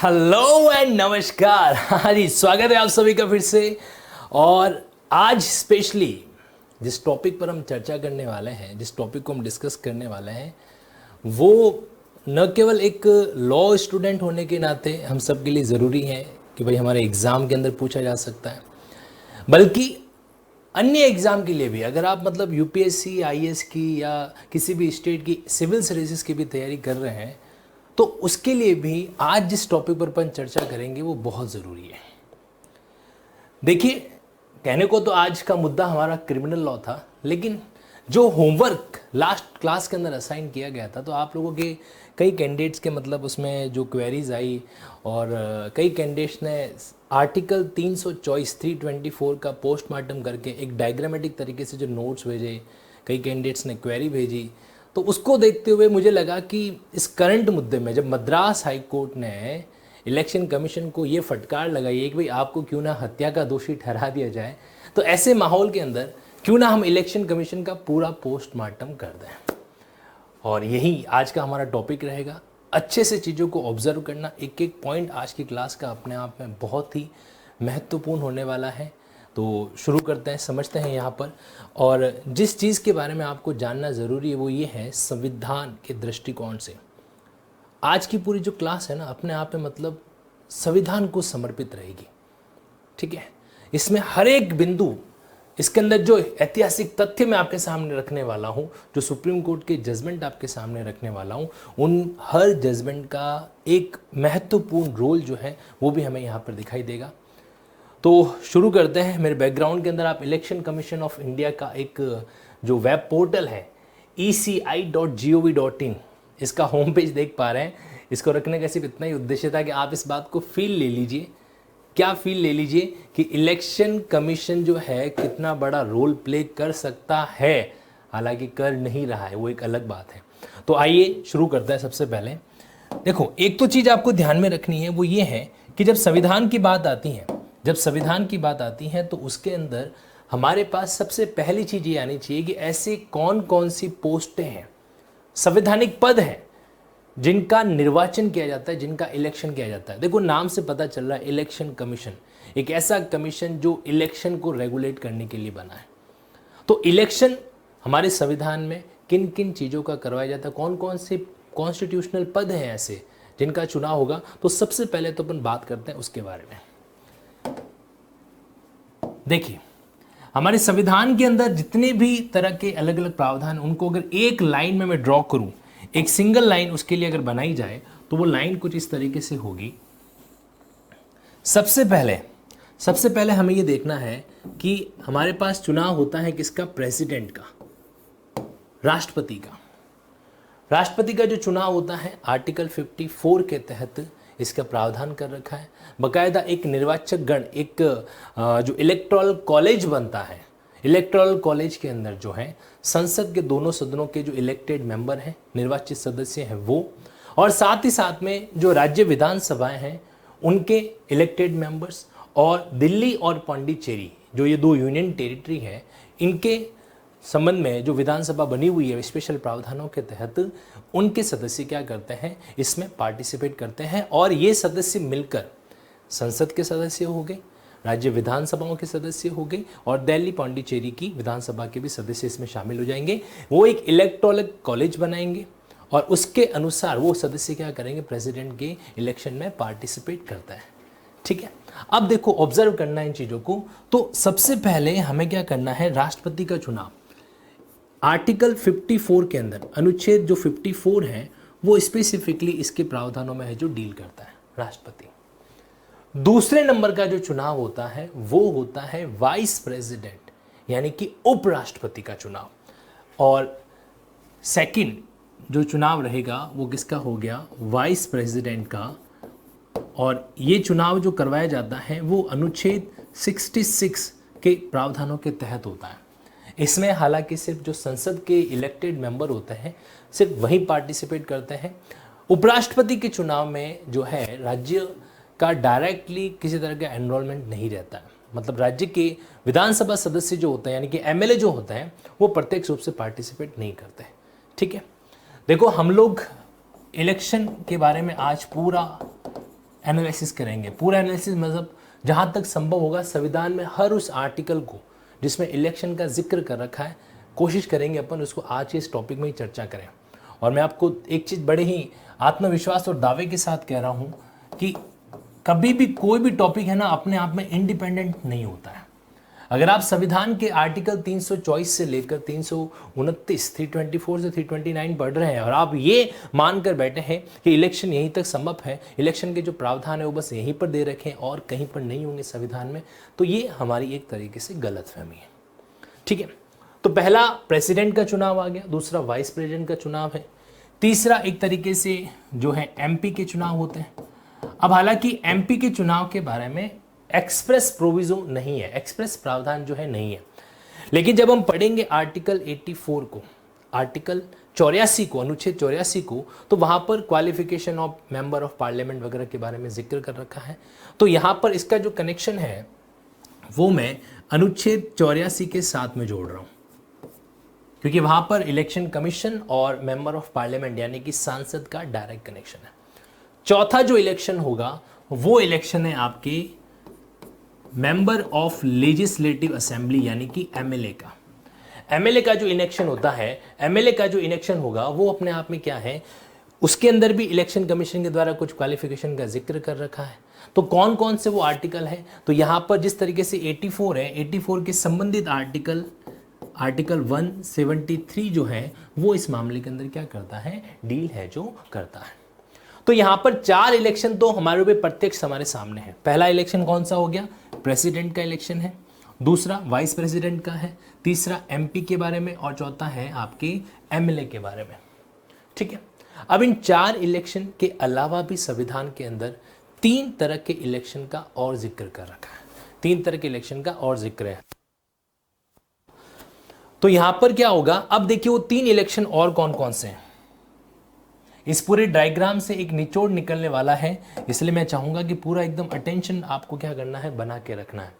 Hello and नमस्कार। हाँ जी, स्वागत है आप सभी का फिर से। और आज स्पेशली जिस टॉपिक पर हम चर्चा करने वाले हैं, जिस टॉपिक को हम डिस्कस करने वाले हैं, वो न केवल एक लॉ स्टूडेंट होने के नाते हम सब के लिए ज़रूरी है कि भाई हमारे एग्ज़ाम के अंदर पूछा जा सकता है, बल्कि अन्य एग्ज़ाम के लिए भी। अगर आप मतलब यूपीएससी, आईएएस की या किसी भी स्टेट की सिविल सर्विसेज की भी तैयारी कर रहे हैं, तो उसके लिए भी आज जिस टॉपिक पर अपन चर्चा करेंगे वो बहुत ज़रूरी है। देखिए, कहने को तो आज का मुद्दा हमारा क्रिमिनल लॉ था, लेकिन जो होमवर्क लास्ट क्लास के अंदर असाइन किया गया था, तो आप लोगों के कई कैंडिडेट्स के मतलब उसमें जो क्वेरीज आई, और कई कैंडिडेट्स ने आर्टिकल 324 का पोस्टमार्टम करके एक डायग्रामेटिक तरीके से जो नोट्स भेजे, कई कैंडिडेट्स ने क्वेरी भेजी। तो उसको देखते हुए मुझे लगा कि इस करंट मुद्दे में जब मद्रास हाई कोर्ट ने इलेक्शन कमीशन को ये फटकार लगाई है कि भाई आपको क्यों ना हत्या का दोषी ठहरा दिया जाए, तो ऐसे माहौल के अंदर क्यों ना हम इलेक्शन कमीशन का पूरा पोस्टमार्टम कर दें। और यही आज का हमारा टॉपिक रहेगा। अच्छे से चीज़ों को ऑब्जर्व करना, एक एक पॉइंट आज की क्लास का अपने आप में बहुत ही महत्वपूर्ण होने वाला है। तो शुरू करते हैं, समझते हैं यहाँ पर। और जिस चीज़ के बारे में आपको जानना ज़रूरी है वो ये है संविधान के दृष्टिकोण से। आज की पूरी जो क्लास है ना, अपने आप में मतलब संविधान को समर्पित रहेगी, ठीक है। इसमें हर एक बिंदु, इसके अंदर जो ऐतिहासिक तथ्य मैं आपके सामने रखने वाला हूँ, जो सुप्रीम कोर्ट के जजमेंट आपके सामने रखने वाला हूँ, उन हर जजमेंट का एक महत्वपूर्ण रोल जो है वो भी हमें यहाँ पर दिखाई देगा। तो शुरू करते हैं। मेरे बैकग्राउंड के अंदर आप इलेक्शन कमीशन ऑफ इंडिया का एक जो वेब पोर्टल है eci.gov.in, इसका होम पेज देख पा रहे हैं। इसको रखने का सिर्फ इतना ही उद्देश्य था कि आप इस बात को फील ले लीजिए। क्या फील ले लीजिए कि इलेक्शन कमीशन जो है कितना बड़ा रोल प्ले कर सकता है, हालांकि कर नहीं रहा है, वो एक अलग बात है। तो आइए शुरू करते हैं। सबसे पहले देखो, एक तो चीज़ आपको ध्यान में रखनी है, वो ये है कि जब संविधान की बात आती है, तो उसके अंदर हमारे पास सबसे पहली चीज़ ये आनी चाहिए कि ऐसी कौन कौन सी पोस्टें हैं, संवैधानिक पद हैं, जिनका निर्वाचन किया जाता है, जिनका इलेक्शन किया जाता है। देखो, नाम से पता चल रहा है इलेक्शन कमीशन, एक ऐसा कमीशन जो इलेक्शन को रेगुलेट करने के लिए बना है। तो इलेक्शन हमारे संविधान में किन किन चीज़ों का करवाया जाता है, कौन कौन से कॉन्स्टिट्यूशनल पद हैं ऐसे जिनका चुनाव होगा, तो सबसे पहले तो अपन बात करते हैं उसके बारे में। देखिए, हमारे संविधान के अंदर जितने भी तरह के अलग अलग प्रावधान, उनको अगर एक लाइन में मैं ड्रॉ करूं, एक सिंगल लाइन उसके लिए अगर बनाई जाए, तो वो लाइन कुछ इस तरीके से होगी। सबसे पहले हमें ये देखना है कि हमारे पास चुनाव होता है किसका, प्रेसिडेंट का, राष्ट्रपति का। राष्ट्रपति का जो चुनाव होता है आर्टिकल 54 के तहत इसका प्रावधान कर रखा है। बकायदा एक निर्वाचक गण, एक जो इलेक्टोरल कॉलेज बनता है, इलेक्टोरल कॉलेज के अंदर जो है संसद के दोनों सदनों के जो इलेक्टेड मेंबर हैं, निर्वाचित सदस्य हैं वो, और साथ ही साथ में जो राज्य विधानसभाएं हैं उनके इलेक्टेड मेंबर्स, और दिल्ली और पांडिचेरी जो ये दो यूनियन टेरिटरी है, इनके संबंध में जो विधानसभा बनी हुई है स्पेशल प्रावधानों के तहत, उनके सदस्य क्या करते हैं, इसमें पार्टिसिपेट करते हैं। और ये सदस्य मिलकर संसद के सदस्य हो गए, राज्य विधानसभाओं के सदस्य हो गए, और दिल्ली पांडिचेरी की विधानसभा के भी सदस्य इसमें शामिल हो जाएंगे। वो एक इलेक्टोरल कॉलेज बनाएंगे और उसके अनुसार वो सदस्य क्या करेंगे, प्रेसिडेंट के इलेक्शन में पार्टिसिपेट करता है, ठीक है। अब देखो, ऑब्जर्व करना इन चीज़ों को। तो सबसे पहले हमें क्या करना है, राष्ट्रपति का चुनाव आर्टिकल 54 के अंदर, अनुच्छेद जो 54 है वो स्पेसिफिकली इसके प्रावधानों में है जो डील करता है राष्ट्रपति। दूसरे नंबर का जो चुनाव होता है वो होता है वाइस प्रेसिडेंट, यानी कि उपराष्ट्रपति का चुनाव। और सेकंड जो चुनाव रहेगा वो किसका हो गया, वाइस प्रेसिडेंट का। और ये चुनाव जो करवाया जाता है वो अनुच्छेद 66 के प्रावधानों के तहत होता है। इसमें हालांकि सिर्फ जो संसद के इलेक्टेड मेंबर होते हैं सिर्फ वही पार्टिसिपेट करते हैं। उपराष्ट्रपति के चुनाव में जो है राज्य का डायरेक्टली किसी तरह का एनरोलमेंट नहीं रहता है, मतलब राज्य के विधानसभा सदस्य जो होते हैं यानी कि एमएलए जो होते हैं वो प्रत्यक्ष रूप से पार्टिसिपेट नहीं करते हैं, ठीक है। देखो, हम लोग इलेक्शन के बारे में आज पूरा एनालिसिस करेंगे। पूरा एनालिसिस मतलब जहाँ तक संभव होगा संविधान में हर उस आर्टिकल को जिसमें इलेक्शन का जिक्र कर रखा है, कोशिश करेंगे अपन उसको आज के इस टॉपिक में ही चर्चा करें। और मैं आपको एक चीज़ बड़े ही आत्मविश्वास और दावे के साथ कह रहा हूँ कि कभी भी कोई भी टॉपिक है ना अपने आप में इंडिपेंडेंट नहीं होता है। अगर आप संविधान के आर्टिकल 324 से लेकर 329, 324 से 329 पढ़ रहे हैं और आप ये मानकर बैठे हैं कि इलेक्शन यहीं तक संभव है, इलेक्शन के जो प्रावधान है वो बस यहीं पर दे रखे हैं और कहीं पर नहीं होंगे संविधान में, तो ये हमारी एक तरीके से गलतफहमी है। ठीक है, तो पहला प्रेसिडेंट का चुनाव आ गया, दूसरा वाइस प्रेसिडेंट का चुनाव है, तीसरा एक तरीके से जो है एमपी के चुनाव होते हैं। अब हालांकि एमपी के चुनाव के बारे में एक्सप्रेस प्रोविजो नहीं है, एक्सप्रेस प्रावधान जो है नहीं है, लेकिन जब हम पढ़ेंगे आर्टिकल 84 को, आर्टिकल 84 को, अनुच्छेद 84 को, तो वहां पर qualification of member of parliament वगैरह के बारे में जिक्र कर रखा है। तो यहां पर इसका जो कनेक्शन है वो मैं अनुच्छेद 84 के साथ में जोड़ रहा हूं, क्योंकि वहां पर इलेक्शन कमीशन और मेंबर ऑफ पार्लियामेंट यानी कि सांसद का डायरेक्ट कनेक्शन है। चौथा जो इलेक्शन होगा वो इलेक्शन है आपके मेंबर ऑफ लेजिस्लेटिव असेंबली यानी कि एमएलए का। एमएलए का जो इलेक्शन होता है, एमएलए का जो इलेक्शन होगा वो अपने आप में क्या है, उसके अंदर भी इलेक्शन कमीशन के द्वारा कुछ क्वालिफिकेशन का जिक्र कर रखा है। तो कौन कौन से वो आर्टिकल है, तो यहां पर जिस तरीके से 84 है, 84 के संबंधित आर्टिकल 173 जो है वो इस मामले के अंदर क्या करता है, डील है जो करता है। तो यहां पर 4 इलेक्शन तो हमारे पे प्रत्यक्ष हमारे सामने है। पहला इलेक्शन कौन सा हो गया, प्रेसिडेंट का इलेक्शन है, दूसरा वाइस प्रेसिडेंट का है, तीसरा एमपी के बारे में और चौथा है आपके एमएलए के बारे में। ठीक है, अब इन 4 इलेक्शन के अलावा भी संविधान के अंदर 3 तरह के इलेक्शन का और जिक्र कर रखा है, 3 तरह के इलेक्शन का और जिक्र है। तो यहां पर क्या होगा, अब देखिए वो 3 इलेक्शन और कौन कौन से हैं। इस पूरे डायग्राम से एक निचोड़ निकलने वाला है, इसलिए मैं चाहूंगा कि पूरा एकदम अटेंशन आपको क्या करना है, बना के रखना है।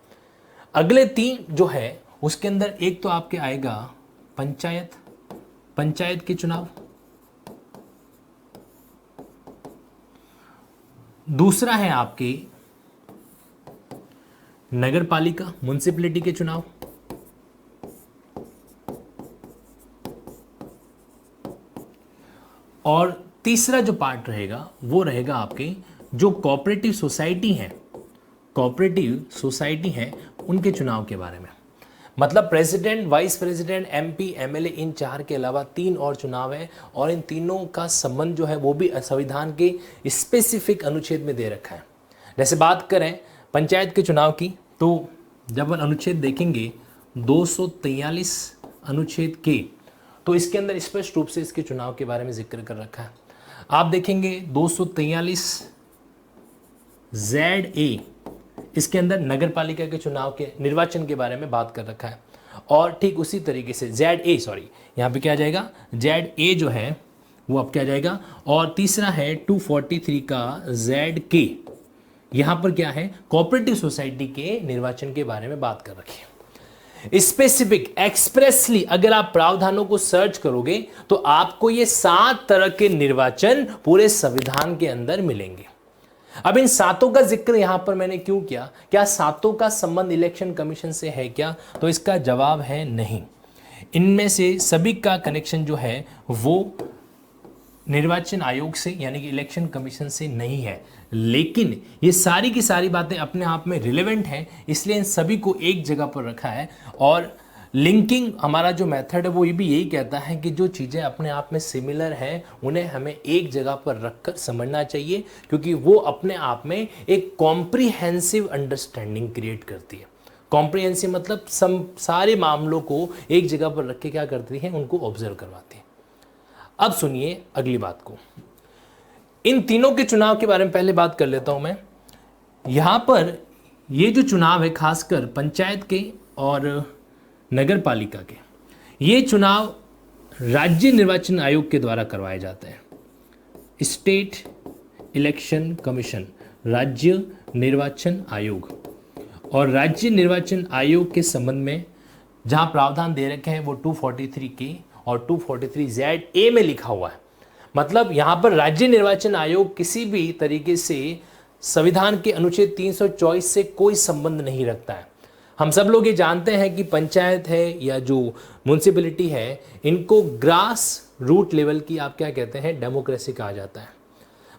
अगले 3 जो है उसके अंदर एक तो आपके आएगा पंचायत के चुनाव, दूसरा है आपके नगर पालिका म्युनिसिपैलिटी के चुनाव, और तीसरा जो पार्ट रहेगा वो रहेगा आपके जो कोऑपरेटिव सोसाइटी है उनके चुनाव के बारे में। मतलब president, vice president, MP, MLA, इन 4 के अलावा 3 और चुनाव है और इन तीनों का संबंध जो है वो भी संविधान के स्पेसिफिक अनुच्छेद में दे रखा है। जैसे बात करें पंचायत के चुनाव की, तो जब हम अनुच्छेद देखेंगे 243 अनुच्छेद के, तो इसके अंदर स्पष्ट रूप से इसके चुनाव के बारे में जिक्र कर रखा है। आप देखेंगे 243 ZA, इसके अंदर नगर पालिका के चुनाव के निर्वाचन के बारे में बात कर रखा है। और ठीक उसी तरीके से यहाँ पे क्या आ जाएगा, ZA जो है वो अब क्या जाएगा, और तीसरा है 243 का ZK, यहाँ पर क्या है, कोऑपरेटिव सोसाइटी के निर्वाचन के बारे में बात कर रखी है। स्पेसिफिक एक्सप्रेसली अगर आप प्रावधानों को सर्च करोगे तो आपको ये 7 तरह के निर्वाचन पूरे संविधान के अंदर मिलेंगे। अब इन 7 का जिक्र यहां पर मैंने क्यों किया, क्या 7 का संबंध इलेक्शन कमीशन से है क्या, तो इसका जवाब है नहीं। इनमें से सभी का कनेक्शन जो है वो निर्वाचन आयोग से यानी कि इलेक्शन कमीशन से नहीं है, लेकिन ये सारी की सारी बातें अपने आप में रिलेवेंट हैं, इसलिए इन सभी को एक जगह पर रखा है। और लिंकिंग हमारा जो मेथड है वो ये भी यही कहता है कि जो चीज़ें अपने आप में सिमिलर हैं उन्हें हमें एक जगह पर रखकर समझना चाहिए, क्योंकि वो अपने आप में एक कॉम्प्रिहेंसिव अंडरस्टैंडिंग क्रिएट करती है। कॉम्प्रिहेंसिव मतलब सारे मामलों को एक जगह पर रख के क्या करती है, उनको ऑब्जर्व करवाती है। अब सुनिए अगली बात को, इन तीनों के चुनाव के बारे में पहले बात कर लेता हूं मैं। यहां पर ये जो चुनाव है खासकर पंचायत के और नगर पालिका के, ये चुनाव राज्य निर्वाचन आयोग के द्वारा करवाए जाते हैं। स्टेट इलेक्शन कमीशन, राज्य निर्वाचन आयोग। और राज्य निर्वाचन आयोग के संबंध में जहां प्रावधान दे रखे हैं वो 243 के और 243 ZA में लिखा हुआ है। मतलब यहां पर राज्य निर्वाचन आयोग किसी भी तरीके से संविधान के अनुच्छेद 324 से कोई संबंध नहीं रखता है। हम सब लोग ये जानते हैं कि पंचायत है या जो म्यूनसिपैलिटी है, इनको ग्रास रूट लेवल की आप क्या कहते हैं, डेमोक्रेसी कहा जाता है।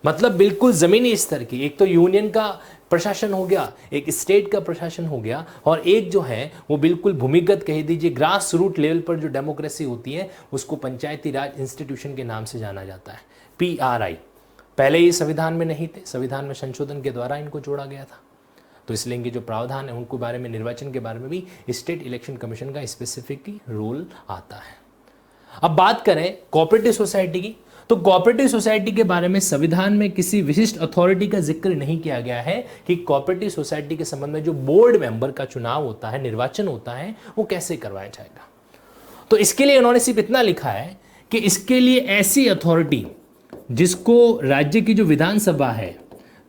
मतलब बिल्कुल ज़मीनी स्तर की, एक तो यूनियन का प्रशासन हो गया, एक स्टेट का प्रशासन हो गया, और एक जो है वो बिल्कुल भूमिगत कह दीजिए ग्रास रूट लेवल पर जो डेमोक्रेसी होती है उसको पंचायती राज इंस्टीट्यूशन के नाम से जाना जाता है, PRI। पहले ये संविधान में नहीं थे, संविधान में संशोधन के द्वारा इनको जोड़ा गया था। तो इसलिए इनके जो प्रावधान है उनको बारे में, निर्वाचन के बारे में भी स्टेट इलेक्शन कमीशन का स्पेसिफिक रोल आता है। अब बात करें कोऑपरेटिव सोसाइटी की, तो कोऑपरेटिव सोसाइटी के बारे में संविधान में किसी विशिष्ट अथॉरिटी का जिक्र नहीं किया गया है कि कोऑपरेटिव सोसाइटी के संबंध में जो बोर्ड मेंबर का चुनाव होता है, निर्वाचन होता है, वो कैसे करवाया जाएगा। तो इसके लिए उन्होंने सिर्फ इतना लिखा है कि इसके लिए ऐसी अथॉरिटी जिसको राज्य की जो विधानसभा है,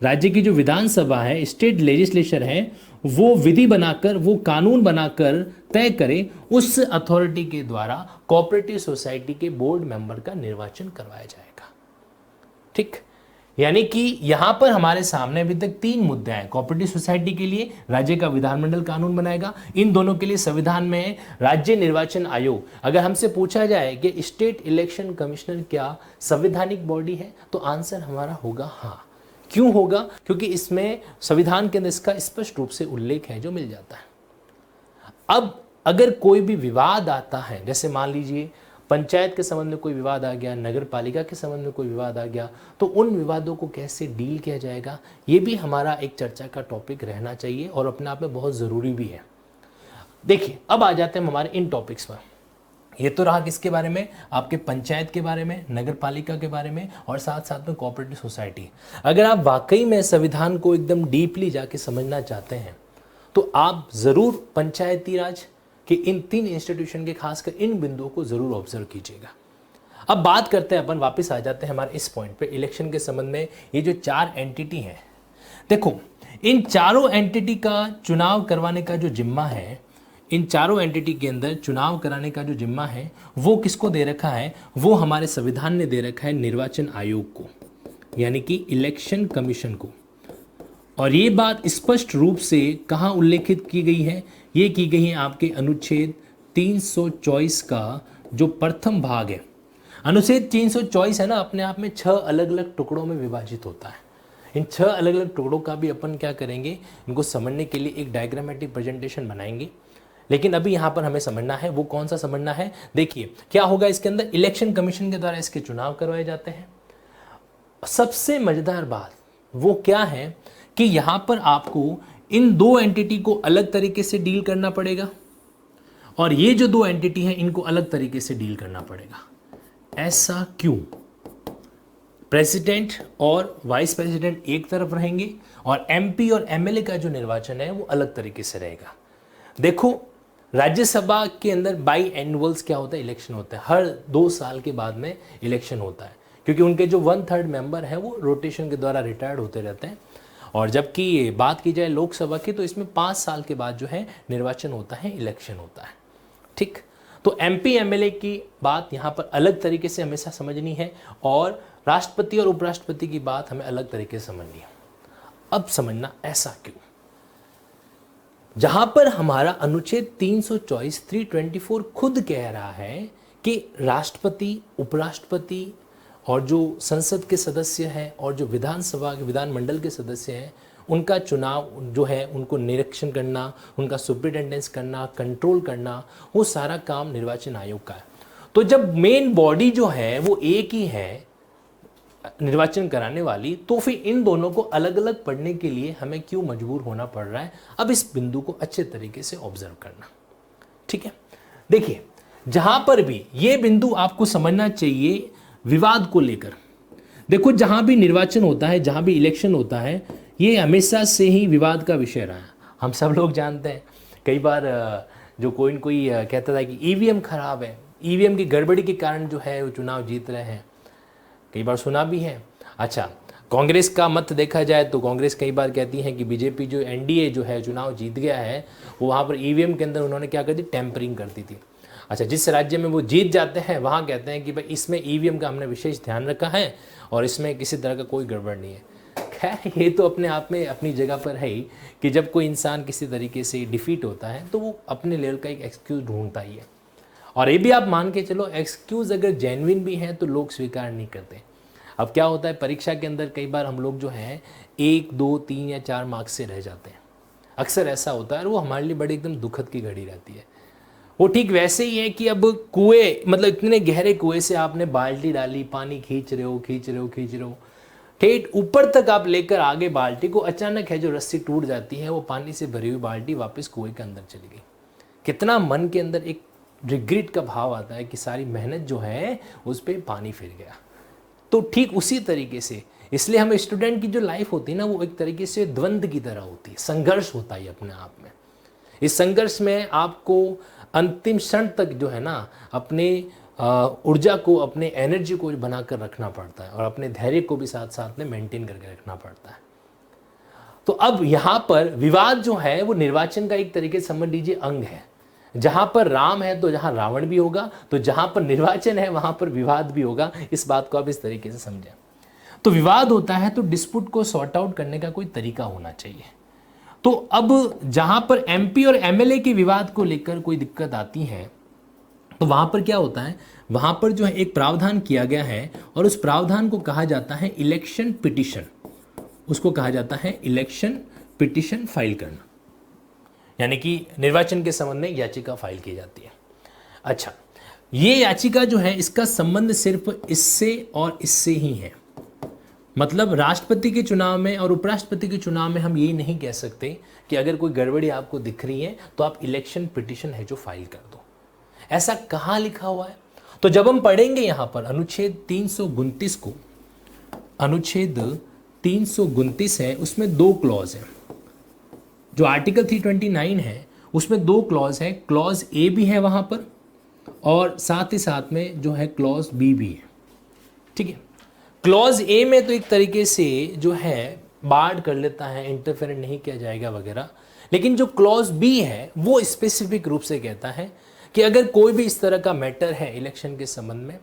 राज्य की जो विधानसभा है, स्टेट लेजिस्लेचर है, वो विधि बनाकर, वो कानून बनाकर तय करे, उस अथॉरिटी के द्वारा कोऑपरेटिव सोसाइटी के बोर्ड मेंबर का निर्वाचन करवाया जाएगा। ठीक, यानी कि यहां पर हमारे सामने अभी तक 3 मुद्दे हैं। कोऑपरेटिव सोसाइटी के लिए राज्य का विधानमंडल कानून बनाएगा, इन दोनों के लिए संविधान में राज्य निर्वाचन आयोग। अगर हमसे पूछा जाए कि स्टेट इलेक्शन कमिश्नर क्या संवैधानिक बॉडी है, तो आंसर हमारा होगा हाँ। क्यों होगा? क्योंकि इसमें संविधान के अंदर इसका स्पष्ट रूप से उल्लेख है जो मिल जाता है। अब अगर कोई भी विवाद आता है, जैसे मान लीजिए पंचायत के संबंध में कोई विवाद आ गया, नगर पालिका के संबंध में कोई विवाद आ गया, तो उन विवादों को कैसे डील किया जाएगा, ये भी हमारा एक चर्चा का टॉपिक रहना चाहिए और अपने आप में बहुत ज़रूरी भी है। देखिए, अब आ जाते हैं हमारे इन टॉपिक्स पर। ये तो रहा किसके बारे में, आपके पंचायत के बारे में, नगर पालिका के बारे में, और साथ साथ में कोऑपरेटिव सोसाइटी। अगर आप वाकई में संविधान को एकदम डीपली जाके समझना चाहते हैं तो आप ज़रूर पंचायती राज के इन 3 इंस्टीट्यूशन के खासकर इन बिंदुओं को ज़रूर ऑब्जर्व कीजिएगा। अब बात करते हैं, अपन वापस आ जाते हैं हमारे इस पॉइंट पे, इलेक्शन के संबंध में। ये जो 4 एंटिटी हैं, देखो इन चारों एंटिटी का चुनाव करवाने का जो जिम्मा है, इन चारों एंटिटी के अंदर चुनाव कराने का जो जिम्मा है वो किसको दे रखा है, वो हमारे संविधान ने दे रखा है निर्वाचन आयोग को, यानी कि इलेक्शन कमीशन को। और ये बात स्पष्ट रूप से कहाँ उल्लेखित की गई है, ये की गई है आपके अनुच्छेद 324 का जो प्रथम भाग है। अनुच्छेद 324 है ना, अपने आप में 6 अलग अलग टुकड़ों में विभाजित होता है। इन 6 अलग अलग टुकड़ों का भी अपन क्या करेंगे, इनको समझने के लिए एक डायग्रामेटिक प्रेजेंटेशन बनाएंगे। लेकिन अभी यहाँ पर हमें समझना है, वो कौन सा समझना है। देखिए क्या होगा इसके अंदर, इलेक्शन कमीशन के द्वारा इसके चुनाव करवाए जाते हैं। सबसे मजेदार बात वो क्या है कि यहाँ पर आपको इन 2 एंटिटी को अलग तरीके से डील करना पड़ेगा, और ये जो 2 एंटिटी हैं इनको अलग तरीके से डील करना पड़ेगा। ऐसा क्यों? प्रेसिडेंट और वाइस प्रेसिडेंट एक तरफ रहेंगे और MP और MLA का जो निर्वाचन है वो अलग तरीके से रहेगा। देखो, राज्यसभा के अंदर बाई एनुअल्स क्या होता है, इलेक्शन होता है। हर 2 साल के बाद में इलेक्शन होता है, क्योंकि उनके जो 1/3 मेंबर हैं वो रोटेशन के द्वारा रिटायर्ड होते रहते हैं। और जबकि बात की जाए लोकसभा की, तो इसमें 5 साल के बाद जो है निर्वाचन होता है, इलेक्शन होता है। ठीक, तो MP MLA की बात यहाँ पर अलग तरीके से हमेशा समझनी है, और राष्ट्रपति और उपराष्ट्रपति की बात हमें अलग तरीके से समझनी है। अब समझना ऐसा क्यों, जहां पर हमारा अनुच्छेद 324 खुद कह रहा है कि राष्ट्रपति, उपराष्ट्रपति और जो संसद के सदस्य हैं और जो विधानसभा के विधानमंडल के सदस्य हैं, उनका चुनाव जो है, उनको निरीक्षण करना, उनका सुपरिटेंडेंस करना, कंट्रोल करना, वो सारा काम निर्वाचन आयोग का है। तो जब मेन बॉडी जो है वो एक ही है निर्वाचन कराने वाली, तो फिर इन दोनों को अलग अलग पढ़ने के लिए हमें क्यों मजबूर होना पड़ रहा है। अब इस बिंदु को अच्छे तरीके से ऑब्जर्व करना, ठीक है। देखिए, जहां पर भी ये बिंदु आपको समझना चाहिए विवाद को लेकर। देखो, जहां भी निर्वाचन होता है, जहां भी इलेक्शन होता है, ये हमेशा से ही विवाद का विषय रहा है। हम सब लोग जानते हैं, कई बार जो कोई कहता था कि EVM खराब है, EVM की गड़बड़ी के कारण जो है वो चुनाव जीत रहे हैं, कई बार सुना भी है। अच्छा, कांग्रेस का मत देखा जाए तो कांग्रेस कई बार कहती है कि बीजेपी जो NDA जो है चुनाव जीत गया है, वो वहाँ पर EVM के अंदर उन्होंने क्या कर दी, टेम्परिंग कर दी थी। अच्छा, जिस राज्य में वो जीत जाते हैं वहाँ कहते हैं कि भाई इसमें EVM का हमने विशेष ध्यान रखा है और इसमें किसी तरह का कोई गड़बड़ नहीं है। खैर ये तो अपने आप में अपनी जगह पर है ही कि जब कोई इंसान किसी तरीके से डिफीट होता है तो वो अपने लेवल का एक एक्सक्यूज़ ढूंढता ही है। और ये भी आप मान के चलो, एक्सक्यूज़ अगर जेन्युइन भी है तो लोग स्वीकार नहीं करते। अब क्या होता है, परीक्षा के अंदर कई बार हम लोग जो हैं 1, 2, 3 या 4 मार्क्स से रह जाते हैं, अक्सर ऐसा होता है, और वो हमारे लिए बड़ी एकदम दुखद की घड़ी रहती है। वो ठीक वैसे ही है कि अब कुएं, मतलब इतने गहरे कुएं से आपने बाल्टी डाली, पानी खींच रहे हो, ठेठ ऊपर तक आप लेकर आगे बाल्टी को, अचानक है जो रस्सी टूट जाती है, वो पानी से भरी हुई बाल्टी वापस कुएं के अंदर चली गई। कितना मन के अंदर एक रिग्रेट का भाव आता है कि सारी मेहनत जो है उस पर पानी फिर गया। तो ठीक उसी तरीके से, इसलिए हम स्टूडेंट की जो लाइफ होती है ना, वो एक तरीके से द्वंद्व की तरह होती है, संघर्ष होता है अपने आप में। इस संघर्ष में आपको अंतिम क्षण तक जो है ना अपने ऊर्जा को, अपने एनर्जी को बनाकर रखना पड़ता है, और अपने धैर्य को भी साथ साथ में मेंटेन करके रखना पड़ता है। तो अब यहाँ पर विवाद जो है वो निर्वाचन का एक तरीके से समझ लीजिए अंग है। जहाँ पर राम है तो जहाँ रावण भी होगा, तो जहाँ पर निर्वाचन है वहाँ पर विवाद भी होगा। इस बात को आप इस तरीके से समझें। तो विवाद होता है तो डिस्प्यूट को सॉर्ट आउट करने का कोई तरीका होना चाहिए। तो अब जहाँ पर एमपी और एमएलए के विवाद को लेकर कोई दिक्कत आती है तो वहाँ पर क्या होता है, वहाँ पर जो है एक प्रावधान किया गया है, और उस प्रावधान को कहा जाता है इलेक्शन पिटिशन। उसको कहा जाता है इलेक्शन पिटिशन फाइल करना, यानी कि निर्वाचन के संबंध में याचिका फाइल की जाती है। अच्छा, ये याचिका जो है इसका संबंध सिर्फ इससे और इससे ही है। मतलब राष्ट्रपति के चुनाव में और उपराष्ट्रपति के चुनाव में हम यही नहीं कह सकते कि अगर कोई गड़बड़ी आपको दिख रही है तो आप इलेक्शन पिटिशन है जो फाइल कर दो। ऐसा कहाँ लिखा हुआ है? तो जब हम पढ़ेंगे यहाँ पर अनुच्छेद 329 को, अनुच्छेद 329 है, उसमें 2 क्लॉज है। जो आर्टिकल 329 है उसमें 2 क्लॉज है, क्लॉज ए भी है वहाँ पर, और साथ ही साथ में जो है क्लॉज बी भी है। ठीक है, क्लॉज ए में तो एक तरीके से जो है बार्ड कर लेता है, इंटरफेरेंट नहीं किया जाएगा वगैरह, लेकिन जो क्लॉज बी है वो स्पेसिफिक रूप से कहता है कि अगर कोई भी इस तरह का मैटर है इलेक्शन के संबंध में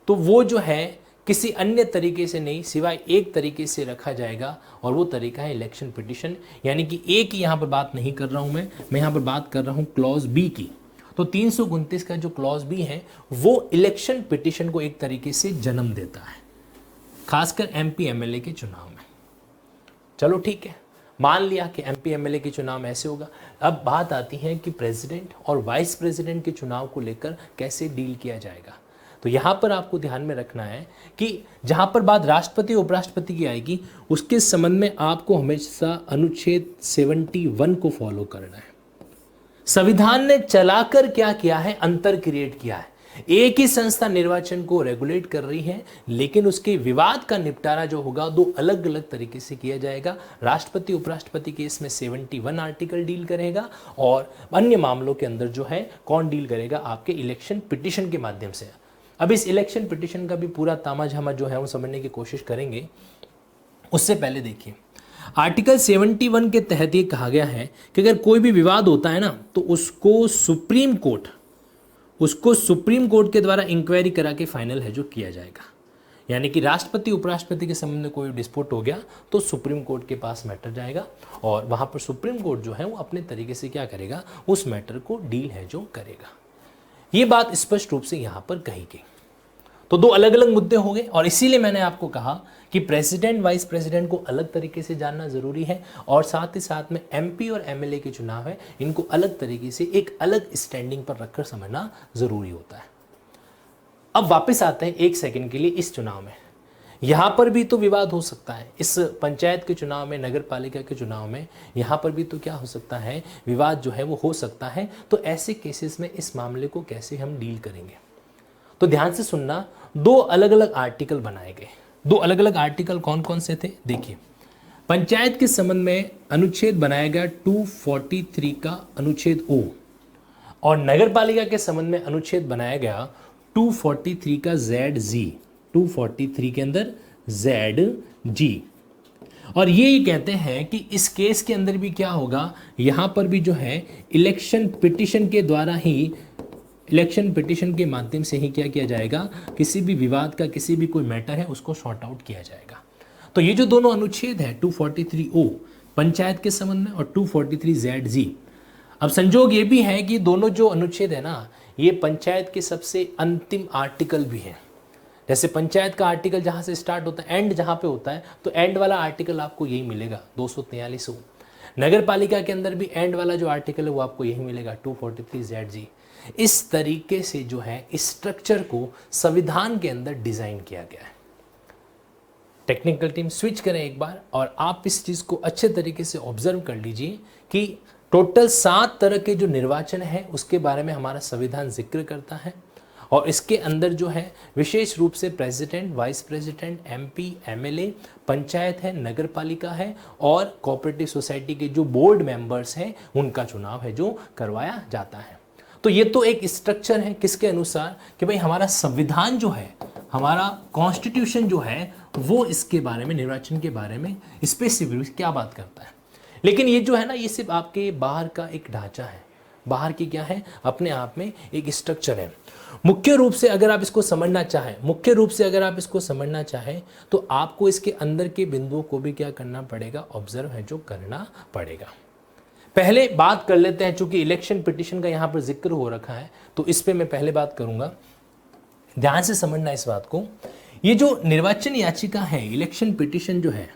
तो वो जो है किसी अन्य तरीके से नहीं सिवाय एक तरीके से रखा जाएगा, और वो तरीका है इलेक्शन पिटिशन। यानी कि ए की यहाँ पर बात नहीं कर रहा हूँ मैं यहाँ पर बात कर रहा हूँ क्लॉज बी की। तो 329 का जो क्लॉज बी है वो इलेक्शन पिटिशन को एक तरीके से जन्म देता है, खासकर एमपी एमएलए के चुनाव में। चलो ठीक है, मान लिया कि एमपी एमएलए के चुनाव में ऐसे होगा। अब बात आती है कि प्रेसिडेंट और वाइस प्रेसिडेंट के चुनाव को लेकर कैसे डील किया जाएगा। तो यहाँ पर आपको ध्यान में रखना है कि जहाँ पर बात राष्ट्रपति और उपराष्ट्रपति की आएगी उसके संबंध में आपको हमेशा अनुच्छेद 71 को फॉलो करना है। संविधान ने चलाकर क्या किया है, अंतर क्रिएट किया है। एक ही संस्था निर्वाचन को रेगुलेट कर रही है, लेकिन उसके विवाद का निपटारा जो होगा 2 अलग अलग तरीके से किया जाएगा। राष्ट्रपति उपराष्ट्रपति केस में 71 आर्टिकल डील करेगा, और अन्य मामलों के अंदर जो है कौन डील करेगा, आपके इलेक्शन पिटिशन के माध्यम से। अब इस इलेक्शन पिटिशन का भी पूरा तामाझामा जो है वो समझने की कोशिश करेंगे। उससे पहले देखिए, आर्टिकल 71 के तहत ये कहा गया है कि अगर कोई भी विवाद होता है ना तो उसको सुप्रीम कोर्ट के द्वारा इंक्वायरी करा के फाइनल है जो किया जाएगा। यानी कि राष्ट्रपति उपराष्ट्रपति के संबंध में कोई डिस्प्यूट हो गया तो सुप्रीम कोर्ट के पास मैटर जाएगा, और वहाँ पर सुप्रीम कोर्ट जो है वो अपने तरीके से क्या करेगा, उस मैटर को डील है जो करेगा। ये बात स्पष्ट रूप से यहाँ पर कही गई। तो 2 अलग अलग मुद्दे हो गए, और इसीलिए मैंने आपको कहा कि प्रेसिडेंट वाइस प्रेसिडेंट को अलग तरीके से जानना जरूरी है, और साथ ही साथ में एमपी और एमएलए के चुनाव है इनको अलग तरीके से एक अलग स्टैंडिंग पर रखकर समझना जरूरी होता है। अब वापस आते हैं 1 सेकंड के लिए इस चुनाव में। यहाँ पर भी तो विवाद हो सकता है, इस पंचायत के चुनाव में, नगर पालिका के चुनाव में, यहाँ पर भी तो क्या हो सकता है, विवाद जो है वो हो सकता है। तो ऐसे केसेस में इस मामले को कैसे हम डील करेंगे, तो ध्यान से सुनना। 2 अलग अलग आर्टिकल बनाए गए। 2 अलग अलग आर्टिकल कौन कौन से थे, देखिए। पंचायत के संबंध में अनुच्छेद बनाया गया 243 का अनुच्छेद ओ, और नगर पालिका के संबंध में अनुच्छेद बनाया गया 243 का ZG, 243 के अंदर ZG। और ये कहते हैं कि इस केस के अंदर भी क्या होगा, यहाँ पर भी जो है इलेक्शन पिटिशन के द्वारा ही, इलेक्शन पिटिशन के माध्यम से ही क्या किया जाएगा, किसी भी विवाद का, किसी भी कोई मैटर है उसको सॉर्ट आउट किया जाएगा। तो ये जो दोनों अनुच्छेद है 243O पंचायत के संबंध में और 243ZG, अब संजोग ये भी है कि दोनों जो अनुच्छेद है ना, ये पंचायत के सबसे अंतिम आर्टिकल भी हैं। जैसे पंचायत का आर्टिकल जहाँ से स्टार्ट होता है, एंड जहाँ पे होता है, तो एंड वाला आर्टिकल आपको यही मिलेगा 243O। नगर पालिका के अंदर भी एंड वाला जो आर्टिकल है वो आपको यही मिलेगा 243ZG। इस तरीके से जो है इस स्ट्रक्चर को संविधान के अंदर डिजाइन किया गया है। टेक्निकल टीम स्विच करें एक बार और आप इस चीज को अच्छे तरीके से ऑब्जर्व कर लीजिए कि टोटल 7 तरह के जो निर्वाचन है उसके बारे में हमारा संविधान जिक्र करता है, और इसके अंदर जो है विशेष रूप से president, vice president, MP, MLA, panchayat है, नगर पालिका है और कोऑपरेटिव सोसाइटी के जो बोर्ड मेंबर्स हैं उनका चुनाव है जो करवाया जाता है। तो ये तो एक स्ट्रक्चर है किसके अनुसार कि भाई हमारा संविधान जो है, हमारा कॉन्स्टिट्यूशन जो है वो इसके बारे में, निर्वाचन के बारे में स्पेसिफिक क्या बात करता है। लेकिन ये जो है ना, ये सिर्फ आपके बाहर का एक ढांचा है, बाहर की क्या है, अपने आप में एक स्ट्रक्चर है। मुख्य रूप से अगर आप इसको समझना चाहें तो आपको इसके अंदर के बिंदुओं को भी क्या करना पड़ेगा, ऑब्जर्व है जो करना पड़ेगा। पहले बात कर लेते हैं, चूंकि इलेक्शन पिटीशन का यहां पर जिक्र हो रखा है तो इस पे मैं पहले बात करूंगा, ध्यान से समझना इस बात को। ये जो निर्वाचन याचिका है, इलेक्शन पिटीशन जो है,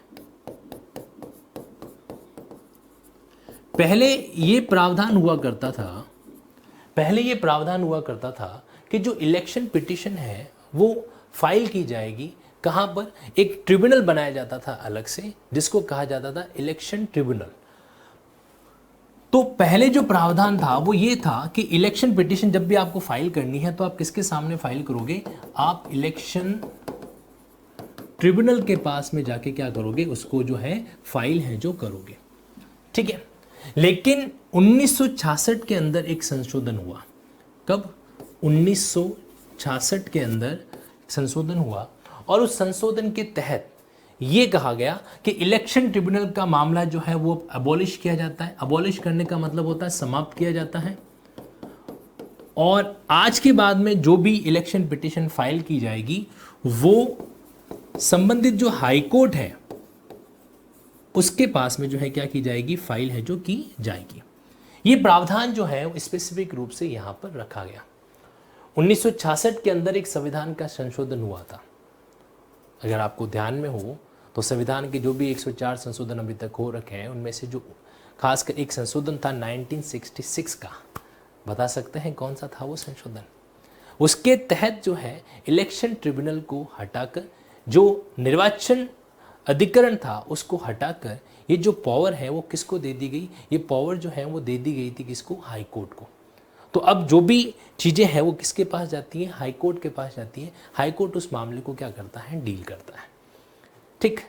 पहले ये प्रावधान हुआ करता था कि जो इलेक्शन पिटीशन है वो फाइल की जाएगी कहां पर, एक ट्रिब्यूनल बनाया जाता था अलग से जिसको कहा जाता था इलेक्शन ट्रिब्यूनल। तो पहले जो प्रावधान था वो ये था कि इलेक्शन पिटीशन जब भी आपको फाइल करनी है तो आप किसके सामने फाइल करोगे, आप इलेक्शन ट्रिब्यूनल के पास में जाके क्या करोगे, उसको जो है फाइल है जो करोगे, ठीक है। लेकिन 1966 के अंदर एक संशोधन हुआ। कब? 1966 के अंदर संशोधन हुआ और उस संशोधन के तहत ये कहा गया कि इलेक्शन ट्रिब्यूनल का मामला जो है वो अबॉलिश किया जाता है। अबॉलिश करने का मतलब होता है समाप्त किया जाता है, और आज के बाद में जो भी इलेक्शन पिटीशन फाइल की जाएगी वो संबंधित जो हाई कोर्ट है उसके पास में जो है क्या की जाएगी, फाइल है जो की जाएगी। ये प्रावधान जो है वो स्पेसिफिक रूप से यहां पर रखा गया। 1966 के अंदर एक संविधान का संशोधन हुआ था। अगर आपको ध्यान में हो तो संविधान के जो भी 104 संशोधन अभी तक हो रखे हैं उनमें से जो खासकर एक संशोधन था 1966 का, बता सकते हैं कौन सा था वो संशोधन? उसके तहत जो है इलेक्शन ट्रिब्यूनल को हटाकर, जो निर्वाचन अधिकरण था उसको हटाकर ये जो पावर है वो किसको दे दी गई, ये पावर जो है वो दे दी गई थी किसको, हाई कोर्ट को। तो अब जो भी चीज़ें हैं वो किसके पास जाती हैं, हाई कोर्ट के पास जाती है। हाई कोर्ट उस मामले को क्या करता है, डील करता है, ठीक।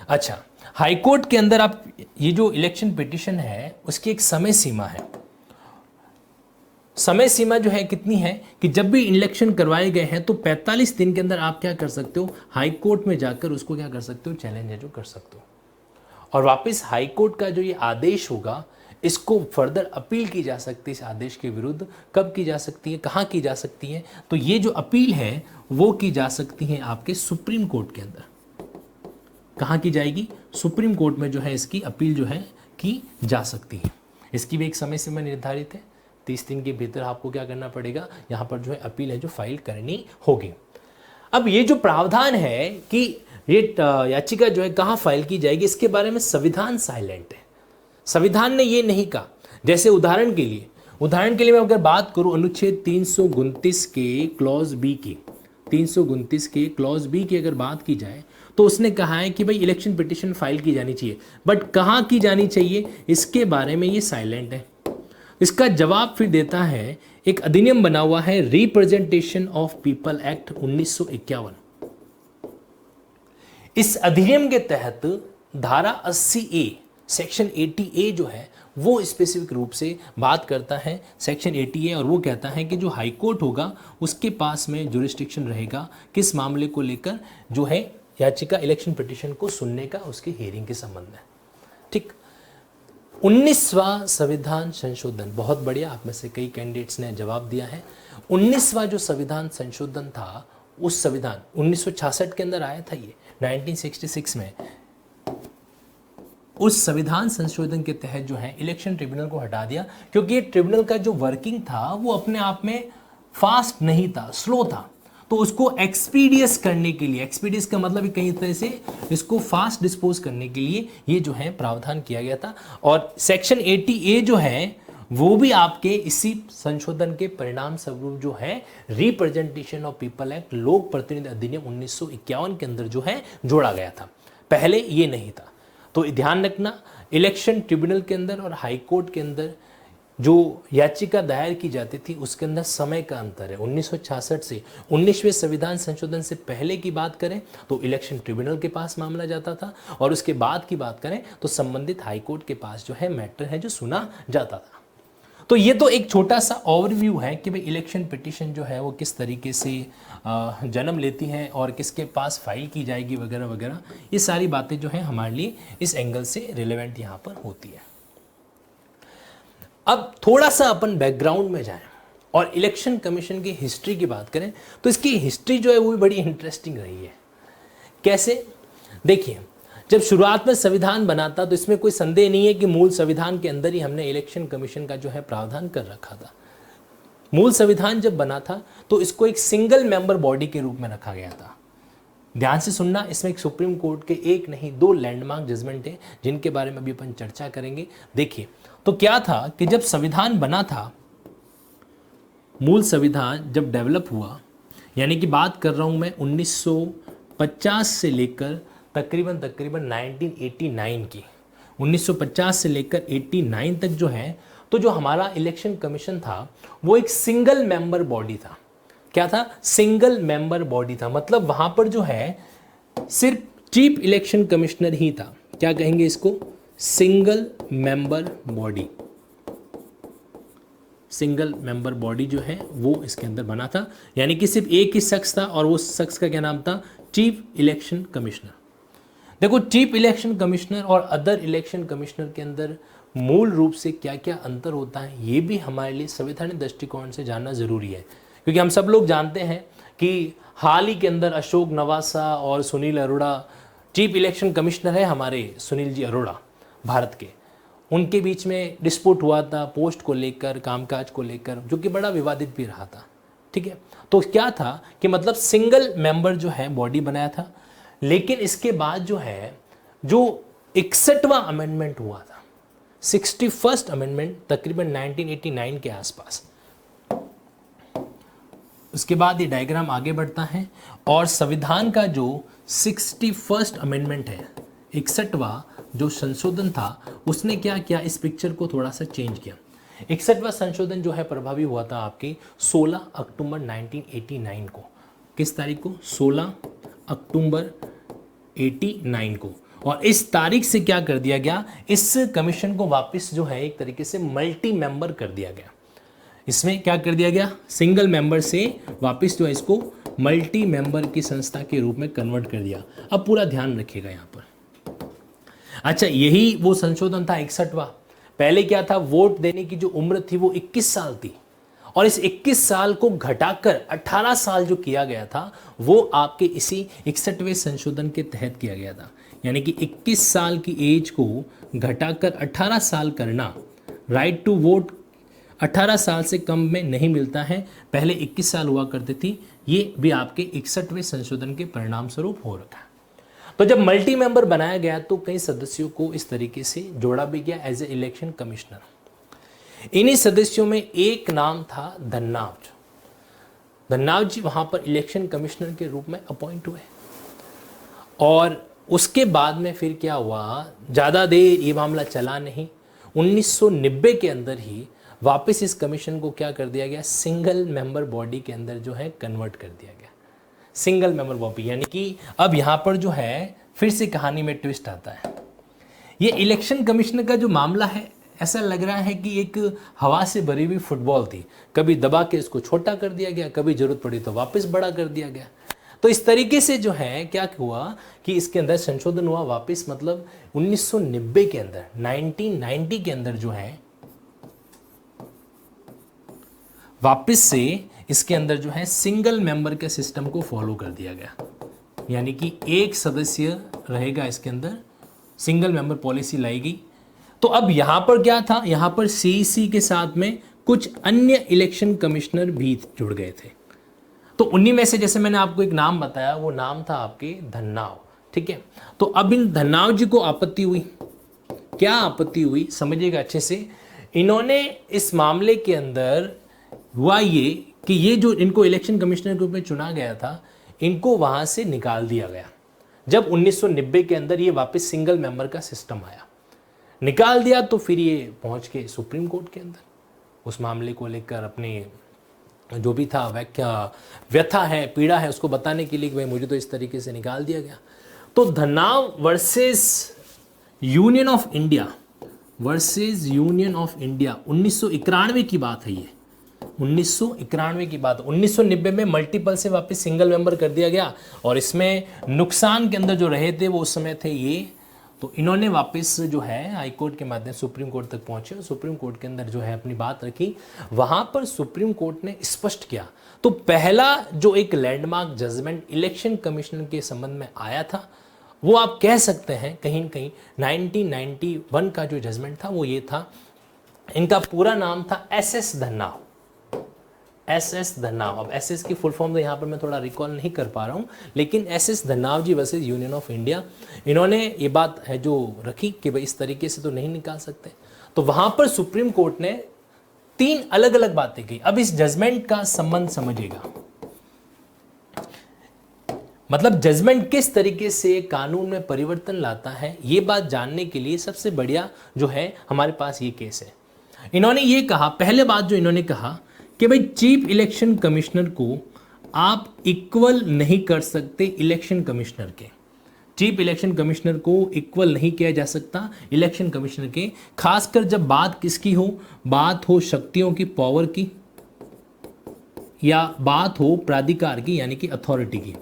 अच्छा, हाई कोर्ट के अंदर आप ये जो इलेक्शन पिटीशन है उसकी एक समय सीमा है। समय सीमा जो है कितनी है कि जब भी इलेक्शन करवाए गए हैं तो 45 दिन के अंदर आप क्या कर सकते हो, हाई कोर्ट में जाकर उसको क्या कर सकते हो, चैलेंज है जो कर सकते हो। और वापस हाई कोर्ट का जो ये आदेश होगा इसको फर्दर अपील की जा सकती है। इस आदेश के विरुद्ध कब की जा सकती है, कहाँ की जा सकती है, तो ये जो अपील है वो की जा सकती है आपके सुप्रीम कोर्ट के अंदर। कहाँ की जाएगी, सुप्रीम कोर्ट में जो है इसकी अपील जो है की जा सकती है। इसकी भी एक समय सीमा निर्धारित है, 30 दिन के भीतर आपको क्या करना पड़ेगा, यहाँ पर जो है अपील है जो फाइल करनी होगी। अब ये जो प्रावधान है कि ये याचिका जो है कहाँ फाइल की जाएगी, इसके बारे में संविधान साइलेंट है। संविधान ने ये नहीं कहा। जैसे उदाहरण के लिए मैं अगर बात करूं अनुच्छेद 329 के क्लॉज बी की, 329 के क्लॉज बी की अगर बात की जाए तो उसने कहा है कि भाई इलेक्शन पिटीशन फाइल की जानी चाहिए, बट कहाँ की जानी चाहिए इसके बारे में ये साइलेंट है। इसका जवाब फिर देता है एक अधिनियम बना हुआ है रिप्रेजेंटेशन ऑफ पीपल एक्ट 1951। इस अधिनियम के तहत धारा 80A सेक्शन 80A जो है वो स्पेसिफिक रूप से बात करता है, सेक्शन 80A, और वो कहता है कि जो हाई कोर्ट होगा उसके पास में जुरिस्डिक्शन रहेगा किस मामले को लेकर, जो है याचिका इलेक्शन पिटीशन को सुनने का, उसके हियरिंग के संबंध में, ठीक। 19वां संविधान संशोधन, बहुत बढ़िया, आप में से कई कैंडिडेट्स ने जवाब दिया है। 19वां जो संविधान संशोधन था उस संविधान 1966 के अंदर आया था ये 1966 में, उस संविधान संशोधन के तहत जो है इलेक्शन ट्रिब्यूनल को हटा दिया, क्योंकि ये ट्रिब्यूनल का जो वर्किंग था वो अपने आप में फास्ट नहीं था, स्लो था। तो उसको एक्सपीडियस करने के लिए, एक्सपीडियस का मतलब कई तरह से इसको फास्ट डिस्पोज करने के लिए ये जो है प्रावधान किया गया था। और सेक्शन 80A जो है वो भी आपके इसी संशोधन के परिणाम स्वरूप जो है रिप्रेजेंटेशन ऑफ पीपल एक्ट, लोक प्रतिनिधि अधिनियम 1951 के अंदर जो है जोड़ा गया था। पहले ये नहीं था। तो ध्यान रखना, इलेक्शन ट्रिब्यूनल के अंदर और हाई कोर्ट के अंदर जो याचिका दायर की जाती थी उसके अंदर समय का अंतर है। 1966 से 19वें संविधान संशोधन से पहले की बात करें तो इलेक्शन ट्रिब्यूनल के पास मामला जाता था, और उसके बाद की बात करें तो संबंधित हाई कोर्ट के पास जो है मैटर है जो सुना जाता था। तो ये तो एक छोटा सा ओवरव्यू है कि भाई इलेक्शन पिटीशन जो है वो किस तरीके से जन्म लेती है और किसके पास फाइल की जाएगी वगैरह वगैरह। ये सारी बातें जो है हमारे लिए इस एंगल से रिलेवेंट यहाँ पर होती है। अब थोड़ा सा अपन बैकग्राउंड में जाएं और इलेक्शन कमीशन की हिस्ट्री की बात करें तो इसकी हिस्ट्री जो है वो भी बड़ी इंटरेस्टिंग रही है। कैसे? देखिए, जब शुरुआत में संविधान बना था तो इसमें कोई संदेह नहीं है कि मूल संविधान के अंदर ही हमने इलेक्शन कमीशन का जो है प्रावधान कर रखा था। मूल संविधान जब बना था तो इसको एक सिंगल मेंबर बॉडी के रूप में रखा गया था। ध्यान से सुनना, इसमें एक सुप्रीम कोर्ट के एक नहीं 2 लैंडमार्क जजमेंट है जिनके बारे में अभी अपन चर्चा करेंगे। देखिए, तो क्या था कि जब संविधान बना था, मूल संविधान जब डेवलप हुआ, यानी कि बात कर रहा हूं मैं 1950 से लेकर तकरीबन 1989 की, 1950 से लेकर 89 तक जो है, तो जो हमारा इलेक्शन कमीशन था वो एक सिंगल मेंबर बॉडी था। क्या था? सिंगल मेंबर बॉडी था। मतलब वहां पर जो है सिर्फ चीफ इलेक्शन कमिश्नर ही था। क्या कहेंगे इसको? Single member body. Single member body जो है वो इसके अंदर बना था, यानी कि सिर्फ एक ही शख्स था और वो शख्स का क्या नाम था? Chief election commissioner. देखो, चीफ इलेक्शन कमिश्नर और अदर इलेक्शन कमिश्नर के अंदर मूल रूप से क्या क्या अंतर होता है ये भी हमारे लिए संवैधानिक दृष्टिकोण से जानना जरूरी है, क्योंकि हम सब लोग जानते हैं कि हाल ही के अंदर अशोक लवासा और Sunil Arora, chief election commissioner है हमारे सुनील जी अरोड़ा भारत के, उनके बीच में डिस्प्यूट हुआ था पोस्ट को लेकर, कामकाज को लेकर, जो कि बड़ा विवादित भी रहा था। ठीक है, तो क्या था कि मतलब सिंगल मेंबर जो है बॉडी बनाया था, लेकिन इसके बाद जो है जो 61वां अमेंडमेंट हुआ था, 61st अमेंडमेंट तकरीबन 1989 के आसपास, उसके बाद ये डायग्राम आगे बढ़ता है और संविधान का जो 61st अमेंडमेंट है, 61वां जो संशोधन था, उसने क्या किया, इस पिक्चर को थोड़ा सा चेंज किया। 61वां संशोधन जो है प्रभावी हुआ था आपके 16 अक्टूबर 1989 को। किस तारीख को? 16 अक्टूबर 89 को। और इस तारीख से क्या कर दिया गया, इस कमीशन को वापस जो है एक तरीके से मल्टी मेंबर कर दिया गया। इसमें क्या कर दिया गया, सिंगल मेंबर से वापस जो है इसको मल्टी मेंबर की संस्था के रूप में कन्वर्ट कर दिया। अब पूरा ध्यान रखिएगा यहाँ पर। अच्छा, यही वो संशोधन था 61वां। पहले क्या था, वोट देने की जो उम्र थी वो 21 साल थी, और इस 21 साल को घटाकर 18 साल जो किया गया था वो आपके इसी 61वें संशोधन के तहत किया गया था। यानी कि 21 साल की एज को घटाकर 18 साल करना। राइट टू वोट 18 साल से कम में नहीं मिलता है, पहले 21 साल हुआ करती थी। ये भी आपके 61वें संशोधन के परिणाम स्वरूप हो रखा है। तो जब मल्टी मेंबर बनाया गया तो कई सदस्यों को इस तरीके से जोड़ा भी गया एज ए इलेक्शन कमिश्नर। इन्हीं सदस्यों में एक नाम था धन्नावज। धन्नावज जी वहां पर इलेक्शन कमिश्नर के रूप में अपॉइंट हुए, और उसके बाद में फिर क्या हुआ, ज़्यादा देर ये मामला चला नहीं। 1990 के अंदर ही वापस इस कमीशन को क्या कर दिया गया, सिंगल मेंबर बॉडी के अंदर जो है कन्वर्ट कर दिया गया। सिंगल मेंबर बॉडी, यानी कि अब यहाँ पर जो है फिर से कहानी में ट्विस्ट आता है। ये इलेक्शन कमिश्नर का जो मामला है, ऐसा लग रहा है कि एक हवा से भरी हुई फुटबॉल थी, कभी दबा के इसको छोटा कर दिया गया, कभी जरूरत पड़ी तो वापस बड़ा कर दिया गया। तो इस तरीके से जो है क्या हुआ कि इसके अंदर संशोधन हुआ वापस, मतलब 1990 के अंदर, 1990 के अंदर जो है वापस से इसके अंदर जो है सिंगल मेंबर के सिस्टम को फॉलो कर दिया गया, यानी कि एक सदस्य रहेगा इसके अंदर, सिंगल मेंबर पॉलिसी लाई गई। तो अब यहां पर क्या था, यहां पर सीईसी के साथ में कुछ अन्य इलेक्शन कमिश्नर भी जुड़ गए थे। तो उन्हीं में से जैसे मैंने आपको एक नाम बताया, वो नाम था आपके धन्नाव, ठीक है। तो अब इन धन्नाव जी को आपत्ति हुई। क्या आपत्ति हुई समझिएगा अच्छे से। इन्होंने इस मामले के अंदर हुआ ये कि ये जो इनको इलेक्शन कमिश्नर के रूप में चुना गया था, इनको वहां से निकाल दिया गया जब 1990 के अंदर ये वापस सिंगल मेंबर का सिस्टम आया। निकाल दिया तो फिर ये पहुंच के सुप्रीम कोर्ट के अंदर उस मामले को लेकर अपने जो भी था व्यथा है, पीड़ा है, उसको बताने के लिए कि भाई मुझे तो इस तरीके से निकाल दिया गया। तो धन्नाव वर्सेस यूनियन ऑफ इंडिया, 1991 की बात है ये, 1991 की बात। 1990 में मल्टीपल से वापस सिंगल मेंबर कर दिया गया और इसमें नुकसान के अंदर जो रहे थे वो उस समय थे ये। तो इन्होंने वापस जो है हाई कोर्ट के माध्यम से सुप्रीम कोर्ट तक पहुंचे और सुप्रीम कोर्ट के अंदर जो है अपनी बात रखी। वहां पर सुप्रीम कोर्ट ने स्पष्ट किया। तो पहला जो एक लैंडमार्क जजमेंट इलेक्शन कमीशन के संबंध में आया था, वो आप कह सकते हैं कहीं न कहीं 1991 का जो जजमेंट था वो ये था। इनका पूरा नाम था एसएस धन्नाव, एसएस धन्नाव। अब एसएस की फुल फॉर्म तो यहाँ पर मैं थोड़ा रिकॉल नहीं कर पा रहा हूँ, लेकिन SS Dhanoa ji versus union of India, इन्होंने ये बात है जो रखी कि भाई इस तरीके से तो नहीं निकाल सकते। तो वहां पर सुप्रीम कोर्ट ने 3 अलग अलग बातें की। अब इस जजमेंट का संबंध समझिएगा, मतलब जजमेंट किस तरीके से कानून में परिवर्तन लाता है, ये बात जानने के लिए सबसे बढ़िया जो है हमारे पास ये केस है। इन्होंने ये कहा, पहले बात जो इन्होंने कहा कि भाई चीफ इलेक्शन कमिश्नर को आप इक्वल नहीं कर सकते इलेक्शन कमिश्नर के। चीफ इलेक्शन कमिश्नर को इक्वल नहीं किया जा सकता इलेक्शन कमिश्नर के, खासकर जब बात किसकी हो, बात हो शक्तियों की, पावर की, या बात हो प्राधिकार की यानी कि अथॉरिटी की।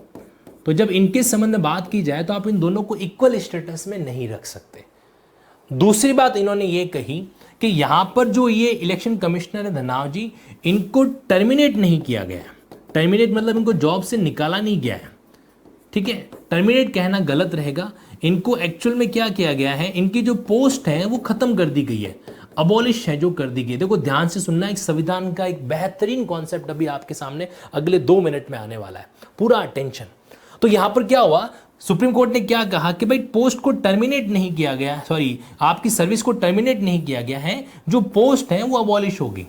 तो जब इनके संबंध में बात की जाए तो आप इन दोनों को इक्वल स्टेटस में नहीं रख सकते। दूसरी बात इन्होंने ये कही कि यहां पर जो ये इलेक्शन कमिश्नर है धन्नाव जी, इनको टर्मिनेट नहीं किया गया। टर्मिनेट मतलब इनको जॉब से निकाला नहीं गया है, ठीक है। टर्मिनेट कहना गलत रहेगा। इनको एक्चुअल में क्या किया गया है, इनकी जो पोस्ट है वो खत्म कर दी गई है, अबॉलिश है जो कर दी गई। देखो ध्यान से सुनना, एक संविधान का एक बेहतरीन कॉन्सेप्ट अभी आपके सामने अगले 2 मिनट में आने वाला है, पूरा अटेंशन। तो यहां पर क्या हुआ, सुप्रीम कोर्ट ने क्या कहा कि भाई पोस्ट को टर्मिनेट नहीं किया गया, सॉरी आपकी सर्विस को टर्मिनेट नहीं किया गया है, जो पोस्ट है वो अबॉलिश होगी।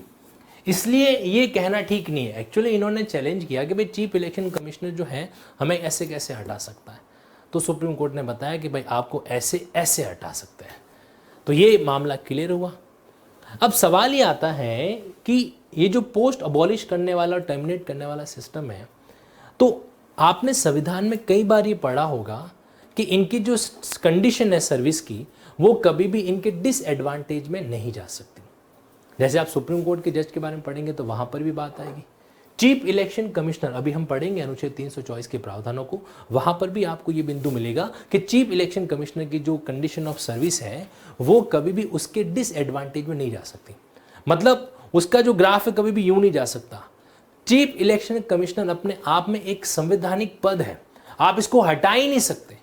इसलिए ये कहना ठीक नहीं है। एक्चुअली इन्होंने चैलेंज किया कि भाई चीफ इलेक्शन कमिश्नर जो है हमें ऐसे कैसे हटा सकता है। तो सुप्रीम कोर्ट ने बताया कि भाई आपको ऐसे ऐसे हटा सकते हैं। तो ये मामला क्लियर हुआ। अब सवाल ये आता है कि ये जो पोस्ट अबॉलिश करने वाला और टर्मिनेट करने वाला सिस्टम है, तो आपने संविधान में कई बार ये पढ़ा होगा कि इनकी जो कंडीशन है सर्विस की, वो कभी भी इनके डिसएडवांटेज में नहीं जा सकती। जैसे आप सुप्रीम कोर्ट के जज के बारे में पढ़ेंगे तो वहां पर भी बात आएगी। चीफ इलेक्शन कमिश्नर, अभी हम पढ़ेंगे अनुच्छेद 324 के प्रावधानों को, वहां पर भी आपको ये बिंदु मिलेगा कि चीफ इलेक्शन कमिश्नर की जो कंडीशन ऑफ सर्विस है वो कभी भी उसके डिसएडवांटेज में नहीं जा सकती। मतलब उसका जो ग्राफ है कभी भी यूं नहीं जा सकता। चीफ इलेक्शन कमिश्नर अपने आप में एक संवैधानिक पद है, आप इसको हटा ही नहीं सकते।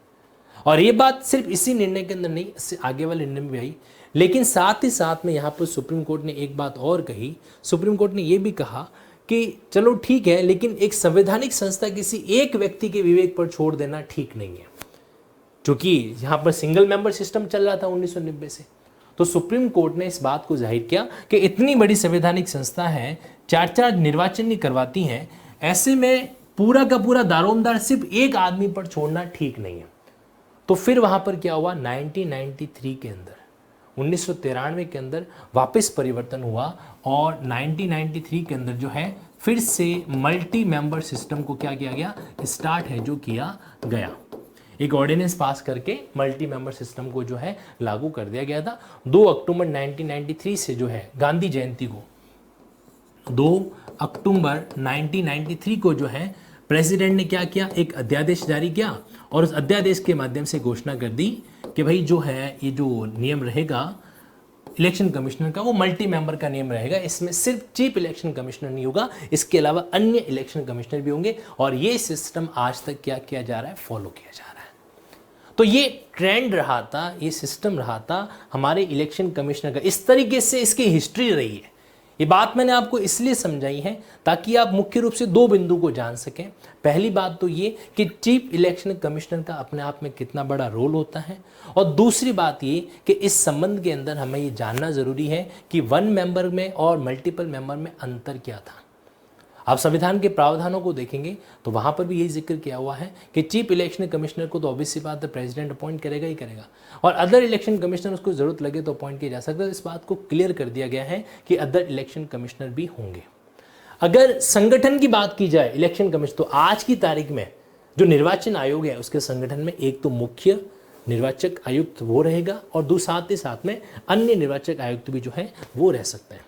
और ये बात सिर्फ इसी निर्णय के अंदर नहीं, इससे आगे वाले निर्णय में भी आई। लेकिन साथ ही साथ में यहाँ पर सुप्रीम कोर्ट ने एक बात और कही। सुप्रीम कोर्ट ने यह भी कहा कि चलो ठीक है, लेकिन एक संवैधानिक संस्था किसी एक व्यक्ति के विवेक पर छोड़ देना ठीक नहीं है, क्योंकि यहाँ पर सिंगल मेंबर सिस्टम चल रहा था 1990 से। तो सुप्रीम कोर्ट ने इस बात को जाहिर किया कि इतनी बड़ी संवैधानिक संस्था है, 4 निर्वाचन नहीं करवाती हैं, ऐसे में पूरा का पूरा दारोमदार सिर्फ एक आदमी पर छोड़ना ठीक नहीं है। तो फिर वहां पर क्या हुआ, 1993 के अंदर, 1993 के अंदर वापस परिवर्तन हुआ और 1993 के अंदर जो है फिर से मल्टी मेंबर सिस्टम को क्या किया गया, स्टार्ट है जो किया गया। एक ऑर्डिनेंस पास करके मल्टी मेंबर सिस्टम को जो है लागू कर दिया गया था। 2 अक्टूबर 1993 से जो है गांधी जयंती को, 2 अक्टूबर 1993 को जो है प्रेसिडेंट ने क्या किया, एक अध्यादेश जारी किया और उस अध्यादेश के माध्यम से घोषणा कर दी कि भाई जो है ये जो नियम रहेगा, इलेक्शन कमिश्नर का वो मल्टी मेंबर का नेम रहेगा। इसमें सिर्फ चीफ इलेक्शन कमिश्नर नहीं होगा, इसके अलावा अन्य इलेक्शन कमिश्नर भी होंगे। और ये सिस्टम आज तक क्या किया जा रहा है, फॉलो किया जा रहा है। तो ये ट्रेंड रहा था, ये सिस्टम रहा था हमारे इलेक्शन कमिश्नर का, इस तरीके से इसकी हिस्ट्री रही है। ये बात मैंने आपको इसलिए समझाई है ताकि आप मुख्य रूप से दो बिंदु को जान सकें। पहली बात तो ये कि चीफ इलेक्शन कमिश्नर का अपने आप में कितना बड़ा रोल होता है, और दूसरी बात ये कि इस संबंध के अंदर हमें ये जानना जरूरी है कि वन मेंबर में और मल्टीपल मेंबर में अंतर क्या था। आप संविधान के प्रावधानों को देखेंगे तो वहां पर भी यही जिक्र किया हुआ है कि चीफ इलेक्शन कमिश्नर को तो ऑब्वियस सी बात है प्रेसिडेंट अपॉइंट करेगा ही करेगा, और अदर इलेक्शन कमिश्नर उसको जरूरत लगे तो अपॉइंट किया जा सकता है। इस बात को क्लियर कर दिया गया है कि अदर इलेक्शन कमिश्नर भी होंगे। अगर संगठन की बात की जाए इलेक्शन कमिश्नर, तो आज की तारीख में जो निर्वाचन आयोग है उसके संगठन में एक तो मुख्य निर्वाचक आयुक्त वो रहेगा, और साथ ही साथ में अन्य निर्वाचक आयुक्त भी जो है वो रह सकते हैं।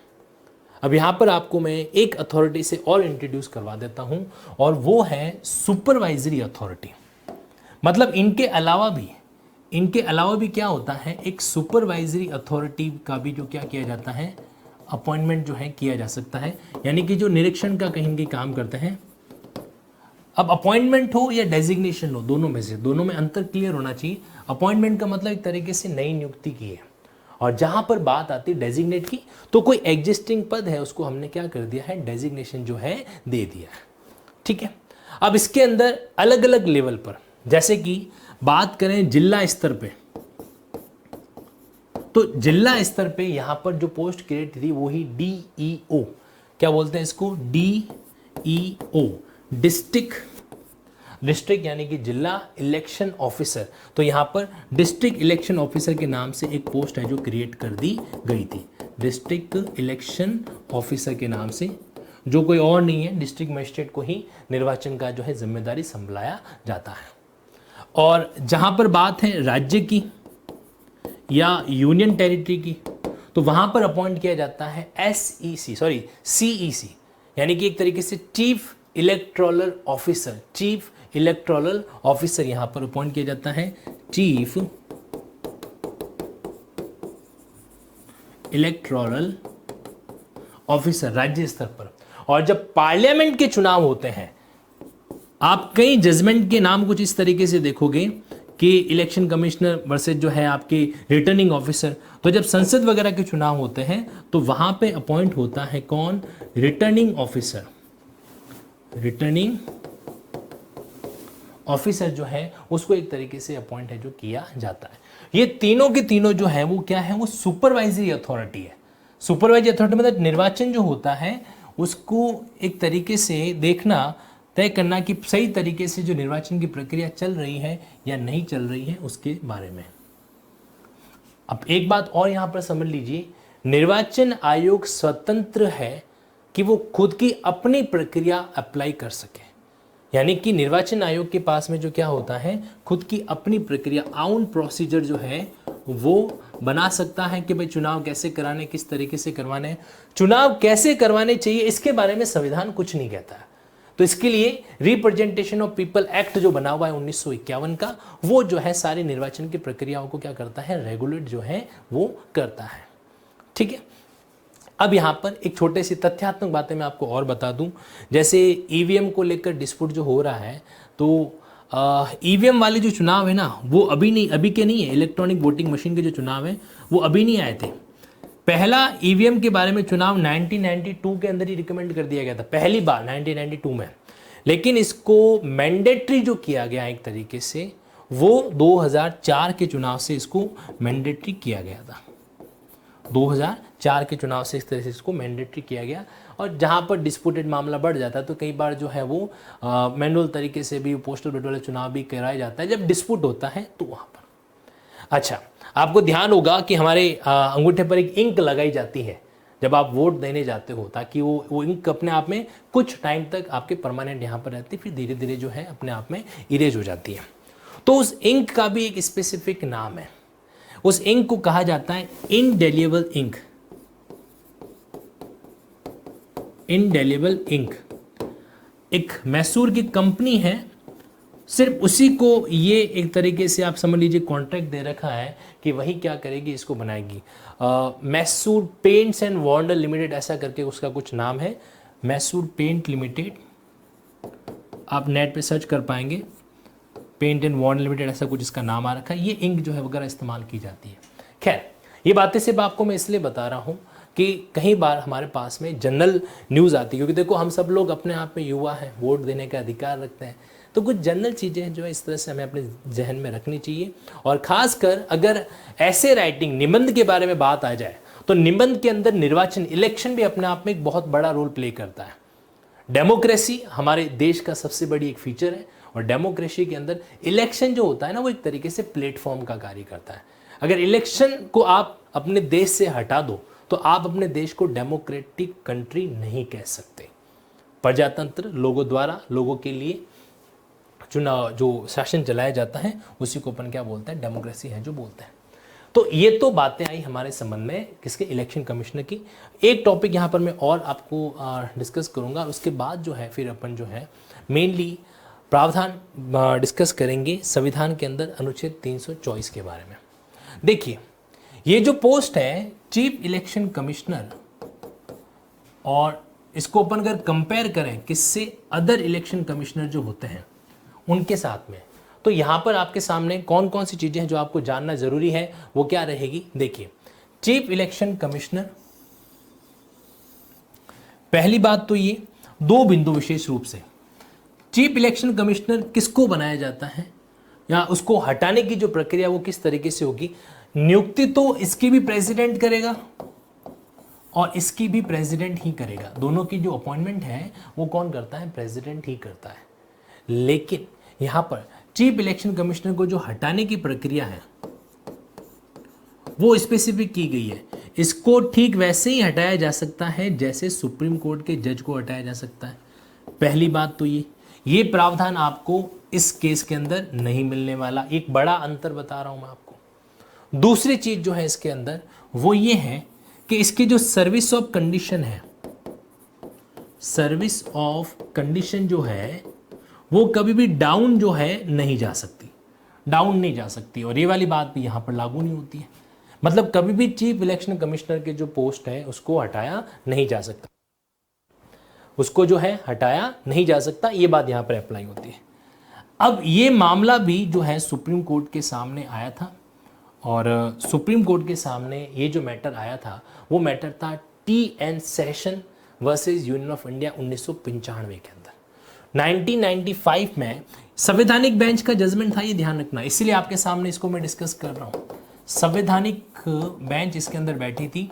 अब यहाँ पर आपको मैं एक अथॉरिटी से और इंट्रोड्यूस करवा देता हूँ, और वो है सुपरवाइजरी अथॉरिटी। मतलब इनके अलावा भी क्या होता है, एक सुपरवाइजरी अथॉरिटी का भी जो क्या किया जाता है, अपॉइंटमेंट जो है किया जा सकता है। यानी कि जो निरीक्षण का कहीं के काम करते हैं। अब अपॉइंटमेंट हो या डेजिग्नेशन हो, दोनों में से, दोनों में अंतर क्लियर होना चाहिए। अपॉइंटमेंट का मतलब एक तरीके से नई नियुक्ति की है, और जहां पर बात आती है डेजिग्नेट की, तो कोई एग्जिस्टिंग पद है उसको हमने क्या कर दिया है, डेजिग्नेशन जो है दे दिया है। ठीक है। अब इसके अंदर अलग अलग लेवल पर, जैसे कि बात करें जिला स्तर पे, तो जिला स्तर पे यहां पर जो पोस्ट क्रिएट थी वो ही DEO, क्या बोलते हैं इसको, DEO, डिस्ट्रिक्ट यानी कि जिला इलेक्शन ऑफिसर। तो यहां पर डिस्ट्रिक्ट इलेक्शन ऑफिसर के नाम से एक पोस्ट है जो क्रिएट कर दी गई थी, डिस्ट्रिक्ट इलेक्शन ऑफिसर के नाम से, जो कोई और नहीं है, डिस्ट्रिक्ट मजिस्ट्रेट को ही निर्वाचन का जो है जिम्मेदारी संभाला जाता है। और जहां पर बात है राज्य की या यूनियन टेरिटरी की, तो वहां पर अपॉइंट किया जाता है CEC, यानी कि एक तरीके से चीफ इलेक्टोरल ऑफिसर यहां पर अपॉइंट किया जाता है, चीफ इलेक्टोरल ऑफिसर राज्य स्तर पर। और जब पार्लियामेंट के चुनाव होते हैं, आप कई जजमेंट के नाम कुछ इस तरीके से देखोगे कि इलेक्शन कमिश्नर वर्सेस जो है आपके रिटर्निंग ऑफिसर। तो जब संसद वगैरह के चुनाव होते हैं तो वहां पे अपॉइंट होता है कौन, रिटर्निंग ऑफिसर जो है उसको एक तरीके से अपॉइंट है जो किया जाता है। ये तीनों के तीनों जो है वो क्या है, वो सुपरवाइजरी अथॉरिटी है। सुपरवाइजरी अथॉरिटी मतलब निर्वाचन जो होता है उसको एक तरीके से देखना, तय करना कि सही तरीके से जो निर्वाचन की प्रक्रिया चल रही है या नहीं चल रही है उसके बारे में। अब एक बात और यहां पर समझ लीजिए, निर्वाचन आयोग स्वतंत्र है कि वो खुद की अपनी प्रक्रिया अप्लाई कर सके। यानी कि निर्वाचन आयोग के पास में जो क्या होता है, खुद की अपनी प्रक्रिया, आउन प्रोसीजर जो है वो बना सकता है कि भाई चुनाव कैसे कराने, किस तरीके से करवाने, चुनाव कैसे करवाने चाहिए, इसके बारे में संविधान कुछ नहीं कहता है। तो इसके लिए रिप्रेजेंटेशन ऑफ पीपल एक्ट जो बना हुआ है 1951 का, वो जो है सारी निर्वाचन की प्रक्रियाओं को क्या करता है, रेगुलेट जो है वो करता है। ठीक है। अब यहाँ पर एक छोटे सी तथ्यात्मक बातें मैं आपको और बता दूं, जैसे ईवीएम को लेकर डिस्प्यूट जो हो रहा है, तो ईवीएम वाले जो चुनाव है ना वो अभी के नहीं है, इलेक्ट्रॉनिक वोटिंग मशीन के जो चुनाव है वो अभी नहीं आए थे। पहला ईवीएम के बारे में चुनाव 1992 के अंदर ही रिकमेंड कर दिया गया था, पहली बार 1992 में, लेकिन इसको मैंडेटरी जो किया गया एक तरीके से वो 2004 के चुनाव से इसको मैंडेटरी किया गया था। 2004 के चुनाव से इस तरह से इसको मैंडेटरी किया गया। और जहां पर डिस्प्यूटेड मामला बढ़ जाता है तो कई बार जो है वो मैनुअल तरीके से भी पोस्टल बैलेट वाला चुनाव भी कराया जाता है जब डिस्प्यूट होता है तो वहां पर। अच्छा, आपको ध्यान होगा कि हमारे अंगूठे पर एक इंक लगाई जाती है जब आप वोट देने जाते हो, ताकि वो इंक अपने आप में कुछ टाइम तक आपके परमानेंट यहाँ पर रहती है, फिर धीरे धीरे जो है अपने आप में इरेज हो जाती है। तो उस इंक का भी एक स्पेसिफिक नाम है, उस इंक को कहा जाता है इंडेलिबल इंक। इंडेलिबल इंक एक मैसूर की कंपनी है सिर्फ उसी को ये एक तरीके से आप समझ लीजिए कॉन्ट्रैक्ट दे रखा है कि वही क्या करेगी, इसको बनाएगी। Mysore paints and wonder limited ऐसा करके उसका कुछ नाम है, मैसूर पेंट लिमिटेड, आप नेट पे सर्च कर पाएंगे, पेंट एंड वॉन्डर लिमिटेड ऐसा कुछ इसका नाम आ रखा है। ये इंक जो है वगैरह इस्तेमाल की जाती है। खैर, ये बातें सिर्फ आपको मैं इसलिए बता रहा हूँ कि कई बार हमारे पास में जनरल न्यूज़ आती है, क्योंकि देखो हम सब लोग अपने आप में युवा हैं, वोट देने का अधिकार रखते हैं, तो कुछ जनरल चीज़ें जो है इस तरह से हमें अपने जहन में रखनी चाहिए। और ख़ासकर अगर ऐसे राइटिंग निबंध के बारे में बात आ जाए तो निबंध के अंदर निर्वाचन इलेक्शन भी अपने आप में एक बहुत बड़ा रोल प्ले करता है। डेमोक्रेसी हमारे देश का सबसे बड़ी एक फीचर है, और डेमोक्रेसी के अंदर इलेक्शन जो होता है ना, वो एक तरीके से प्लेटफॉर्म का कार्य करता है। अगर इलेक्शन को आप अपने देश से हटा दो तो आप अपने देश को डेमोक्रेटिक कंट्री नहीं कह सकते। प्रजातंत्र, लोगों द्वारा लोगों के लिए चुनाव जो शासन चलाया जाता है उसी को अपन क्या बोलते हैं, डेमोक्रेसी है जो बोलते हैं। तो ये तो बातें आई हमारे संबंध में किसके, इलेक्शन कमिश्नर की। एक टॉपिक यहाँ पर मैं और आपको डिस्कस करूँगा, उसके बाद जो है फिर अपन जो है मेनली प्रावधान डिस्कस करेंगे संविधान के अंदर अनुच्छेद 324 के बारे में। देखिए, ये जो पोस्ट है चीफ इलेक्शन कमिश्नर, और इसको अपन अगर कंपेयर करें किससे, अदर इलेक्शन कमिश्नर जो होते हैं उनके साथ में, तो यहां पर आपके सामने कौन कौन सी चीजें हैं जो आपको जानना जरूरी है, वो क्या रहेगी। देखिए, चीफ इलेक्शन कमिश्नर, पहली बात तो ये दो बिंदु विशेष रूप से, चीफ इलेक्शन कमिश्नर किसको बनाया जाता है या उसको हटाने की जो प्रक्रिया वो किस तरीके से होगी। नियुक्ति तो इसकी भी प्रेसिडेंट करेगा और इसकी भी प्रेसिडेंट ही करेगा। दोनों की जो अपॉइंटमेंट है वो कौन करता है, प्रेसिडेंट ही करता है। लेकिन यहां पर चीफ इलेक्शन कमिश्नर को जो हटाने की प्रक्रिया है वो स्पेसिफिक की गई है। इसको ठीक वैसे ही हटाया जा सकता है जैसे सुप्रीम कोर्ट के जज को हटाया जा सकता है। पहली बात तो ये प्रावधान आपको इस केस के अंदर नहीं मिलने वाला, एक बड़ा अंतर बता रहा हूं मैं आपको। दूसरी चीज जो है इसके अंदर वो ये है कि इसकी जो सर्विस ऑफ कंडीशन है, सर्विस ऑफ कंडीशन जो है वो कभी भी डाउन जो है नहीं जा सकती, डाउन नहीं जा सकती। और ये वाली बात भी यहां पर लागू नहीं होती है। मतलब कभी भी चीफ इलेक्शन कमिश्नर के जो पोस्ट है उसको हटाया नहीं जा सकता, उसको जो है हटाया नहीं जा सकता, ये बात यहां पर अप्लाई होती है। अब ये मामला भी जो है सुप्रीम कोर्ट के सामने आया था, और सुप्रीम कोर्ट के सामने ये जो मैटर आया था वो मैटर था TN session versus union of India 1995 के अंदर। 1995 में संवैधानिक बेंच का जजमेंट था, ये ध्यान रखना, इसीलिए आपके सामने इसको मैं डिस्कस कर रहा हूँ। संवैधानिक बेंच इसके अंदर बैठी थी,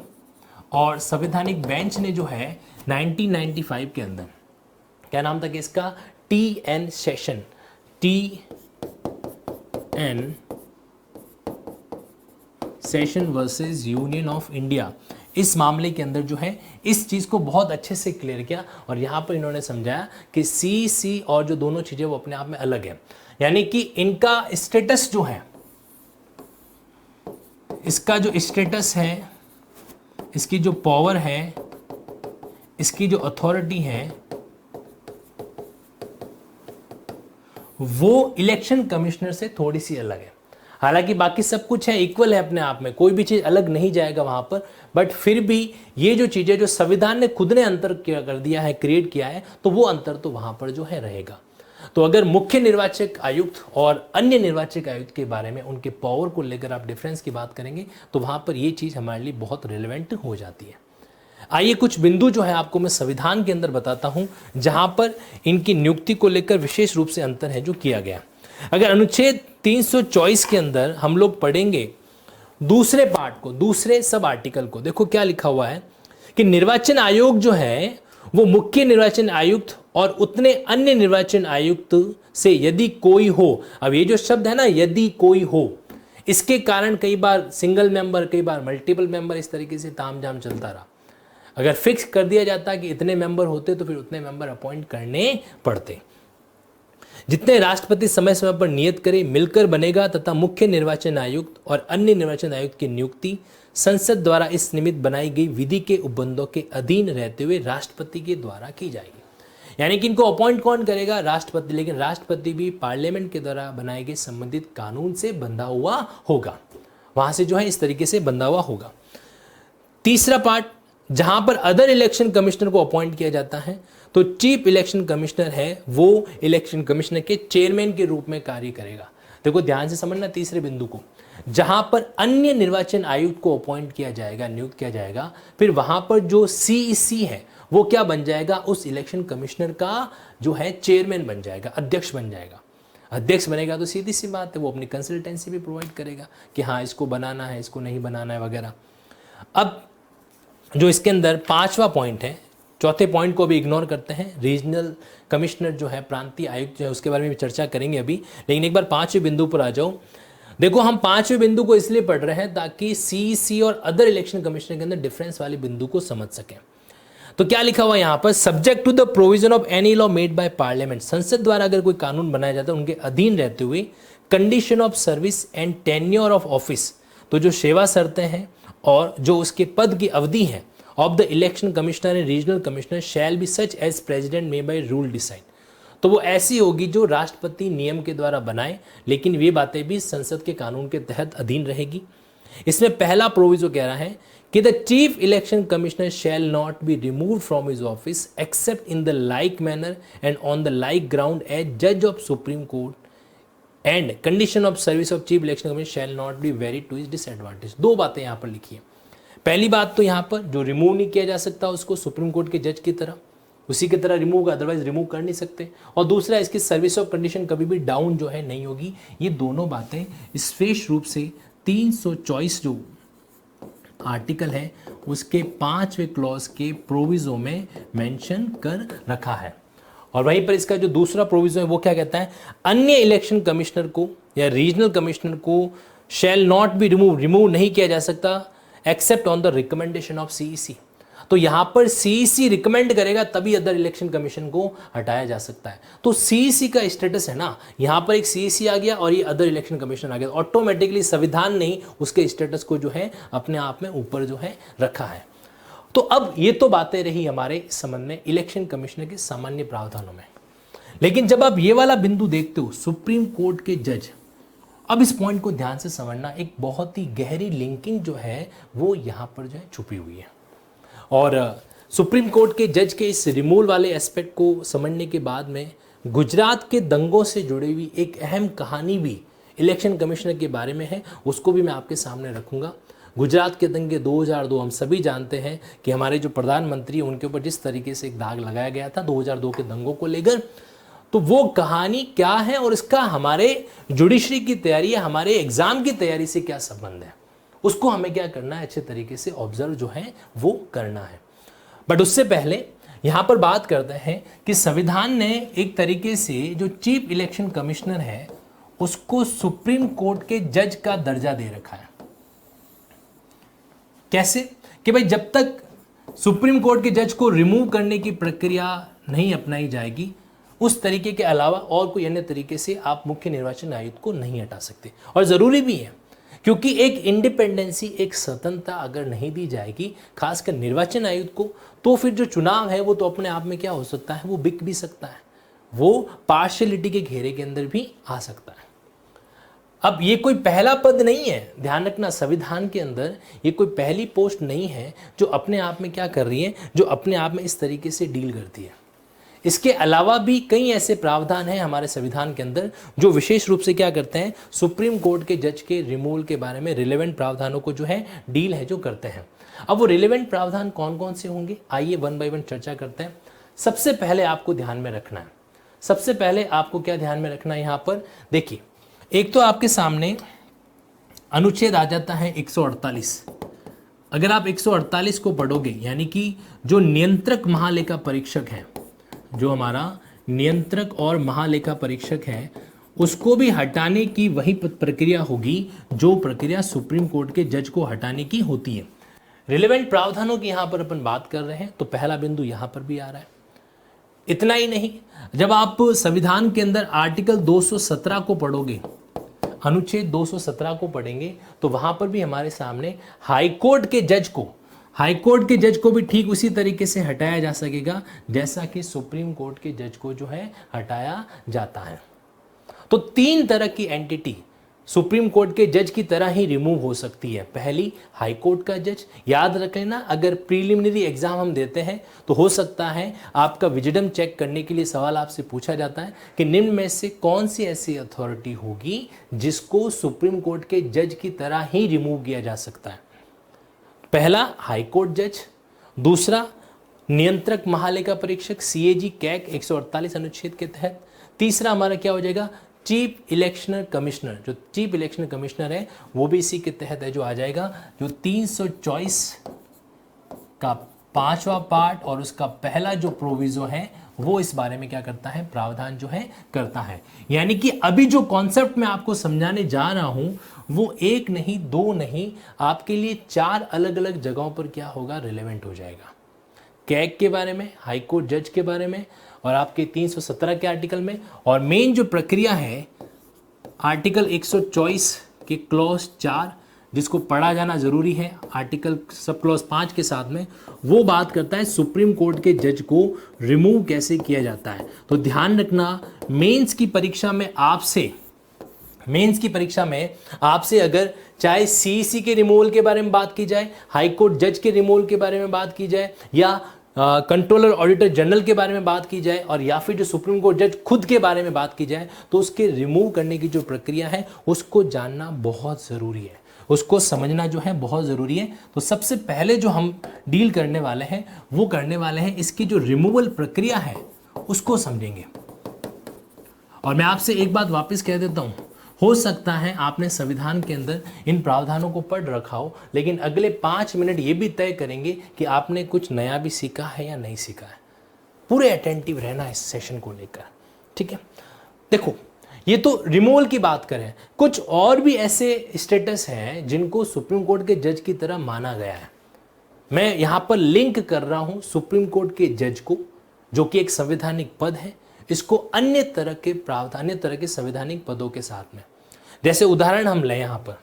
और संवैधानिक बेंच ने जो है 1995 के अंदर, क्या नाम था कि इसका, TN session, TN session versus union of India, इस मामले के अंदर जो है इस चीज़ को बहुत अच्छे से क्लियर किया। और यहाँ पर इन्होंने समझाया कि CC और जो दोनों चीज़ें वो अपने आप में अलग है, यानी कि इनका स्टेटस जो है, इसका जो स्टेटस है, इसकी जो पावर है, इसकी जो अथॉरिटी है, वो इलेक्शन कमिश्नर से थोड़ी सी अलग है। हालांकि बाकी सब कुछ है, इक्वल है अपने आप में, कोई भी चीज़ अलग नहीं जाएगा वहाँ पर, बट फिर भी ये जो चीज़ें जो संविधान ने खुद ने अंतर किया कर दिया है, क्रिएट किया है, तो वो अंतर तो वहाँ पर जो है रहेगा। तो अगर मुख्य निर्वाचक आयुक्त और अन्य निर्वाचक आयुक्त के बारे में उनके पावर को लेकर आप डिफरेंस की बात करेंगे तो वहाँ पर ये चीज़ हमारे लिए बहुत रिलेवेंट हो जाती है। आइए कुछ बिंदु जो है आपको मैं संविधान के अंदर बताता हूँ जहाँ पर इनकी नियुक्ति को लेकर विशेष रूप से अंतर है जो किया गया। अगर अनुच्छेद 324 के अंदर हम लोग पढ़ेंगे दूसरे पार्ट को, दूसरे सब आर्टिकल को, देखो क्या लिखा हुआ है कि निर्वाचन आयोग जो है वो मुख्य निर्वाचन आयुक्त और उतने अन्य निर्वाचन आयुक्त से यदि कोई हो, अब ये जो शब्द है ना यदि कोई हो, इसके कारण कई बार सिंगल मेंबर, कई बार मल्टीपल मेंबर, इस तरीके से तामझाम चलता रहा। अगर फिक्स कर दिया जाता कि इतने मेंबर होते तो फिर उतने मेंबर अपॉइंट करने पड़ते। जितने राष्ट्रपति समय समय पर नियत करे मिलकर बनेगा तथा मुख्य निर्वाचन आयुक्त और अन्य निर्वाचन आयुक्त की नियुक्ति संसद द्वारा इस निमित्त बनाई गई विधि के उपबंधों के अधीन रहते हुए राष्ट्रपति के द्वारा की जाएगी। यानी कि इनको अपॉइंट कौन करेगा? राष्ट्रपति। लेकिन राष्ट्रपति भी पार्लियामेंट के द्वारा बनाए गए संबंधित कानून से बंधा हुआ होगा, वहां से जो है इस तरीके से बंधा हुआ होगा। तीसरा पार्ट, जहां पर अदर इलेक्शन कमिश्नर को अपॉइंट किया जाता है तो चीफ इलेक्शन कमिश्नर है वो इलेक्शन कमिश्नर के चेयरमैन के रूप में कार्य करेगा। देखो ध्यान से समझना तीसरे बिंदु को, जहां पर अन्य निर्वाचन आयुक्त को अपॉइंट किया जाएगा, नियुक्त किया जाएगा, फिर वहां पर जो सीईसी है वो क्या बन जाएगा? उस इलेक्शन कमिश्नर का जो है चेयरमैन बन जाएगा, अध्यक्ष बन जाएगा। अध्यक्ष बनेगा तो सीधी सी बात है वो अपनी कंसल्टेंसी भी प्रोवाइड करेगा कि हाँ इसको बनाना है, इसको नहीं बनाना है वगैरह। अब जो इसके अंदर पांचवा पॉइंट है, चौथे पॉइंट को भी इग्नोर करते हैं, रीजनल कमिश्नर जो है, प्रांतीय आयुक्त जो है, उसके बारे में भी चर्चा करेंगे अभी। लेकिन एक बार पांचवें बिंदु पर आ जाओ। देखो हम पांचवें बिंदु को इसलिए पढ़ रहे हैं ताकि सीईसी और अदर इलेक्शन कमिश्नर के अंदर डिफरेंस वाले बिंदु को समझ सकें। तो क्या लिखा हुआ यहां पर? Subject to the provision of any law made by parliament, संसद द्वारा अगर कोई कानून बनाया जाता है उनके अधीन रहते हुए, condition of service and tenure of office, तो जो सेवा शर्तें हैं और जो उसके पद की अवधि है, of the election commissioner and regional commissioner shall be such as president may by rule decide, तो वो ऐसी होगी जो राष्ट्रपति नियम के द्वारा बनाए, लेकिन ये बातें भी संसद के कानून के तहत अधीन रहेगी। इसमें पहला प्रोविजो कह रहा है कि the chief election commissioner shall not be remove from his office except in the like manner and on the like ground as जज of supreme court and condition of service of chief election commissioner shall not be very to his disadvantage. दो बातें यहाँ पर लिखी है। पहली बात तो यहाँ पर जो रिमूव नहीं किया जा सकता उसको सुप्रीम कोर्ट के जज की तरह, उसी की तरह रिमूव होगा, अदरवाइज रिमूव कर नहीं सकते। और दूसरा, इसकी सर्विस ऑफ कंडीशन कभी भी डाउन जो है नहीं होगी। ये दोनों बातें स्पष्ट रूप से 324 जो आर्टिकल है उसके 5वें क्लॉज के प्रोविजो में मेंशन कर रखा है। और वहीं पर इसका जो दूसरा प्रोविजो है वो क्या कहता है? अन्य इलेक्शन कमिश्नर को या रीजनल कमिश्नर को शैल नॉट बी रिमूव नहीं किया जा सकता except on the recommendation of CEC. तो यहां पर सीईसी रिकमेंड करेगा तभी अदर इलेक्शन कमीशन को हटाया जा सकता है। तो सीईसी का स्टेटस है ना, यहां पर एक सीईसी आ गया और ये अदर इलेक्शन कमीशन आ गया, ऑटोमेटिकली संविधान ने उसके स्टेटस को जो है अपने आप में ऊपर जो है रखा है। तो अब ये तो बातें रही हमारे संबंध में इलेक्शन कमिश्नर के सामान्य प्रावधानों में। लेकिन जब आप ये वाला बिंदु देखते हो, सुप्रीम कोर्ट के जज, अब इस पॉइंट को ध्यान से समझना, एक बहुत ही गहरी लिंकिंग जो है वो यहां पर जो है छुपी हुई है। और सुप्रीम कोर्ट के जज के इस रिमूवल वाले एस्पेक्ट को समझने के बाद में गुजरात के दंगों से जुड़ी हुई एक अहम कहानी भी इलेक्शन कमिश्नर के बारे में है, उसको भी मैं आपके सामने रखूंगा। गुजरात के दंगे 2002 हम सभी जानते हैं कि हमारे जो प्रधानमंत्री उनके ऊपर जिस तरीके से एक दाग लगाया गया था 2002 के दंगों को लेकर, तो वो कहानी क्या है और इसका हमारे जुडिशरी की तैयारी या हमारे एग्जाम की तैयारी से क्या संबंध है, उसको हमें क्या करना है, अच्छे तरीके से ऑब्जर्व जो है वो करना है। बट उससे पहले यहां पर बात करते हैं कि संविधान ने एक तरीके से जो चीफ इलेक्शन कमिश्नर है उसको सुप्रीम कोर्ट के जज का दर्जा दे रखा है। कैसे? कि भाई जब तक सुप्रीम कोर्ट के जज को रिमूव करने की प्रक्रिया नहीं अपनाई जाएगी, उस तरीके के अलावा और कोई अन्य तरीके से आप मुख्य निर्वाचन आयुक्त को नहीं हटा सकते। और जरूरी भी है, क्योंकि एक इंडिपेंडेंसी, एक स्वतंत्रता अगर नहीं दी जाएगी खासकर निर्वाचन आयुक्त को, तो फिर जो चुनाव है वो तो अपने आप में क्या हो सकता है, वो बिक भी सकता है, वो पार्शियलिटी के घेरे के अंदर भी आ सकता है। अब ये कोई पहला पद नहीं है, ध्यान रखना, संविधान के अंदर ये कोई पहली पोस्ट नहीं है जो अपने आप में क्या कर रही है, जो अपने आप में इस तरीके से डील करती है। इसके अलावा भी कई ऐसे प्रावधान हैं हमारे संविधान के अंदर जो विशेष रूप से क्या करते हैं, सुप्रीम कोर्ट के जज के रिमूवल के बारे में रिलेवेंट प्रावधानों को जो है डील है जो करते हैं। अब वो रिलेवेंट प्रावधान कौन कौन से होंगे, आइए वन बाय वन चर्चा करते हैं। सबसे पहले आपको ध्यान में रखना है, सबसे पहले आपको क्या ध्यान में रखना है यहाँ पर, देखिए एक तो आपके सामने अनुच्छेद आ जाता है 148। अगर आप 148 को पढ़ोगे, यानी कि जो नियंत्रक महालेखा परीक्षक है, जो हमारा नियंत्रक और महालेखा परीक्षक है, उसको भी हटाने की वही प्रक्रिया होगी जो प्रक्रिया सुप्रीम कोर्ट के जज को हटाने की होती है। रिलेवेंट प्रावधानों की यहां पर अपन बात कर रहे हैं, तो पहला बिंदु यहां पर भी आ रहा है। इतना ही नहीं, जब आप संविधान के अंदर आर्टिकल 217 को पढ़ोगे, अनुच्छेद 217 को पढ़ेंगे, तो वहां पर भी हमारे सामने हाईकोर्ट के जज को, हाई कोर्ट के जज को भी ठीक उसी तरीके से हटाया जा सकेगा जैसा कि सुप्रीम कोर्ट के जज को जो है हटाया जाता है। तो 3 तरह की एंटिटी सुप्रीम कोर्ट के जज की तरह ही रिमूव हो सकती है। पहली, हाई कोर्ट का जज। याद रख लेना, अगर प्रीलिमिनरी एग्जाम हम देते हैं तो हो सकता है आपका विजडम चेक करने के लिए सवाल आपसे पूछा जाता है कि निम्न में से कौन सी ऐसी अथॉरिटी होगी जिसको सुप्रीम कोर्ट के जज की तरह ही रिमूव किया जा सकता है। पहला, हाई कोर्ट जज। दूसरा, नियंत्रक महालेखा परीक्षक सीएजी कैग 148 अनुच्छेद के तहत। तीसरा हमारा क्या हो जाएगा, चीफ इलेक्शन कमिश्नर। जो चीफ इलेक्शन कमिश्नर है वो भी इसी के तहत है, जो आ जाएगा जो 324 का 5वां पार्ट और उसका पहला जो प्रोविजो है वो इस बारे में क्या करता है, प्रावधान जो है करता है। यानी कि अभी जो कॉन्सेप्ट मैं आपको समझाने जा रहा हूं वो एक नहीं, दो नहीं, आपके लिए 4 अलग अलग जगहों पर क्या होगा, रिलेवेंट हो जाएगा। कैग के बारे में, हाई कोर्ट जज के बारे में, और आपके 317 के आर्टिकल में। और मेन जो प्रक्रिया है आर्टिकल 124 के क्लॉज 4 जिसको पढ़ा जाना जरूरी है, आर्टिकल सब क्लॉज 5 के साथ में, वो बात करता है सुप्रीम कोर्ट के जज को रिमूव कैसे किया जाता है। तो ध्यान रखना, मेंस की परीक्षा में आपसे अगर चाहे सीईसी के रिमूवल के बारे में बात की जाए, हाई कोर्ट जज के रिमूवल के बारे में बात की जाए, या कंट्रोलर ऑडिटर जनरल के बारे में बात की जाए, और या फिर जो सुप्रीम कोर्ट जज खुद के बारे में बात की जाए, तो उसके रिमूव करने की जो प्रक्रिया है उसको जानना बहुत ज़रूरी है, उसको समझना जो है बहुत ज़रूरी है। तो सबसे पहले जो हम डील करने वाले हैं वो करने वाले हैं इसकी जो रिमूवल प्रक्रिया है उसको समझेंगे। और मैं आपसे एक बात वापस कह देता हूँ, हो सकता है आपने संविधान के अंदर इन प्रावधानों को पढ़ रखा हो, लेकिन अगले 5 मिनट ये भी तय करेंगे कि आपने कुछ नया भी सीखा है या नहीं सीखा है। पूरे अटेंटिव रहना इस सेशन को लेकर, ठीक है। देखो, ये तो रिमूवल की बात करें, कुछ और भी ऐसे स्टेटस हैं जिनको सुप्रीम कोर्ट के जज की तरह माना गया है। मैं यहां पर लिंक कर रहा हूं सुप्रीम कोर्ट के जज को, जो कि एक संवैधानिक पद है, इसको अन्य तरह के प्रावधान, अन्य तरह के संवैधानिक पदों के साथ में। जैसे उदाहरण हम लें यहां पर,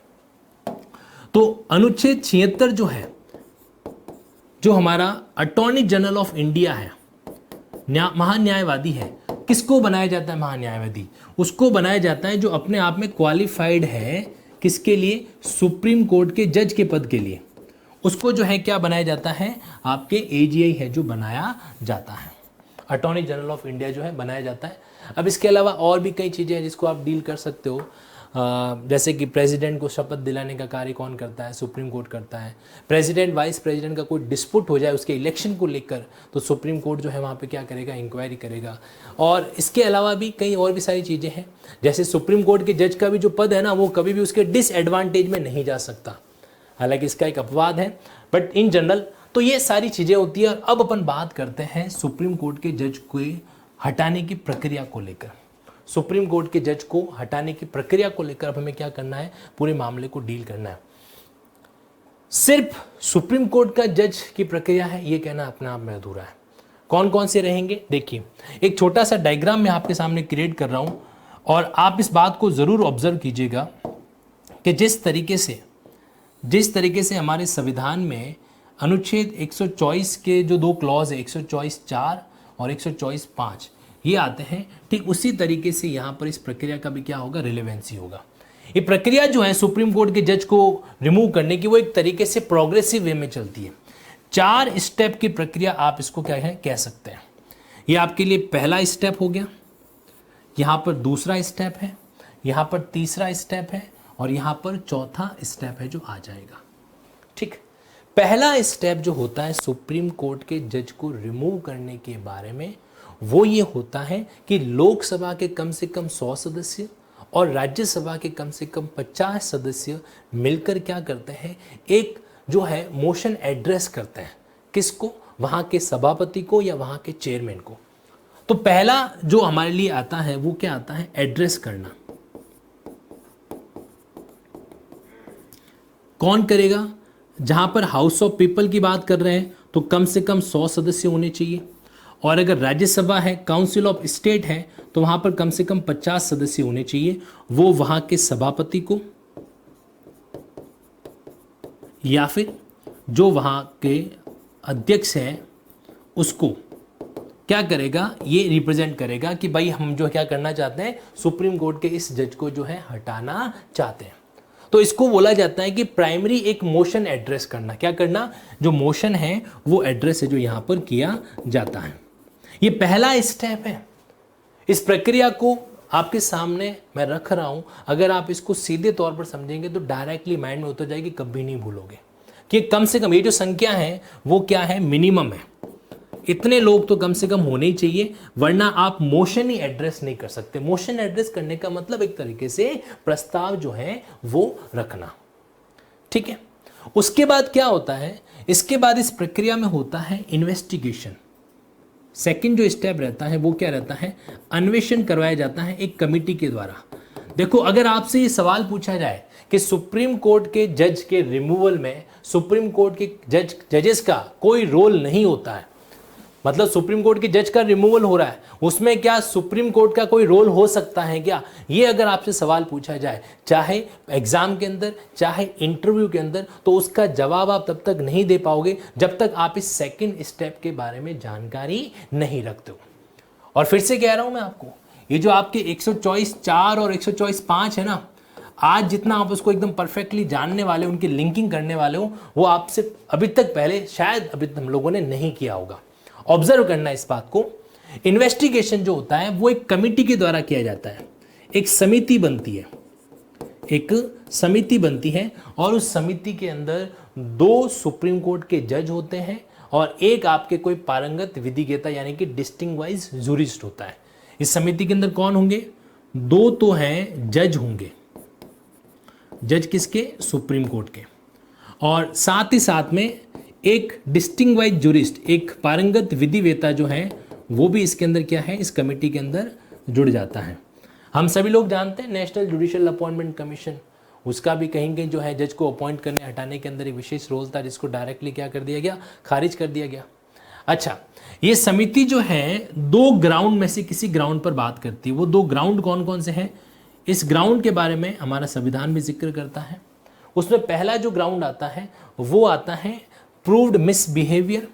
तो अनुच्छेद 76 जो है, जो हमारा अटॉर्नी जनरल ऑफ इंडिया है, महान्यायवादी है, किसको बनाया जाता है महान्यायवादी? उसको बनाया जाता है जो अपने आप में क्वालिफाइड है, किसके लिए? सुप्रीम कोर्ट के जज के पद के लिए। उसको जो है क्या बनाया जाता है? आपके एजीआई है जो बनाया जाता है, अटॉर्नी जनरल ऑफ इंडिया जो है बनाया जाता है। अब इसके अलावा और भी कई चीज़ें हैं जिसको आप डील कर सकते हो, जैसे कि प्रेसिडेंट को शपथ दिलाने का कार्य कौन करता है? सुप्रीम कोर्ट करता है। प्रेसिडेंट वाइस प्रेसिडेंट का कोई डिस्प्यूट हो जाए उसके इलेक्शन को लेकर, तो सुप्रीम कोर्ट जो है वहाँ पे क्या करेगा? इंक्वायरी करेगा। और इसके अलावा भी कई और भी सारी चीज़ें हैं, जैसे सुप्रीम कोर्ट के जज का भी जो पद है ना, वो कभी भी उसके डिसएडवांटेज में नहीं जा सकता। हालांकि इसका एक अपवाद है, बट इन जनरल तो ये सारी चीज़ें होती है। और अब अपन बात करते हैं सुप्रीम कोर्ट के जज को हटाने की प्रक्रिया को लेकर। सुप्रीम कोर्ट के जज को हटाने की प्रक्रिया को लेकर अब हमें क्या करना है? पूरे मामले को डील करना है। सिर्फ सुप्रीम कोर्ट का जज की प्रक्रिया है ये कहना अपने आप में अधूरा है। कौन कौन से रहेंगे? देखिए, एक छोटा सा डायग्राम मैं आपके सामने क्रिएट कर रहा हूं, और आप इस बात को जरूर ऑब्जर्व कीजिएगा कि जिस तरीके से हमारे संविधान में अनुच्छेद 124 के जो 2 क्लॉज है, 124(4) और 124(5) ये आते हैं, ठीक उसी तरीके से यहाँ पर इस प्रक्रिया का भी क्या होगा? रिलेवेंसी होगा। ये प्रक्रिया जो है सुप्रीम कोर्ट के जज को रिमूव करने की, वो एक तरीके से प्रोग्रेसिव वे में चलती है। 4 स्टेप की प्रक्रिया आप इसको क्या है कह सकते हैं। ये आपके लिए पहला स्टेप हो गया, यहाँ पर दूसरा स्टेप है, यहाँ पर तीसरा स्टेप है, और यहाँ पर चौथा स्टेप है जो आ जाएगा। ठीक, पहला स्टेप जो होता है सुप्रीम कोर्ट के जज को रिमूव करने के बारे में, वो ये होता है कि लोकसभा के कम से कम 100 सदस्य और राज्यसभा के कम से कम 50 सदस्य मिलकर क्या करते हैं? एक जो है मोशन एड्रेस करते हैं। किसको? वहाँ के सभापति को या वहाँ के चेयरमैन को। तो पहला जो हमारे लिए आता है वो क्या आता है? एड्रेस करना। कौन करेगा? जहां पर हाउस ऑफ पीपल की बात कर रहे हैं तो कम से कम 100 सदस्य होने चाहिए, और अगर राज्यसभा है, काउंसिल ऑफ स्टेट है, तो वहां पर कम से कम 50 सदस्य होने चाहिए। वो वहां के सभापति को या फिर जो वहाँ के अध्यक्ष है उसको क्या करेगा, ये रिप्रेजेंट करेगा कि भाई हम जो क्या करना चाहते हैं, सुप्रीम कोर्ट के इस जज को जो है हटाना चाहते हैं। तो इसको बोला जाता है कि प्राइमरी एक मोशन एड्रेस करना। क्या करना, जो मोशन है वो एड्रेस है जो यहां पर किया जाता है। ये पहला स्टेप है। इस प्रक्रिया को आपके सामने मैं रख रहा हूं, अगर आप इसको सीधे तौर पर समझेंगे तो डायरेक्टली माइंड में उतर जाएगी, कभी नहीं भूलोगे कि कम से कम ये जो संख्या है वो क्या है, मिनिमम है। इतने लोग तो कम से कम होने ही चाहिए, वरना आप मोशन ही एड्रेस नहीं कर सकते। मोशन एड्रेस करने का मतलब एक तरीके से प्रस्ताव जो है वो रखना, ठीक है। उसके बाद क्या होता है, इसके बाद इस प्रक्रिया में होता है इन्वेस्टिगेशन। सेकंड जो स्टेप रहता है वो क्या रहता है, अन्वेषण करवाया जाता है एक कमिटी के द्वारा। देखो, अगर आपसे ये सवाल पूछा जाए कि सुप्रीम कोर्ट के जज के रिमूवल में सुप्रीम कोर्ट के जजेस का कोई रोल नहीं होता है, मतलब सुप्रीम कोर्ट के जज का रिमूवल हो रहा है, उसमें क्या सुप्रीम कोर्ट का कोई रोल हो सकता है क्या, ये अगर आपसे सवाल पूछा जाए, चाहे एग्जाम के अंदर चाहे इंटरव्यू के अंदर, तो उसका जवाब आप तब तक नहीं दे पाओगे जब तक आप इस सेकंड स्टेप के बारे में जानकारी नहीं रखते हो। और फिर से कह रहा हूं मैं आपको, ये जो आपके 124(4) और 124(5) है ना, आज जितना आप उसको एकदम परफेक्टली जानने वाले, उनकी लिंकिंग करने वाले हो, वो आपसे अभी तक पहले शायद अभी हम लोगों ने नहीं किया होगा। ऑब्जर्व करना इस बात को। इन्वेस्टिगेशन जो होता है वो एक कमिटी के द्वारा किया जाता है। एक समिति बनती है, एक समिति बनती है, और उस समिति के अंदर 2 सुप्रीम कोर्ट के जज होते हैं और एक आपके कोई पारंगत विधिज्ञता यानी कि डिस्टिंग्वाइज जूरिस्ट होता है। इस समिति के अंदर कौन होंगे, 2 तो हैं जज होंगे, जज किसके, सुप्रीम कोर्ट के, और साथ ही साथ में एक डिस्टिंग्वाइज जूरिस्ट, एक पारंगत विधिवेता जो है वो भी इसके अंदर क्या है, इस कमेटी के अंदर जुड़ जाता है। हम सभी लोग जानते हैं नेशनल जुडिशियल अपॉइंटमेंट कमीशन, उसका भी कहीं कहीं जो है जज को अपॉइंट करने हटाने के अंदर एक विशेष रोल था, जिसको डायरेक्टली क्या कर दिया गया, खारिज कर दिया गया। अच्छा, ये समिति जो है 2 ग्राउंड में से किसी ग्राउंड पर बात करती है। वो 2 ग्राउंड कौन कौन से हैं, इस ग्राउंड के बारे में हमारा संविधान भी जिक्र करता है। उसमें पहला जो ग्राउंड आता है वो आता है प्रूव्ड मिसबिहेवियर,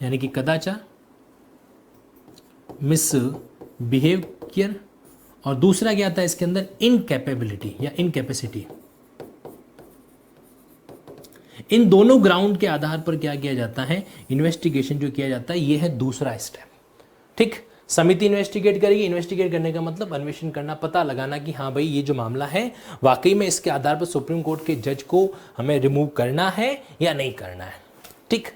यानी कि कदाचार, मिसबिहेवियर, और दूसरा क्या आता है इसके अंदर, इनकैपेबिलिटी या इनकैपेसिटी। इन दोनों ग्राउंड के आधार पर क्या किया जाता है, इन्वेस्टिगेशन जो किया जाता है, ये है दूसरा स्टेप। ठीक, समिति इन्वेस्टिगेट करेगी। इन्वेस्टिगेट करने का मतलब अन्वेषण करना, पता लगाना कि हाँ भाई ये जो मामला है वाकई में इसके आधार पर सुप्रीम कोर्ट के जज को हमें रिमूव करना है या नहीं करना है। ठीक,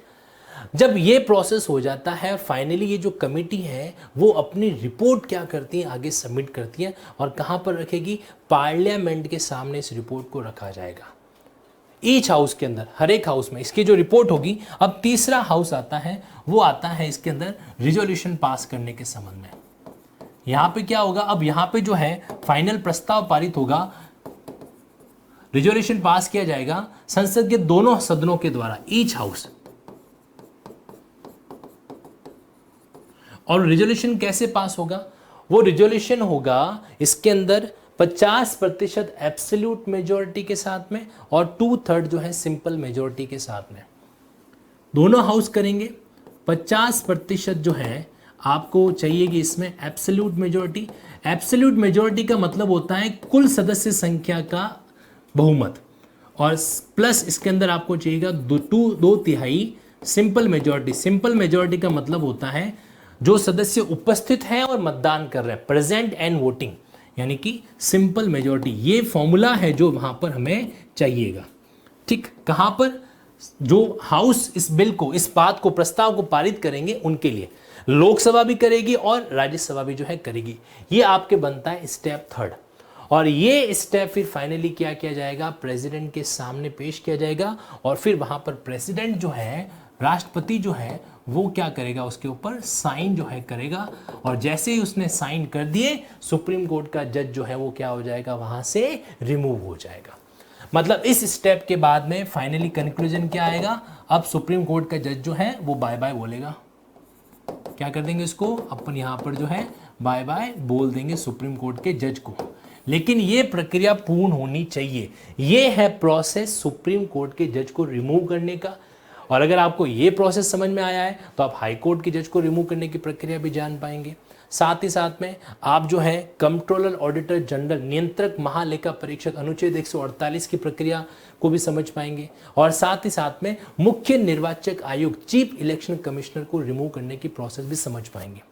जब ये प्रोसेस हो जाता है, फाइनली ये जो कमेटी है वो अपनी रिपोर्ट क्या करती है, आगे सबमिट करती है, और कहाँ पर रखेगी, पार्लियामेंट के सामने इस रिपोर्ट को रखा जाएगा। ईच हाउस के अंदर, हर एक हाउस में इसकी जो रिपोर्ट होगी। अब तीसरा हाउस आता है, वो आता है इसके अंदर रिजोल्यूशन पास करने के संबंध में। यहां पे क्या होगा, अब यहां पे जो है फाइनल प्रस्ताव पारित होगा, रिजोल्यूशन पास किया जाएगा संसद के दोनों सदनों के द्वारा, ईच हाउस। और रिजोल्यूशन कैसे पास होगा, वो रिजोल्यूशन होगा इसके अंदर 50% एब्सोल्यूट मेजोरिटी के साथ में और 2/3 जो है सिंपल मेजोरिटी के साथ में। दोनों हाउस करेंगे। 50% जो है आपको चाहिए कि इसमें एब्सोल्यूट मेजोरिटी। एब्सोल्यूट मेजोरिटी का मतलब होता है कुल सदस्य संख्या का बहुमत, और प्लस इसके अंदर आपको चाहिएगा 2/3 सिंपल मेजोरिटी। सिंपल मेजोरिटी का मतलब होता है जो सदस्य उपस्थित हैं और मतदान कर रहे हैं, प्रेजेंट एंड वोटिंग, यानी कि सिंपल मेजोरिटी। ये फॉर्मूला है जो वहां पर हमें चाहिएगा। ठीक, कहां पर, जो हाउस इस बिल को, इस बात को, प्रस्ताव को पारित करेंगे उनके लिए। लोकसभा भी करेगी और राज्यसभा भी जो है करेगी। ये आपके बनता है स्टेप 3, और ये स्टेप फिर फाइनली क्या किया जाएगा, प्रेसिडेंट के सामने पेश किया जाएगा, और फिर वहां पर प्रेसिडेंट जो है, राष्ट्रपति जो है, वो क्या करेगा, उसके ऊपर साइन जो है करेगा, और जैसे ही उसने साइन कर दिए, सुप्रीम कोर्ट का जज जो है वो क्या हो जाएगा, वहां से रिमूव हो जाएगा। मतलब इस स्टेप के बाद में फाइनली कंक्लूजन क्या आएगा, अब सुप्रीम कोर्ट का जज जो है वो बाय बाय बोलेगा। क्या कर देंगे इसको, अपन यहां पर जो है बाय बाय बोल देंगे सुप्रीम कोर्ट के जज को। लेकिन ये प्रक्रिया पूर्ण होनी चाहिए। ये है प्रोसेस सुप्रीम कोर्ट के जज को रिमूव करने का। और अगर आपको ये प्रोसेस समझ में आया है तो आप हाई कोर्ट के जज को रिमूव करने की प्रक्रिया भी जान पाएंगे। साथ ही साथ में आप जो है कंट्रोलर ऑडिटर जनरल, नियंत्रक महालेखा परीक्षक, अनुच्छेद 148 की प्रक्रिया को भी समझ पाएंगे। और साथ ही साथ में मुख्य निर्वाचक आयुक्त, चीफ इलेक्शन कमिश्नर को रिमूव करने की प्रोसेस भी समझ पाएंगे।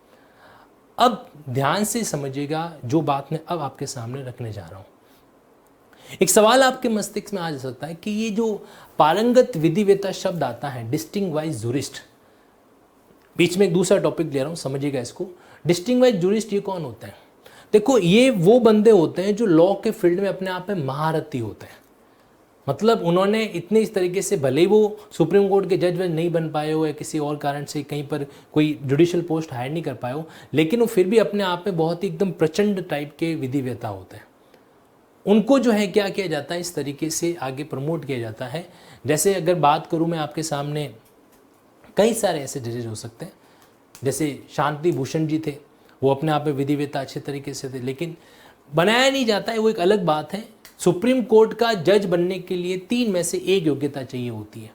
अब ध्यान से समझिएगा जो बात मैं अब आपके सामने रखने जा रहा हूं। एक सवाल आपके मस्तिष्क में आ सकता है कि ये जो पारंगत विधिवेता शब्द आता है, डिस्टिंग्वाइज्ड जूरिस्ट, बीच में एक दूसरा टॉपिक ले रहा हूं, समझिएगा इसको। डिस्टिंग्वाइज्ड जूरिस्ट ये कौन होते हैं? देखो, ये वो बंदे होते हैं जो लॉ के फील्ड में अपने आप में महारथी होते हैं। मतलब उन्होंने इतने इस तरीके से, भले ही वो सुप्रीम कोर्ट के जज नहीं बन पाए हो या किसी और कारण से कहीं पर कोई जुडिशियल पोस्ट हायर नहीं कर पाए हो, लेकिन वो फिर भी अपने आप में बहुत ही एकदम प्रचंड टाइप के विधिवेता होते हैं। उनको जो है क्या किया जाता है, इस तरीके से आगे प्रमोट किया जाता है। जैसे अगर बात करूं मैं आपके सामने, कई सारे ऐसे जजेज हो सकते हैं। जैसे शांति भूषण जी थे, वो अपने आप में विधिवेता अच्छे तरीके से थे, लेकिन बनाया नहीं जाता है, वो एक अलग बात है। सुप्रीम कोर्ट का जज बनने के लिए 3 में से एक योग्यता चाहिए होती है।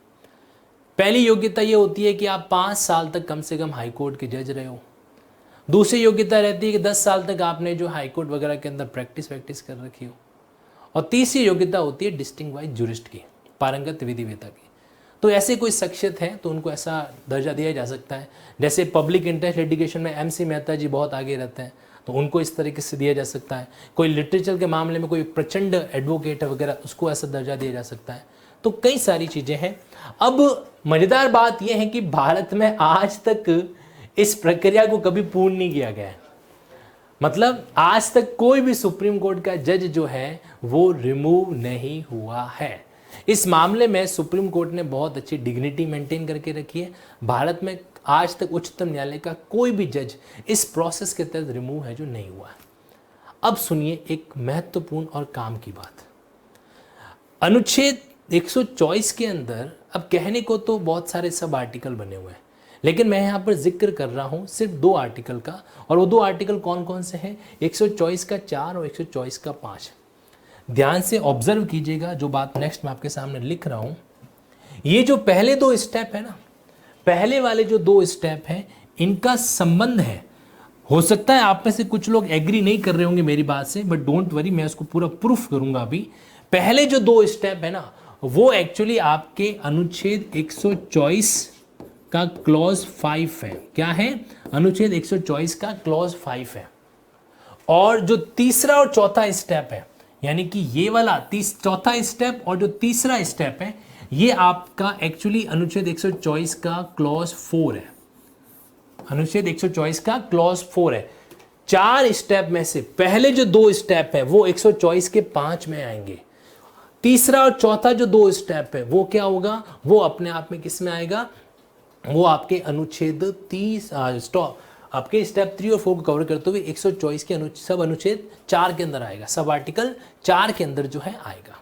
पहली योग्यता ये होती है कि आप 5 साल तक कम से कम हाई कोर्ट के जज रहे हो। दूसरी योग्यता रहती है कि 10 साल तक आपने जो हाई कोर्ट वगैरह के अंदर प्रैक्टिस कर रखी हो। और तीसरी योग्यता होती है डिस्टिंग्वाइज्ड जूरिस्ट की, पारंगत विधिवेता की। तो ऐसे कोई शख्सियत है तो उनको ऐसा दर्जा दिया जा सकता है। जैसे पब्लिक इंटरेस्ट लिटिगेशन में MC मेहता जी बहुत आगे रहते हैं, तो उनको इस तरीके से दिया जा सकता है। कोई लिटरेचर के मामले में कोई प्रचंड एडवोकेट है वगैरह, उसको ऐसा दर्जा दिया जा सकता है। तो कई सारी चीज़ें हैं। अब मज़ेदार बात यह है कि भारत में आज तक इस प्रक्रिया को कभी पूर्ण नहीं किया गया है। मतलब आज तक कोई भी सुप्रीम कोर्ट का जज जो है वो रिमूव नहीं हुआ है। इस मामले में सुप्रीम कोर्ट ने बहुत अच्छी डिग्निटी मेंटेन करके रखी है। भारत में आज तक उच्चतम न्यायालय का कोई भी जज इस प्रोसेस के तहत रिमूव है जो नहीं हुआ है। अब सुनिए एक महत्वपूर्ण और काम की बात। अनुच्छेद 124 के अंदर, अब कहने को तो बहुत सारे सब आर्टिकल बने हुए हैं, लेकिन मैं यहाँ पर जिक्र कर रहा हूँ सिर्फ 2 आर्टिकल का। और वो 2 आर्टिकल कौन कौन से हैं? 124 का 4 और 124 का 5। ध्यान से ऑब्जर्व कीजिएगा जो बात नेक्स्ट मैं आपके सामने लिख रहा हूँ। ये जो पहले 2 स्टेप है ना, पहले वाले जो 2 स्टेप हैं, इनका संबंध है। हो सकता है आप में से कुछ लोग एग्री नहीं कर रहे होंगे मेरी बात से, बट डोंट वरी, मैं उसको पूरा प्रूफ करूंगा अभी। पहले जो 2 स्टेप है ना, वो एक्चुअली आपके अनुच्छेद 124 का क्लॉज 5 है। क्या है? अनुच्छेद 124 का क्लॉज 5 है। और जो तीसरा और चौथा स्टेप है, यानी कि ये वाला चौथा स्टेप और जो तीसरा स्टेप है, ये आपका एक्चुअली अनुच्छेद 124 का क्लॉज 4 है। अनुच्छेद 124 का क्लॉज 4 है। 4 स्टेप में से पहले जो 2 स्टेप है वो 124 के 5 में आएंगे। तीसरा और चौथा जो 2 स्टेप है वो क्या होगा? वो अपने आप में किस में आएगा? वो आपके अनुच्छेद 30 आपके स्टेप 3 और 4 को कवर करते हुए 124 के सब अनुच्छेद 4 के अंदर आएगा, सब आर्टिकल 4 के अंदर जो है आएगा।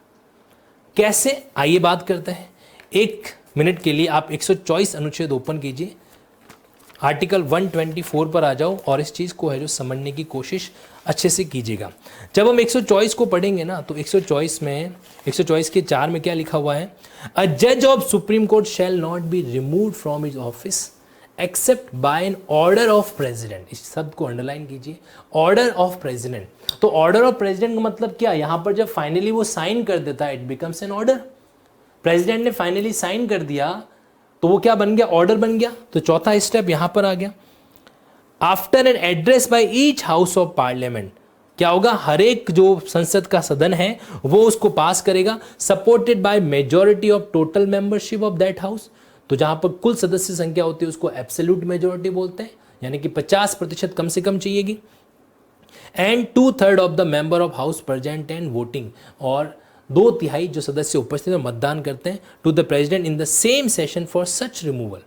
कैसे? आइए बात करते हैं। 1 मिनट के लिए आप 124 अनुच्छेद ओपन कीजिए, आर्टिकल 124 पर आ जाओ और इस चीज़ को है जो समझने की कोशिश अच्छे से कीजिएगा। जब हम 124 को पढ़ेंगे ना, तो 124 के 4 में क्या लिखा हुआ है? अ जज of supreme court shall not be removed from his office except by an order of president. इस शब्द को अंडरलाइन कीजिए, ऑर्डर ऑफ प्रेसिडेंट। तो ऑर्डर ऑफ प्रेसिडेंट का मतलब क्या? यहां पर जब फाइनली वो साइन कर देता है, it becomes N order. President ने फाइनली साइन कर दिया तो वो क्या बन गया? ऑर्डर बन गया। तो चौथा स्टेप यहां पर आ गया। After an address by each house of parliament, क्या होगा? हर एक जो संसद का सदन है वो उसको पास करेगा, supported by majority of total membership of that house. तो जहां पर कुल सदस्य संख्या होती है उसको एब्सोल्यूट मेजॉरिटी बोलते हैं, यानी कि 50% कम से कम चाहिएगी। And 2/3 of the member of house present and voting, और 2/3 जो सदस्य उपस्थित हैं मतदान करते हैं to the president in the same session for such removal.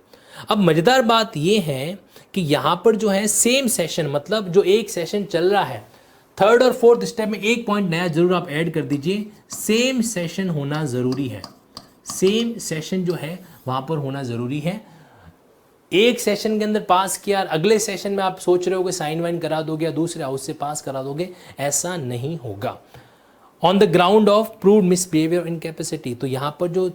अब मजेदार बात यह है कि यहां पर जो है सेम सेशन, मतलब जो एक सेशन चल रहा है, 3rd और 4th स्टेप में एक पॉइंट नया जरूर आप ऐड कर दीजिए, सेम सेशन होना जरूरी है। सेम सेशन जो है वहां पर होना जरूरी है। एक सेशन के अंदर पास किया, अगले सेशन में आप सोच रहे हो कि साइन वाइन करा दोगे या दूसरे हाउस से पास करा दोगे, ऐसा नहीं होगा। On the ground of proved misbehaviour incapacity, तो यहाँ पर जो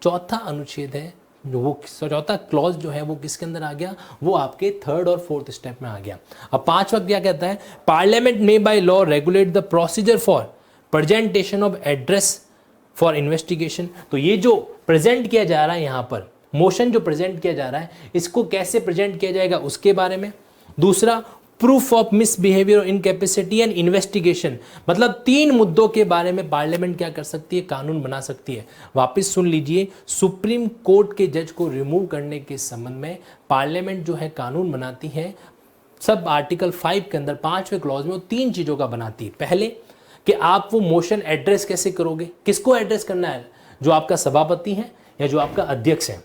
चौथा अनुच्छेद है, जो वो चौथा क्लॉज जो है वो किसके अंदर आ गया, वो आपके थर्ड और फोर्थ स्टेप में आ गया। अब पांचवा क्या कहता है, पार्लियामेंट में by law regulate the procedure for presentation of address for investigation. तो ये जो प्रेजेंट किया जा रहा है यहाँ पर, मोशन जो प्रेजेंट किया जा रहा है, इसको कैसे प्रेजेंट किया जाएगा उसके बारे में। दूसरा, proof of misbehaviour, incapacity and investigation, मतलब 3 मुद्दों के बारे में पार्लियामेंट क्या कर सकती है, कानून बना सकती है। वापस सुन लीजिए, सुप्रीम कोर्ट के जज को रिमूव करने के संबंध में पार्लियामेंट जो है कानून बनाती है। सब आर्टिकल 5 के अंदर 5वें क्लॉज में वो 3 चीज़ों का बनाती है। पहले कि आप वो मोशन एड्रेस कैसे करोगे, किसको एड्रेस करना है, जो आपका सभापति है या जो आपका अध्यक्ष है,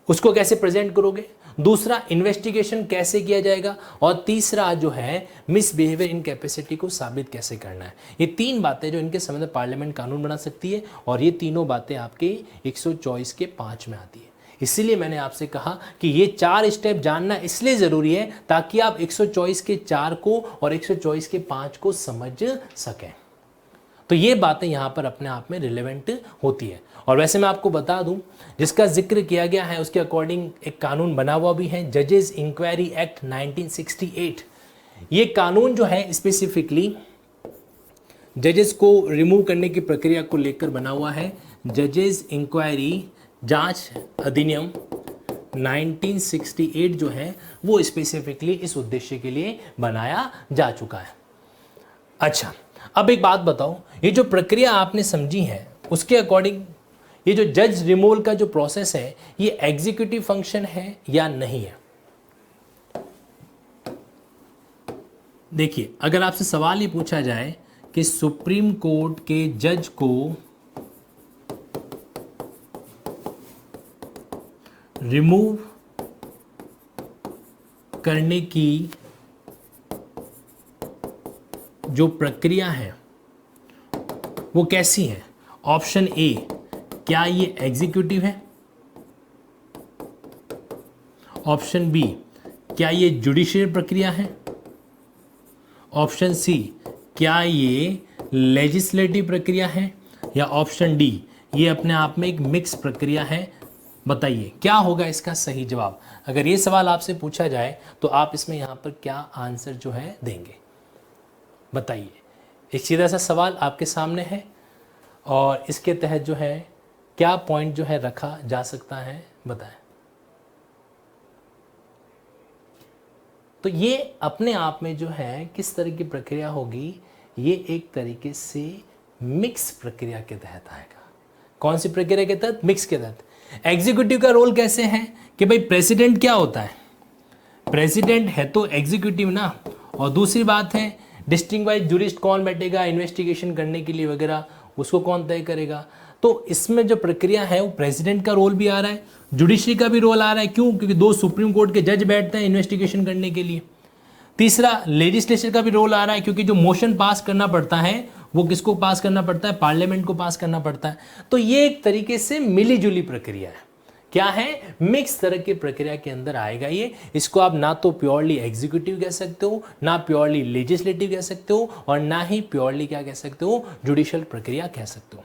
उसको कैसे प्रेजेंट करोगे। दूसरा, इन्वेस्टिगेशन कैसे किया जाएगा, और तीसरा जो है मिसबिहेवियर इनकैपेसिटी को साबित कैसे करना है। ये 3 बातें जो इनके संबंध में पार्लियामेंट कानून बना सकती है, और ये तीनों बातें आपके 124 के 5 में आती है। इसीलिए मैंने आपसे कहा कि ये 4 स्टेप जानना इसलिए ज़रूरी है ताकि आप 124 के 4 को और 124 के 5 को समझ सकें। तो ये बातें यहाँ पर अपने आप में रिलेवेंट होती है। और वैसे मैं आपको बता दूं, जिसका जिक्र किया गया है उसके अकॉर्डिंग एक कानून बना हुआ भी है, जजेस इंक्वायरी एक्ट 1968। ये कानून जो है स्पेसिफिकली जजेस को रिमूव करने की प्रक्रिया को लेकर बना हुआ है। जजेस इंक्वायरी जांच अधिनियम 1968 जो है वो स्पेसिफिकली इस उद्देश्य के लिए बनाया जा चुका है। अच्छा, अब एक बात बताओ, ये जो प्रक्रिया आपने समझी है उसके अकॉर्डिंग ये जो जज रिमूवल का जो प्रोसेस है, ये एग्जीक्यूटिव फंक्शन है या नहीं है। देखिए, अगर आपसे सवाल ये पूछा जाए कि सुप्रीम कोर्ट के जज को रिमूव करने की जो प्रक्रिया है वो कैसी है। ऑप्शन ए, क्या ये एग्जीक्यूटिव है। ऑप्शन बी, क्या ये जुडिशियल प्रक्रिया है। ऑप्शन सी, क्या ये लेजिस्लेटिव प्रक्रिया है। या ऑप्शन डी, ये अपने आप में एक मिक्स प्रक्रिया है। बताइए क्या होगा इसका सही जवाब। अगर ये सवाल आपसे पूछा जाए तो आप इसमें यहाँ पर क्या आंसर जो है देंगे, बताइए। एक सीधा सा सवाल आपके सामने है और इसके तहत जो है क्या पॉइंट जो है रखा जा सकता है, बताएं। तो ये अपने आप में जो है किस तरह की प्रक्रिया होगी, ये एक तरीके से मिक्स प्रक्रिया के तहत आएगा। कौन सी प्रक्रिया के तहत, मिक्स के तहत। एग्जीक्यूटिव का रोल कैसे है कि भाई प्रेसिडेंट क्या होता है, प्रेसिडेंट है तो एग्जीक्यूटिव ना, और दूसरी बात है डिस्टिंग्वाइज्ड जूरिस्ट कौन बैठेगा इन्वेस्टिगेशन करने के लिए वगैरह, उसको कौन तय करेगा। तो इसमें जो प्रक्रिया है वो प्रेसिडेंट का रोल भी आ रहा है, जुडिशरी का भी रोल आ रहा है। क्यों, क्योंकि 2 सुप्रीम कोर्ट के जज बैठते हैं इन्वेस्टिगेशन करने के लिए। तीसरा, लेजिस्लेचर का भी रोल आ रहा है, क्योंकि जो मोशन पास करना पड़ता है वो किसको पास करना पड़ता है, पार्लियामेंट को पास करना पड़ता है। तो ये एक तरीके से मिली जुली प्रक्रिया है। क्या है, मिक्स तरह की प्रक्रिया के अंदर आएगा ये। इसको आप ना तो प्योरली एग्जीक्यूटिव कह सकते हो, ना प्योरली लेजिस्लेटिव कह सकते हो, और ना ही प्योरली क्या कह सकते हो, जुडिशियल प्रक्रिया कह सकते हो।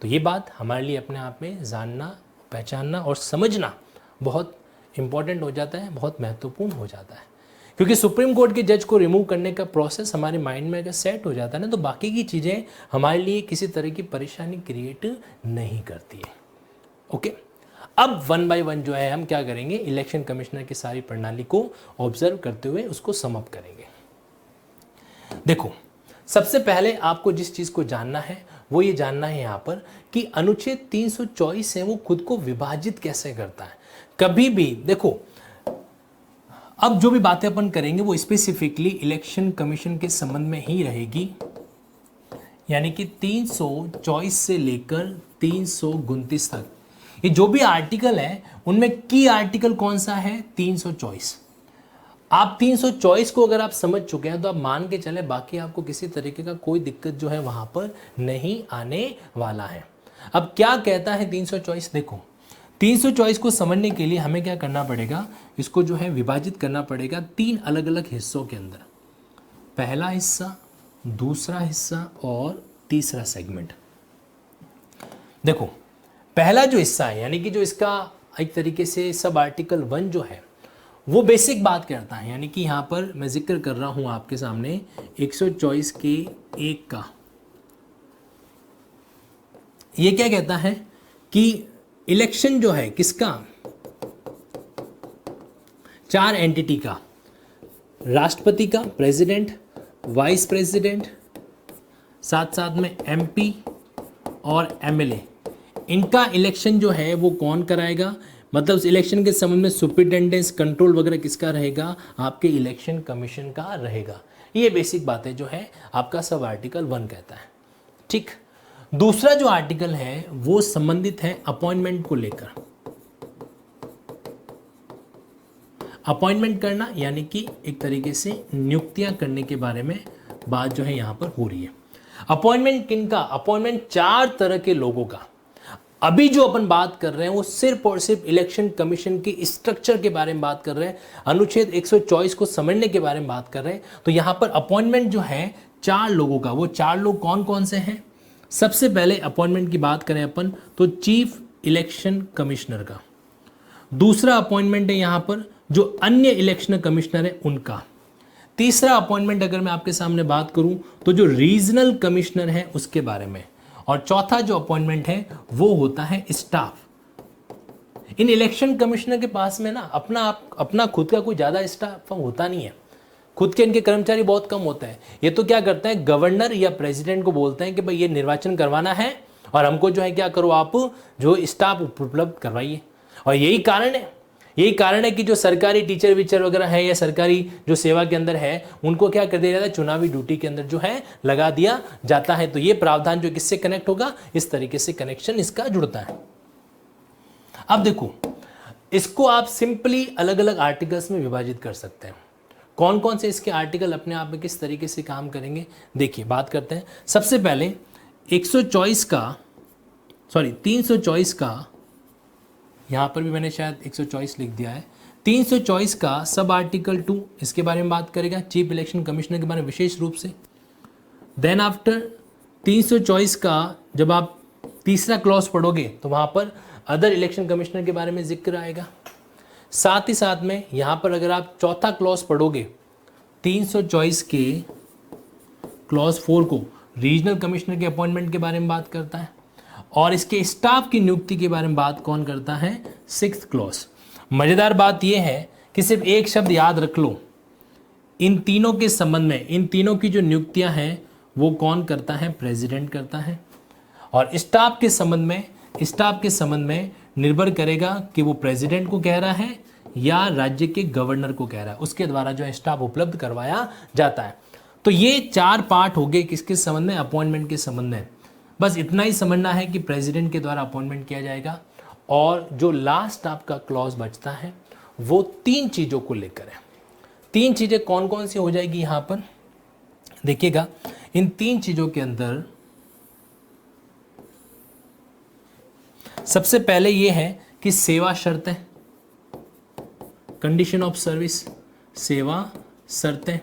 तो ये बात हमारे लिए अपने आप में जानना, पहचानना और समझना बहुत इंपॉर्टेंट हो जाता है, बहुत महत्वपूर्ण हो जाता है। क्योंकि सुप्रीम कोर्ट के जज को रिमूव करने का प्रोसेस हमारे माइंड में अगर सेट हो जाता है ना, तो बाकी की चीज़ें हमारे लिए किसी तरह की परेशानी क्रिएट नहीं करती है। ओके, अब 1 बाय 1 जो है हम क्या करेंगे, इलेक्शन कमिश्नर की सारी प्रणाली को ऑब्जर्व करते हुए उसको सम अप करेंगे। देखो, सबसे पहले आपको जिस चीज़ को जानना है वो ये जानना है यहाँ पर कि अनुच्छेद 324 है वो खुद को विभाजित कैसे करता है। कभी भी देखो, अब जो भी बातें अपन करेंगे वो स्पेसिफिकली इलेक्शन कमीशन के संबंध में ही रहेगी, यानी कि 324 से लेकर 329 तक ये जो भी आर्टिकल है उनमें की आर्टिकल कौन सा है, 324। आप 324 को अगर आप समझ चुके हैं तो आप मान के चले बाकी आपको किसी तरीके का कोई दिक्कत जो है वहां पर नहीं आने वाला है। अब क्या कहता है 324, देखो 324 को समझने के लिए हमें क्या करना पड़ेगा, इसको जो है विभाजित करना पड़ेगा 3 अलग अलग हिस्सों के अंदर। पहला हिस्सा, दूसरा हिस्सा और तीसरा सेगमेंट। देखो पहला जो हिस्सा है यानी कि जो इसका एक तरीके से सब आर्टिकल 1 जो है वो बेसिक बात करता है, यानी कि यहाँ पर मैं जिक्र कर रहा हूँ आपके सामने 124 के 1 का। ये क्या कहता है कि इलेक्शन जो है किसका, 4 एंटिटी का, राष्ट्रपति का, प्रेसिडेंट, वाइस प्रेसिडेंट, साथ साथ में एमपी और एमएलए, इनका इलेक्शन जो है वो कौन कराएगा, मतलब उस इलेक्शन के संबंध में सुपरिटेंडेंस कंट्रोल वगैरह किसका रहेगा, आपके इलेक्शन कमीशन का रहेगा। ये बेसिक बातें जो है आपका सब आर्टिकल 1 कहता है। ठीक, दूसरा जो आर्टिकल है वो संबंधित है अपॉइंटमेंट को लेकर। अपॉइंटमेंट करना यानी कि एक तरीके से नियुक्तियां करने के बारे में बात जो है यहां पर हो रही है। अपॉइंटमेंट किनका, अपॉइंटमेंट 4 तरह के लोगों का। अभी जो अपन बात कर रहे हैं वो सिर्फ और सिर्फ इलेक्शन कमीशन के स्ट्रक्चर के बारे में बात कर रहे हैं, अनुच्छेद 124 को समझने के बारे में बात कर रहे हैं। तो यहां पर अपॉइंटमेंट जो है 4 लोगों का, वो 4 लोग कौन कौन से हैं। सबसे पहले अपॉइंटमेंट की बात करें अपन तो चीफ इलेक्शन कमिश्नर का। दूसरा अपॉइंटमेंट है यहां पर जो अन्य इलेक्शन कमिश्नर है उनका। तीसरा अपॉइंटमेंट अगर मैं आपके सामने बात करूं तो जो रीजनल कमिश्नर है उसके बारे में। और चौथा जो अपॉइंटमेंट है वो होता है स्टाफ। इन इलेक्शन कमिश्नर के पास में ना अपना खुद का कोई ज़्यादा स्टाफ होता नहीं है, खुद के इनके कर्मचारी बहुत कम होते हैं। ये तो क्या करते हैं, गवर्नर या प्रेसिडेंट को बोलते हैं कि भाई ये निर्वाचन करवाना है और हमको जो है क्या करो, आप जो स्टाफ उपलब्ध करवाइए। और यही कारण है कि जो सरकारी टीचर वीचर वगैरह है या सरकारी जो सेवा के अंदर है उनको क्या कर दिया जाता है, चुनावी ड्यूटी के अंदर जो है लगा दिया जाता है। तो ये प्रावधान जो किससे कनेक्ट होगा, इस तरीके से कनेक्शन इसका जुड़ता है। अब देखो इसको आप सिंपली अलग अलग आर्टिकल्स में विभाजित कर सकते हैं। कौन कौन से इसके आर्टिकल अपने आप में किस तरीके से काम करेंगे, देखिए बात करते हैं। सबसे पहले 324 का, यहां पर भी मैंने शायद 124 लिख दिया है। 324 का सब आर्टिकल 2 इसके बारे में बात करेगा, चीफ इलेक्शन कमिश्नर के बारे में विशेष रूप से। देन आफ्टर 324 का जब आप तीसरा क्लॉज पढ़ोगे तो वहां पर अदर इलेक्शन कमिश्नर के बारे में जिक्र आएगा। साथ ही साथ में यहां पर अगर आप चौथा क्लॉज पढ़ोगे 324 के क्लॉज 4 को, रीजनल कमिश्नर के अपॉइंटमेंट के बारे में बात करता है। और इसके स्टाफ की नियुक्ति के बारे में बात कौन करता है, 6th क्लॉज। मजेदार बात यह है कि सिर्फ एक शब्द याद रख लो, इन तीनों के संबंध में, इन तीनों की जो नियुक्तियां हैं वो कौन करता है, प्रेसिडेंट करता है। और स्टाफ के संबंध में निर्भर करेगा कि वो प्रेसिडेंट को कह रहा है या राज्य के गवर्नर को कह रहा है, उसके द्वारा जो है स्टाफ उपलब्ध करवाया जाता है। तो ये 4 पार्ट हो गए किसके संबंध में, अपॉइंटमेंट के संबंध में। बस इतना ही समझना है कि प्रेसिडेंट के द्वारा अपॉइंटमेंट किया जाएगा। और जो लास्ट आपका क्लॉज बचता है वो 3 चीज़ों को लेकर है। 3 चीज़ें कौन कौन सी हो जाएगी यहाँ पर देखिएगा। इन 3 चीज़ों के अंदर सबसे पहले ये है कि सेवा शर्तें, कंडीशन ऑफ सर्विस, सेवा शर्तें।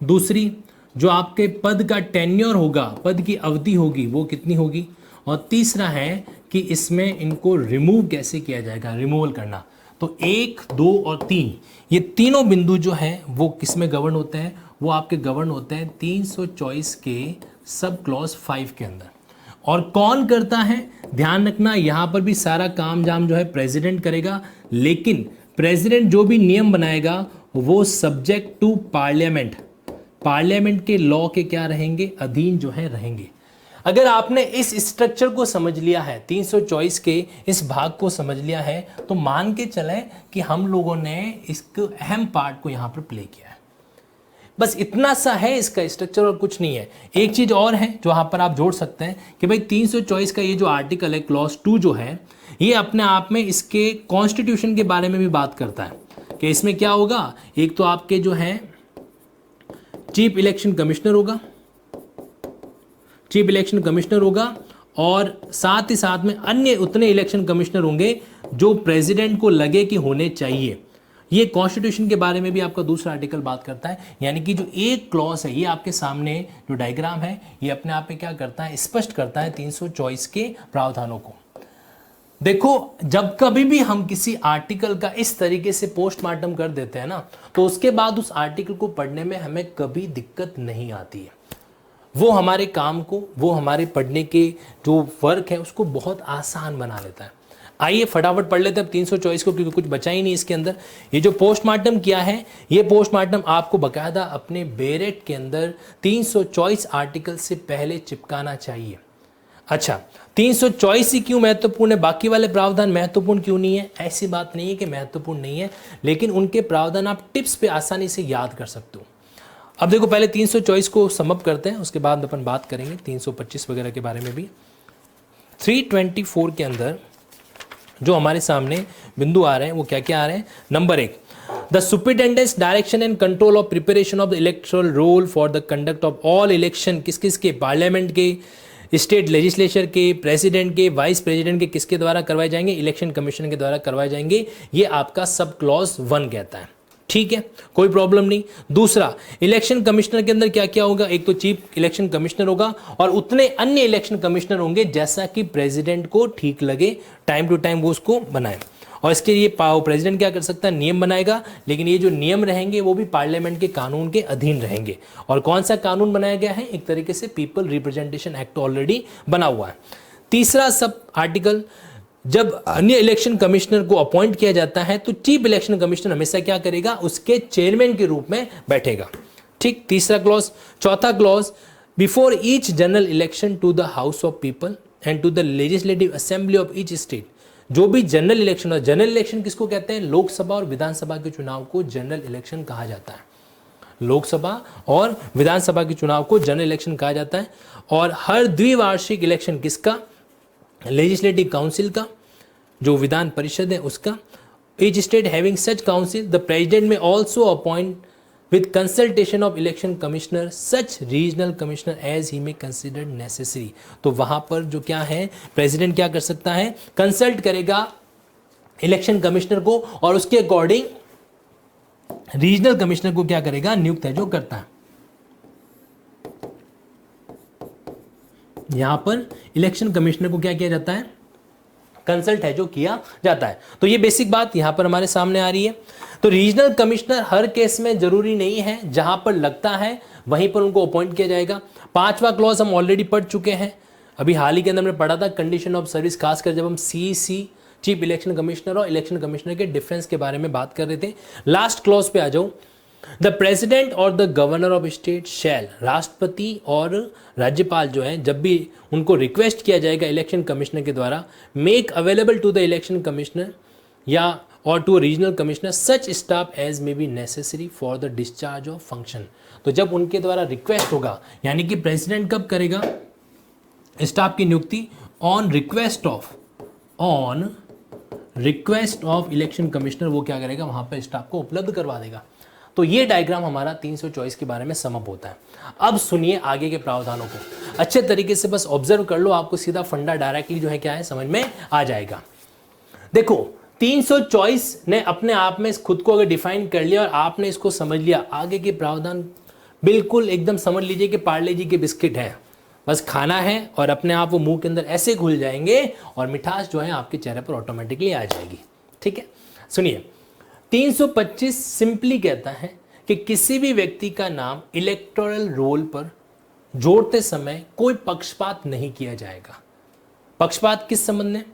दूसरी जो आपके पद का टेन्योर होगा, पद की अवधि होगी वो कितनी होगी। और तीसरा है कि इसमें इनको रिमूव कैसे किया जाएगा, रिमूवल करना। तो 1, 2 और 3 ये तीनों बिंदु जो हैं वो किस में गवर्न होते हैं, वो आपके गवर्न होते हैं 324 के सब क्लॉज 5 के अंदर। और कौन करता है, ध्यान रखना यहाँ पर भी सारा काम जाम जो है प्रेसिडेंट करेगा, लेकिन प्रेसिडेंट जो भी नियम बनाएगा वो सब्जेक्ट टू पार्लियामेंट के लॉ के क्या रहेंगे, अधीन जो है रहेंगे। अगर आपने इस स्ट्रक्चर को समझ लिया है, 324 के इस भाग को समझ लिया है, तो मान के चलें कि हम लोगों ने इसके अहम पार्ट को यहाँ पर प्ले किया है। बस इतना सा है इसका स्ट्रक्चर और कुछ नहीं है। एक चीज़ और है जो यहाँ पर आप जोड़ सकते हैं कि भाई 324 का ये जो आर्टिकल है क्लॉज 2 जो है, ये अपने आप में इसके कॉन्स्टिट्यूशन के बारे में भी बात करता है कि इसमें क्या होगा। एक तो आपके जो है चीफ इलेक्शन कमिश्नर होगा और साथ ही साथ में अन्य उतने इलेक्शन कमिश्नर होंगे जो प्रेसिडेंट को लगे कि होने चाहिए। ये कॉन्स्टिट्यूशन के बारे में भी आपका दूसरा आर्टिकल बात करता है। यानी कि जो एक क्लॉज है, ये आपके सामने जो डायग्राम है, ये अपने आप में क्या करता है, स्पष्ट करता है 324 के प्रावधानों को। देखो, जब कभी भी हम किसी आर्टिकल का इस तरीके से पोस्टमार्टम कर देते हैं ना, तो उसके बाद उस आर्टिकल को पढ़ने में हमें कभी दिक्कत नहीं आती है। वो हमारे काम को, वो हमारे पढ़ने के जो वर्क है उसको बहुत आसान बना लेता है। आइए फटाफट पढ़ लेते हैं अब 324 को, क्योंकि कुछ बचा ही नहीं इसके अंदर। ये जो पोस्टमार्टम किया है, ये पोस्टमार्टम आपको बकायदा अपने बेरेट के अंदर 324 आर्टिकल से पहले चिपकाना चाहिए। अच्छा, 324 ही क्यों महत्वपूर्ण है, बाकी वाले प्रावधान महत्वपूर्ण क्यों नहीं है? ऐसी बात नहीं है कि महत्वपूर्ण नहीं है, लेकिन उनके प्रावधान आप टिप्स पे आसानी से याद कर सकते हो। अब देखो, पहले 324 को समअप करते हैं, उसके बाद अपन बात करेंगे 325 वगैरह के बारे में भी। 324 के अंदर जो हमारे सामने बिंदु आ रहे हैं वो क्या क्या आ रहे हैं? Number 1, the superintendence direction and control of preparation of the electoral roll for the conduct of all election. किस किस के? पार्लियामेंट के, स्टेट लेजिस्लेचर के, प्रेसिडेंट के, वाइस प्रेसिडेंट के, किसके द्वारा करवाए जाएंगे? इलेक्शन कमीशन के द्वारा करवाए जाएंगे। ये आपका सब क्लॉज 1 कहता है। ठीक है, कोई प्रॉब्लम नहीं। दूसरा, इलेक्शन कमिश्नर के अंदर क्या क्या होगा? एक तो चीफ इलेक्शन कमिश्नर होगा और उतने अन्य इलेक्शन कमिश्नर होंगे जैसा कि प्रेसिडेंट को ठीक लगे, टाइम टू टाइम वो उसको बनाए। और इसके लिए प्रेसिडेंट क्या कर सकता है? नियम बनाएगा, लेकिन ये जो नियम रहेंगे वो भी पार्लियामेंट के कानून के अधीन रहेंगे। और कौन सा कानून बनाया गया है? एक तरीके से पीपल रिप्रेजेंटेशन एक्ट ऑलरेडी बना हुआ है। तीसरा सब आर्टिकल, जब अन्य इलेक्शन कमिश्नर को अपॉइंट किया जाता है तो चीफ इलेक्शन कमिश्नर हमेशा क्या करेगा? उसके चेयरमैन के रूप में बैठेगा। ठीक, तीसरा क्लॉज। चौथा clause, before each general election to the house of people and to the legislative assembly of each state. जो भी जनरल इलेक्शन, और जनरल इलेक्शन किसको कहते हैं? लोकसभा और विधानसभा के चुनाव को जनरल इलेक्शन कहा जाता है। लोकसभा और विधानसभा के चुनाव को जनरल इलेक्शन कहा जाता है। और हर द्विवार्षिक इलेक्शन किसका? लेजिस्लेटिव काउंसिल का, जो विधान परिषद है उसका। Each state having such council, the president may also appoint with consultation of election commissioner such regional commissioner as he may considered necessary. तो वहां पर जो क्या है, प्रेसिडेंट क्या कर सकता है? कंसल्ट करेगा इलेक्शन कमिश्नर को और उसके अकॉर्डिंग रीजनल कमिश्नर को क्या करेगा? नियुक्त है जो करता है। यहां पर इलेक्शन कमिश्नर को क्या किया जाता है? कंसल्ट है जो किया जाता है। तो ये बेसिक बात यहां पर हमारे सामने आ रही है। तो रीजनल कमिश्नर हर केस में जरूरी नहीं है, जहां पर लगता है वहीं पर उनको अपॉइंट किया जाएगा। 5वां क्लॉज हम ऑलरेडी पढ़ चुके हैं, अभी हाल ही के अंदर हमने पढ़ा था, कंडीशन ऑफ सर्विस, खासकर जब हम सीसी चीफ इलेक्शन कमिश्नर और इलेक्शन कमिश्नर के डिफरेंस के बारे में बात कर रहे थे। लास्ट क्लॉज पे आ जाओ, द प्रेसिडेंट और the governor of state shall, राष्ट्रपति और राज्यपाल जो है, जब भी उनको रिक्वेस्ट किया जाएगा इलेक्शन कमिश्नर के द्वारा, make available to the election commissioner या और to regional commissioner such staff as may be necessary for the discharge of function. तो जब उनके द्वारा रिक्वेस्ट होगा, यानी कि प्रेसिडेंट कब करेगा स्टाफ की नियुक्ति? On request of election commissioner, वो क्या करेगा? वहां पर स्टाफ को उपलब्ध करवा देगा। तो ये डायग्राम हमारा 324 के बारे में समअप होता है। अब सुनिए आगे के प्रावधानों को अच्छे तरीके से बस ऑब्जर्व कर लो, आपको सीधा फंडा डायरेक्टली जो है क्या है समझ में आ जाएगा। देखो, 324 ने अपने आप में खुद को अगर डिफाइन कर लिया और आपने इसको समझ लिया, आगे के प्रावधान बिल्कुल एकदम समझ लीजिए कि पार्ले जी के बिस्किट है, बस खाना है और अपने आप वो मुंह के अंदर ऐसे घुल जाएंगे और मिठास जो है आपके चेहरे पर ऑटोमेटिकली आ जाएगी। ठीक है, सुनिए, 325 सिंपली कहता है कि किसी भी व्यक्ति का नाम इलेक्टोरल रोल पर जोड़ते समय कोई पक्षपात नहीं किया जाएगा। पक्षपात किस संबंध में?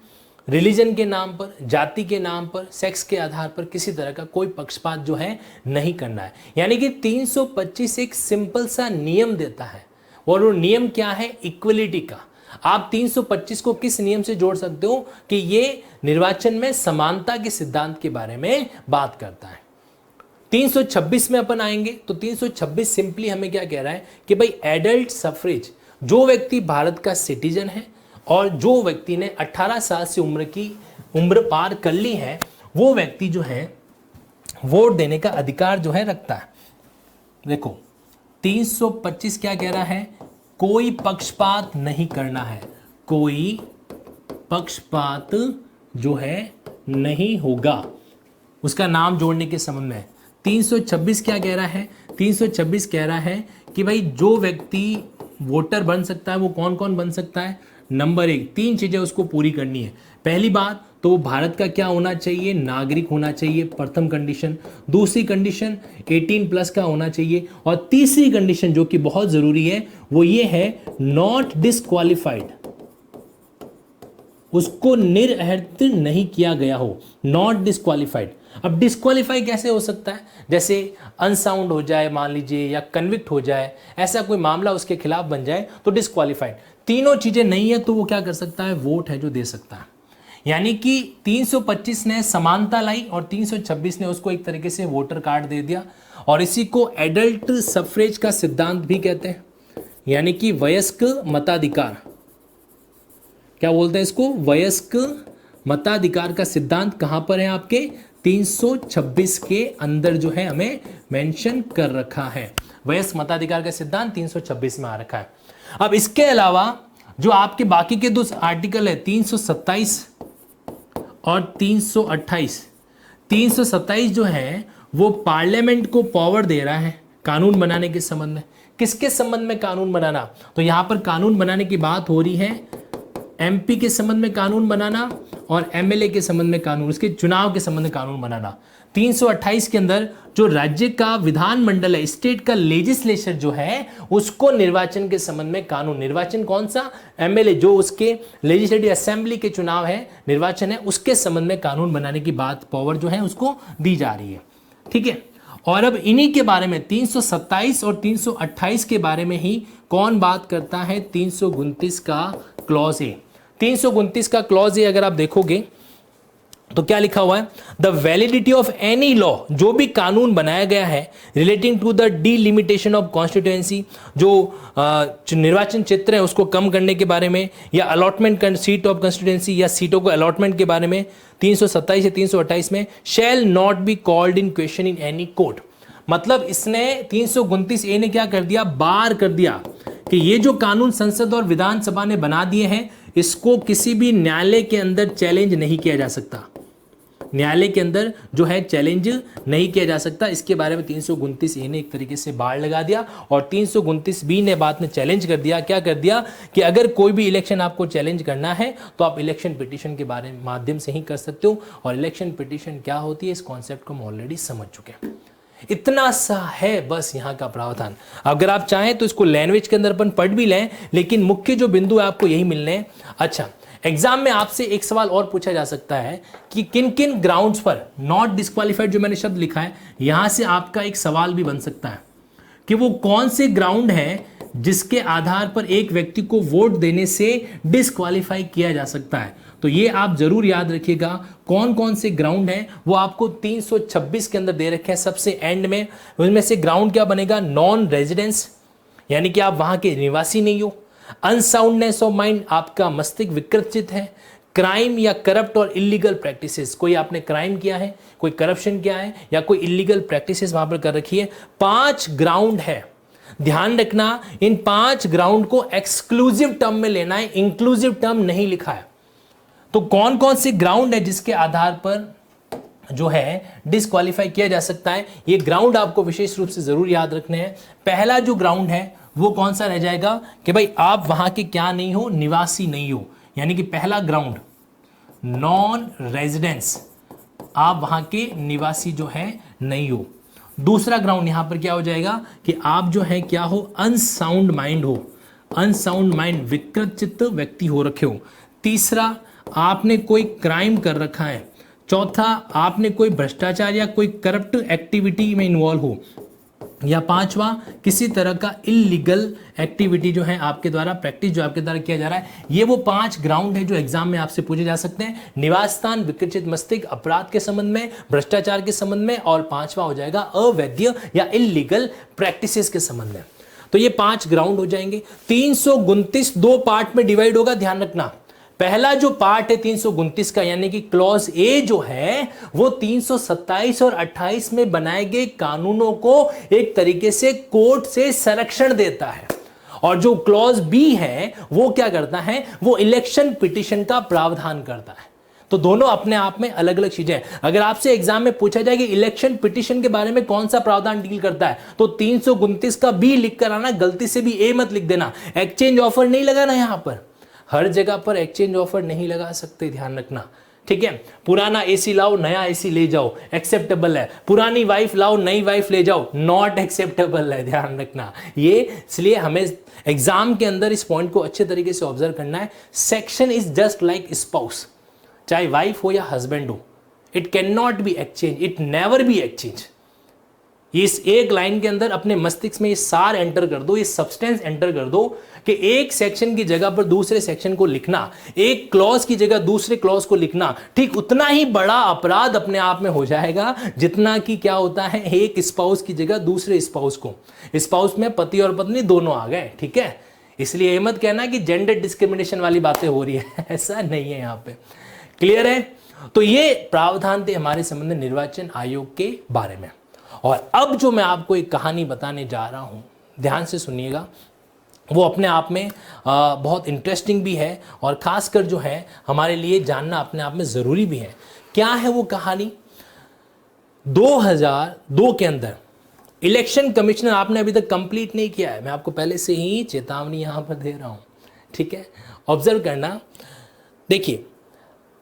रिलीजन के नाम पर, जाति के नाम पर, सेक्स के आधार पर किसी तरह का कोई पक्षपात जो है नहीं करना है। यानी कि 325 एक सिंपल सा नियम देता है और वो नियम क्या है? इक्वलिटी का। आप 325 को किस नियम से जोड़ सकते हो कि ये निर्वाचन में समानता के सिद्धांत के बारे में बात करता है। 326 में अपन आएंगे तो 326 सिंपली हमें क्या कह रहा है कि भाई एडल्ट सफरेज, जो व्यक्ति भारत का सिटीजन है और जो व्यक्ति ने 18 साल से उम्र पार कर ली है, वो व्यक्ति जो है वोट देने का अधिकार जो है रखता है। देखो, 325 क्या कह रहा है? कोई पक्षपात नहीं करना है, कोई पक्षपात जो है नहीं होगा। उसका नाम जोड़ने के संबंध में 326 क्या कह रहा है? 326 कह रहा है कि भाई जो व्यक्ति वोटर बन सकता है वो कौन कौन बन सकता है? नंबर 1, 3 चीजें उसको पूरी करनी है। पहली बात तो भारत का क्या होना चाहिए? नागरिक होना चाहिए, प्रथम कंडीशन। दूसरी कंडीशन 18+ का होना चाहिए। और तीसरी कंडीशन जो कि बहुत जरूरी है वो ये है, नॉट डिस्क्वालिफाइड, उसको निरर्हत नहीं किया गया हो, नॉट डिस्क्वालिफाइड। अब डिस्क्वालीफाई कैसे हो सकता है? जैसे अनसाउंड हो जाए मान लीजिए, या कन्विक्ट हो जाए, ऐसा कोई मामला उसके खिलाफ बन जाए तो डिस्क्वालीफाइड। तीनों चीजें नहीं है तो वो क्या कर सकता है? वोट है जो दे सकता है। यानी कि 325 ने समानता लाई और 326 ने उसको एक तरीके से वोटर कार्ड दे दिया। और इसी को एडल्ट सफरेज का सिद्धांत भी कहते हैं, यानी कि वयस्क मताधिकार। क्या बोलते हैं इसको? वयस्क मताधिकार का सिद्धांत कहां पर है? आपके 326 के अंदर जो है हमें मेंशन कर रखा है। वयस्क मताधिकार का सिद्धांत 326 में आ रखा है। अब इसके अलावा जो आपके बाकी के दो आर्टिकल है 327 और 328, 327 जो है वो पार्लियामेंट को पावर दे रहा है कानून बनाने के संबंध में। किसके संबंध में कानून बनाना? तो यहां पर कानून बनाने की बात हो रही है एमपी के संबंध में कानून बनाना और एमएलए के संबंध में कानून, उसके चुनाव के संबंध में कानून बनाना। 328 के अंदर जो राज्य का विधानमंडल है, स्टेट का लेजिस्लेचर जो है, उसको निर्वाचन के संबंध में कानून, निर्वाचन कौन सा? एमएलए, जो उसके लेजिस्लेटिव असेंबली के चुनाव है, निर्वाचन है, उसके संबंध में कानून बनाने की बात, पावर जो है उसको दी जा रही है। ठीक है। और अब इन्हीं के बारे में 327 और 328 के बारे में ही कौन बात करता है? 329 का क्लॉज ए। 329 का क्लॉज ए अगर आप देखोगे तो क्या लिखा हुआ है? The validity of any law, जो भी कानून बनाया गया है relating to the delimitation of constituency, जो निर्वाचन क्षेत्र है उसको कम करने के बारे में, या अलॉटमेंट सीट ऑफ कॉन्स्टिट्यूएंसी, या सीटों को अलॉटमेंट के बारे में 327 या 328 में, शैल not be called in question in any court. मतलब इसने 329 ए ने क्या कर दिया? बार कर दिया कि ये जो कानून संसद और विधानसभा ने बना दिए हैं इसको किसी भी न्यायालय के अंदर चैलेंज नहीं किया जा सकता। न्यायालय के अंदर जो है चैलेंज नहीं किया जा सकता। इसके बारे में 329 ए ने एक तरीके से बाड़ लगा दिया। और 329 बी ने बाद में चैलेंज कर दिया। क्या कर दिया? कि अगर कोई भी इलेक्शन आपको चैलेंज करना है तो आप इलेक्शन पिटीशन के बारे में माध्यम से ही कर सकते हो। और इलेक्शन पिटीशन क्या होती है, इस कॉन्सेप्ट को हम ऑलरेडी समझ चुके हैं। इतना सा है बस यहाँ का प्रावधान। अगर आप चाहें तो इसको लैंग्वेज के अंदर अपन पढ़ भी लें, लेकिन मुख्य जो बिंदु है आपको यही मिलने हैं। अच्छा, एग्जाम में आपसे एक सवाल और पूछा जा सकता है कि किन किन ग्राउंड्स पर नॉट डिस्क्वालीफाइड, जो मैंने शब्द लिखा है, यहां से आपका एक सवाल भी बन सकता है कि वो कौन से ग्राउंड है जिसके आधार पर एक व्यक्ति को वोट देने से डिस्क्वालीफाई किया जा सकता है। तो ये आप जरूर याद रखिएगा कौन कौन से ग्राउंड हैं, वो आपको 326 के अंदर दे रखे हैं सबसे एंड में। उनमें से ग्राउंड क्या बनेगा? नॉन रेजिडेंस, यानी कि आप वहां के निवासी नहीं हो। अनसाउंडनेस ऑफ माइंड, आपका मस्तिष्क विकृत है। क्राइम या करप्ट और इलीगल प्रैक्टिसेस, कोई आपने क्राइम किया है, कोई करप्शन किया है, या कोई इलीगल प्रैक्टिसेस वहां पर कर रखी है। 5 ग्राउंड है। ध्यान रखना, इन 5 ग्राउंड को एक्सक्लूसिव टर्म में लेना है, इंक्लूसिव टर्म नहीं लिखा है। तो कौन कौन से ग्राउंड है जिसके आधार पर जो है डिस्क्वालीफाई किया जा सकता है, ये ग्राउंड आपको विशेष रूप से जरूर याद रखने हैं। पहला जो ग्राउंड है वो कौन सा रह जाएगा कि भाई आप वहां के क्या नहीं हो? निवासी नहीं हो। यानी कि पहला ग्राउंड नॉन रेजिडेंस, आप वहां के निवासी जो है नहीं हो। दूसरा ग्राउंड यहां पर क्या हो जाएगा कि आप जो है क्या हो? अनसाउंड माइंड हो। अनसाउंड माइंड, विकृत चित्त व्यक्ति हो रखे हो। तीसरा, आपने कोई क्राइम कर रखा है। चौथा, आपने कोई भ्रष्टाचार या कोई करप्ट एक्टिविटी में इन्वॉल्व हो। या पांचवा, किसी तरह का इलीगल एक्टिविटी जो है आपके द्वारा, प्रैक्टिस जो आपके द्वारा किया जा रहा है। ये वो 5 ग्राउंड है जो एग्जाम में आपसे पूछे जा सकते हैं। निवास स्थान, विकृत मस्तिष्क, अपराध के संबंध में, भ्रष्टाचार के संबंध में, और पांचवा हो जाएगा अवैध या इलीगल प्रैक्टिसेस के संबंध में। तो ये 5 ग्राउंड हो जाएंगे। 329 2 पार्ट में डिवाइड होगा, ध्यान रखना। पहला जो पार्ट है 329 का, यानी कि क्लॉज ए जो है वो 327 और 28 में बनाए गए कानूनों को एक तरीके से कोर्ट से संरक्षण देता है। और जो क्लॉज बी है वो क्या करता है, वो इलेक्शन पिटीशन का प्रावधान करता है। तो दोनों अपने आप में अलग अलग चीजें हैं। अगर आपसे एग्जाम में पूछा जाए कि इलेक्शन पिटीशन के बारे में कौन सा प्रावधान डील करता है, तो 329 का बी लिख कर आना, गलती से भी ए मत लिख देना। एक्सचेंज ऑफर नहीं लगाना, यहां पर हर जगह पर एक्सचेंज ऑफर नहीं लगा सकते, ध्यान रखना, ठीक है। पुराना एसी लाओ नया एसी ले जाओ, एक्सेप्टेबल है। पुरानी वाइफ लाओ नई वाइफ ले जाओ, नॉट एक्सेप्टेबल है, ध्यान रखना ये। इसलिए हमें एग्जाम के अंदर इस पॉइंट को अच्छे तरीके से ऑब्जर्व करना है। Section is just like spouse, चाहे वाइफ हो या हस्बैंड हो, it can not be exchange, it never be exchange. इस एक लाइन के अंदर अपने मस्तिष्क में ये सार एंटर कर दो, ये सब्सटेंस एंटर कर दो कि एक सेक्शन की जगह पर दूसरे सेक्शन को लिखना, एक क्लॉज की जगह दूसरे क्लॉज को लिखना, ठीक उतना ही बड़ा अपराध अपने आप में हो जाएगा जितना कि क्या होता है एक स्पाउस की जगह दूसरे स्पाउस को। स्पाउस में पति और पत्नी दोनों आ गए, ठीक है। इसलिए ये मत कहना कि जेंडर डिस्क्रिमिनेशन वाली बातें हो रही है, ऐसा नहीं है यहां पे। क्लियर है? तो ये प्रावधान थे हमारे संबंध निर्वाचन आयोग के बारे में। और अब जो मैं आपको एक कहानी बताने जा रहा हूं, ध्यान से सुनिएगा, वो अपने आप में बहुत इंटरेस्टिंग भी है और खासकर जो है हमारे लिए जानना अपने आप में ज़रूरी भी है। क्या है वो कहानी? 2002 के अंदर इलेक्शन कमिश्नर, आपने अभी तक कंप्लीट नहीं किया है, मैं आपको पहले से ही चेतावनी यहाँ पर दे रहा हूँ, ठीक है। ऑब्जर्व करना। देखिए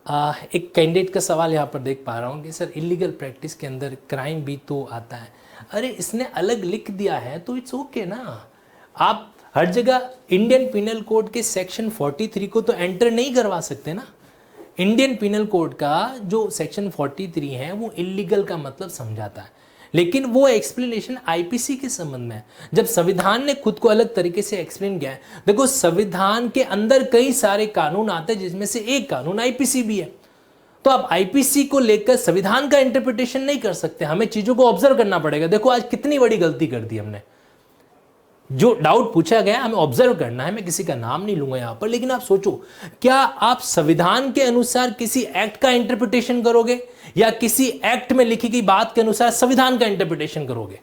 एक कैंडिडेट का सवाल यहाँ पर देख पा रहा हूँ कि सर इलीगल प्रैक्टिस के अंदर क्राइम भी तो आता है। अरे इसने अलग लिख दिया है तो इट्स ओके ना, आप हर जगह इंडियन पिनल कोड के सेक्शन 43 को तो एंटर नहीं करवा सकते ना। इंडियन पिनल कोड का जो सेक्शन 43 है वो इलीगल का मतलब समझाता है, लेकिन वो एक्सप्लेनेशन आईपीसी के संबंध में है। जब संविधान ने खुद को अलग तरीके से एक्सप्लेन किया है, देखो संविधान के अंदर कई सारे कानून आते हैं जिसमें से एक कानून आईपीसी भी है। तो आप आईपीसी को लेकर संविधान का इंटरप्रिटेशन नहीं कर सकते, हमें चीजों को ऑब्जर्व करना पड़ेगा। देखो आज कितनी बड़ी गलती कर दी हमने, जो डाउट पूछा गया हमें ऑब्जर्व करना है। मैं किसी का नाम नहीं लूंगा यहां पर, लेकिन आप सोचो, क्या आप संविधान के अनुसार किसी एक्ट का इंटरप्रिटेशन करोगे या किसी एक्ट में लिखी गई बात के अनुसार संविधान का इंटरप्रिटेशन करोगे?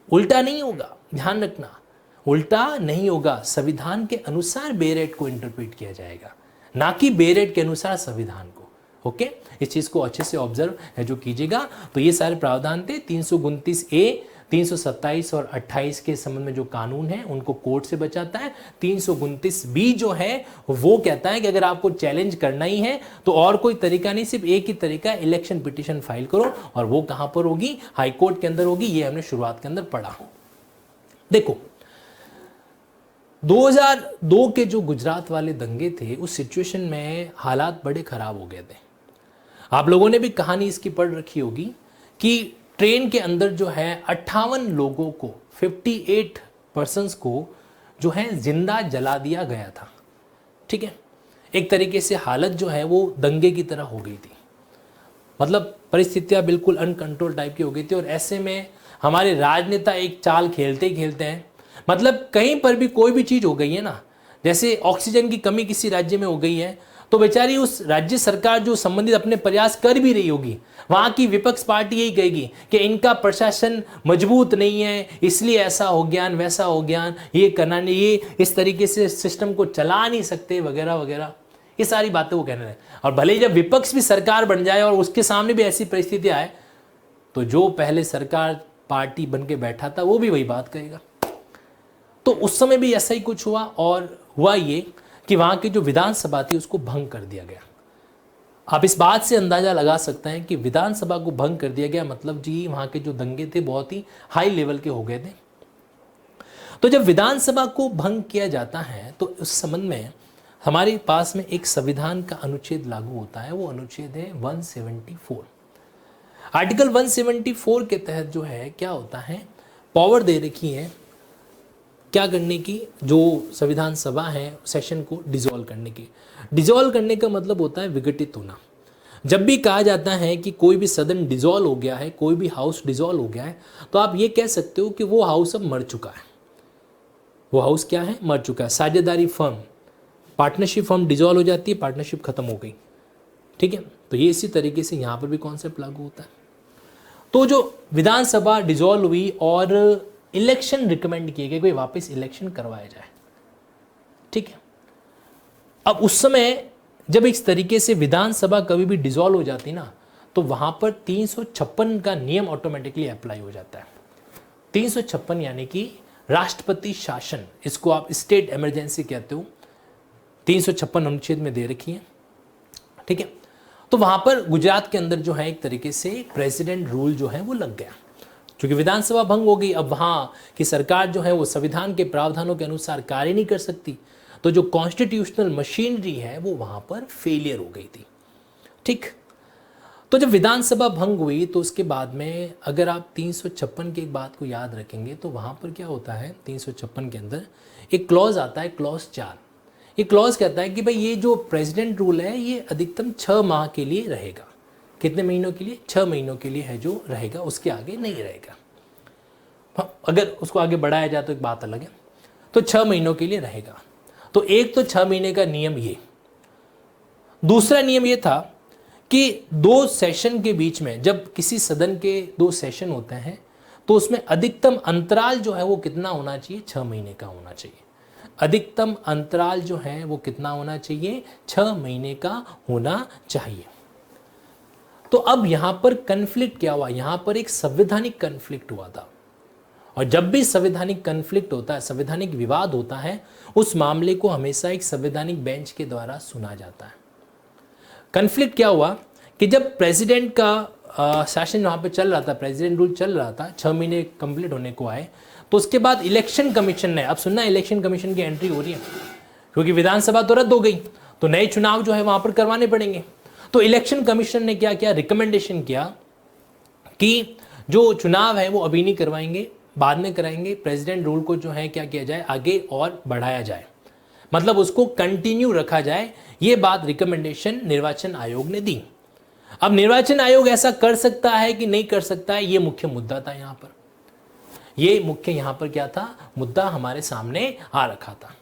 उल्टा नहीं होगा, ध्यान रखना, उल्टा नहीं होगा। संविधान के अनुसार बेरेट को इंटरप्रेट किया जाएगा, ना कि बेरेट के अनुसार संविधान को। ओके, इस चीज को अच्छे से ऑब्जर्व है जो कीजिएगा। तो ये सारे प्रावधान थे 329A, 327 और 28 के संबंध में जो कानून है उनको कोर्ट से बचाता है। 329B जो है वो कहता है कि अगर आपको चैलेंज करना ही है तो और कोई तरीका नहीं, सिर्फ एक ही तरीका, इलेक्शन पिटीशन फाइल करो। और वो कहां पर होगी? हाई कोर्ट के अंदर होगी। ये हमने शुरुआत के अंदर पढ़ा। देखो 2002 के जो गुजरात वाले दंगे थे, उस सिचुएशन में हालात बड़े खराब हो गए थे। आप लोगों ने भी कहानी इसकी पढ़ रखी होगी कि ट्रेन के अंदर जो है 58 लोगों को, 58 पर्सन्स को जो है जिंदा जला दिया गया था, ठीक है। एक तरीके से हालत जो है वो दंगे की तरह हो गई थी, मतलब परिस्थितियां बिल्कुल अनकंट्रोल टाइप की हो गई थी। और ऐसे में हमारे राजनेता एक चाल खेलते ही खेलते हैं, मतलब कहीं पर भी कोई भी चीज हो गई है ना, जैसे ऑक्सीजन की कमी किसी राज्य में हो गई है तो बेचारी उस राज्य सरकार जो संबंधित अपने प्रयास कर भी रही होगी, वहां की विपक्ष पार्टी यही कहेगी कि इनका प्रशासन मजबूत नहीं है, इसलिए ऐसा हो गया, वैसा हो गया, ये करना नहीं, ये इस तरीके से सिस्टम को चला नहीं सकते, वगैरह वगैरह, ये सारी बातें वो कहने लगे। और भले ही जब विपक्ष भी सरकार बन जाए और उसके सामने भी ऐसी परिस्थिति आए, तो जो पहले सरकार पार्टी बन के बैठा था वो भी वही बात कहेगा। तो उस समय भी ऐसा ही कुछ हुआ, और हुआ ये कि वहां की जो विधानसभा थी उसको भंग कर दिया गया। आप इस बात से अंदाजा लगा सकते हैं कि विधानसभा को भंग कर दिया गया, मतलब जी वहां के जो दंगे थे बहुत ही हाई लेवल के हो गए थे। तो जब विधानसभा को भंग किया जाता है तो उस संबंध में हमारे पास में एक संविधान का अनुच्छेद लागू होता है, वो अनुच्छेद है 174। आर्टिकल 174 के तहत जो है क्या होता है, पावर दे रखी है क्या करने की, जो संविधान सभा है सेशन को डिसॉल्व करने की। डिसॉल्व करने का मतलब होता है विघटित होना। जब भी कहा जाता है कि कोई भी सदन डिसॉल्व हो गया है, कोई भी हाउस डिसॉल्व हो गया है, तो आप ये कह सकते हो कि वो हाउस अब मर चुका है। वो हाउस क्या है? मर चुका है। साझेदारी फर्म, पार्टनरशिप फर्म डिसॉल्व हो जाती है, पार्टनरशिप खत्म हो गई, ठीक है। तो ये इसी तरीके से यहाँ पर भी कॉन्सेप्ट लागू होता है। तो जो विधानसभा डिसॉल्व हुई और इलेक्शन रिकमेंड किए गए, कोई वापस इलेक्शन करवाया जाए। ठीक है, अब उस समय जब इस तरीके से विधानसभा कभी भी डिसॉल्व हो जाती ना, तो वहां पर 356 का नियम ऑटोमेटिकली अप्लाई हो जाता है। 356 यानी कि राष्ट्रपति शासन, इसको आप स्टेट इमरजेंसी कहते हो, 356 अनुच्छेद में दे रखी है। ठीक है, तो वहां पर गुजरात के अंदर जो है एक तरीके से प्रेसिडेंट रूल जो है वो लग गया, क्योंकि विधानसभा भंग हो गई। अब वहां की सरकार जो है वो संविधान के प्रावधानों के अनुसार कार्य नहीं कर सकती, तो जो कॉन्स्टिट्यूशनल मशीनरी है वो वहां पर फेलियर हो गई थी। ठीक, तो जब विधानसभा भंग हुई तो उसके बाद में अगर आप 356 की एक बात को याद रखेंगे तो वहां पर क्या होता है, 356 के अंदर एक क्लॉज आता है, क्लॉज 4। ये क्लॉज कहता है कि भाई ये जो प्रेसिडेंट रूल है ये अधिकतम 6 माह के लिए रहेगा। कितने महीनों के लिए? 6 महीनों के लिए है जो रहेगा, उसके आगे नहीं रहेगा। अगर उसको आगे बढ़ाया जाए तो एक बात अलग है, तो 6 महीनों के लिए रहेगा। तो एक तो 6 महीने का नियम ये। दूसरा नियम ये था कि 2 सेशन के बीच में, जब किसी सदन के 2 सेशन होते हैं तो उसमें अधिकतम अंतराल जो है वो कितना होना चाहिए? 6 महीने का होना चाहिए। अधिकतम अंतराल जो है वो कितना होना चाहिए? 6 महीने का होना चाहिए। तो अब यहां पर कन्फ्लिक्ट क्या हुआ? यहां पर एक संवैधानिक कन्फ्लिक्ट हुआ था, और जब भी संवैधानिक कन्फ्लिक्ट होता है, संवैधानिक विवाद होता है, उस मामले को हमेशा एक संवैधानिक बेंच के द्वारा सुना जाता है। कन्फ्लिक्ट क्या हुआ कि जब प्रेसिडेंट का शासन वहां पे चल रहा था, प्रेसिडेंट रूल चल रहा था, 6 महीने कंप्लीट होने को आए, तो उसके बाद इलेक्शन कमीशन ने, अब सुनना, इलेक्शन कमीशन की एंट्री हो रही है, क्योंकि विधानसभा तो रद्द हो गई, तो नए चुनाव जो है वहां पर करवाने पड़ेंगे। तो इलेक्शन कमीशन ने क्या किया? रिकमेंडेशन किया कि जो चुनाव है वो अभी नहीं करवाएंगे, बाद में कराएंगे। प्रेसिडेंट रूल को जो है क्या किया जाए, आगे और बढ़ाया जाए, मतलब उसको कंटिन्यू रखा जाए। ये बात रिकमेंडेशन निर्वाचन आयोग ने दी। अब निर्वाचन आयोग ऐसा कर सकता है कि नहीं कर सकता है, ये मुख्य मुद्दा था यहां पर। ये मुख्य यहां पर क्या था? मुद्दा हमारे सामने आ रखा था।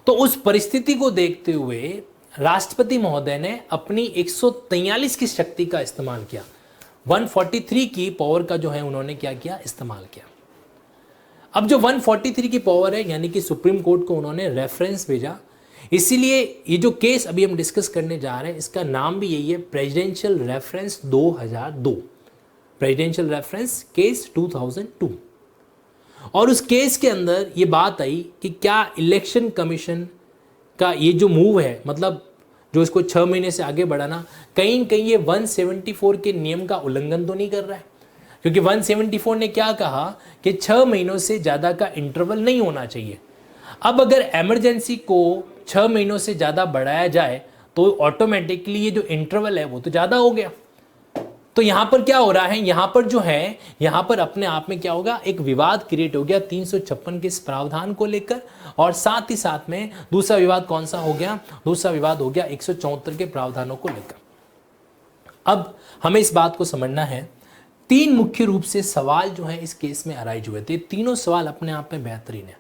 तो उस परिस्थिति को देखते हुए राष्ट्रपति महोदय ने अपनी 143 की शक्ति का इस्तेमाल किया, 143 की पावर का जो है उन्होंने क्या किया? इस्तेमाल किया। अब जो 143 की पावर है, यानी कि सुप्रीम कोर्ट को उन्होंने रेफरेंस भेजा। इसीलिए ये जो केस अभी हम डिस्कस करने जा रहे हैं, इसका नाम भी यही है, presidential reference 2002, presidential reference case 2002। और उस केस के अंदर ये बात आई कि क्या इलेक्शन कमीशन का ये जो मूव है, मतलब जो इसको 6 महीने से आगे बढ़ाना, कहीं कहीं ये 174 के नियम का उल्लंघन तो नहीं कर रहा है? क्योंकि 174 ने क्या कहा कि 6 महीनों से ज़्यादा का इंटरवल नहीं होना चाहिए। अब अगर इमरजेंसी को 6 महीनों से ज़्यादा बढ़ाया जाए तो ऑटोमेटिकली ये जो इंटरवल है वो तो ज़्यादा हो गया। तो यहाँ पर क्या हो रहा है, यहाँ पर जो है, यहाँ पर अपने आप में क्या होगा, एक विवाद क्रिएट हो गया 356 के इस प्रावधान को लेकर, और साथ ही साथ में दूसरा विवाद कौन सा हो गया? दूसरा विवाद हो गया 174 के प्रावधानों को लेकर। अब हमें इस बात को समझना है, 3 मुख्य रूप से सवाल जो है इस केस में अराइज हुए थे। तीनों सवाल अपने आप में बेहतरीन है।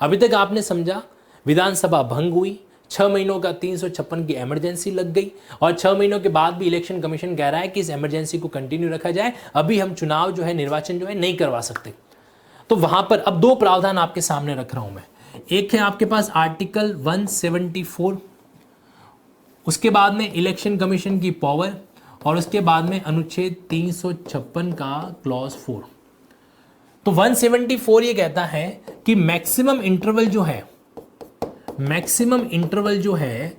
अभी तक आपने समझा, विधानसभा भंग हुई, 6 महीनों का 356 की इमरजेंसी लग गई, और 6 महीनों के बाद भी इलेक्शन कमीशन कह रहा है कि इस इमरजेंसी को कंटिन्यू रखा जाए, अभी हम चुनाव जो है, निर्वाचन जो है नहीं करवा सकते। तो वहां पर अब 2 प्रावधान आपके सामने रख रहा हूं मैं। एक है आपके पास आर्टिकल 174, उसके बाद में इलेक्शन कमीशन की पावर, और उसके बाद में अनुच्छेद 356 का क्लॉज 4। तो 174 ये कहता है कि मैक्सिमम इंटरवल जो है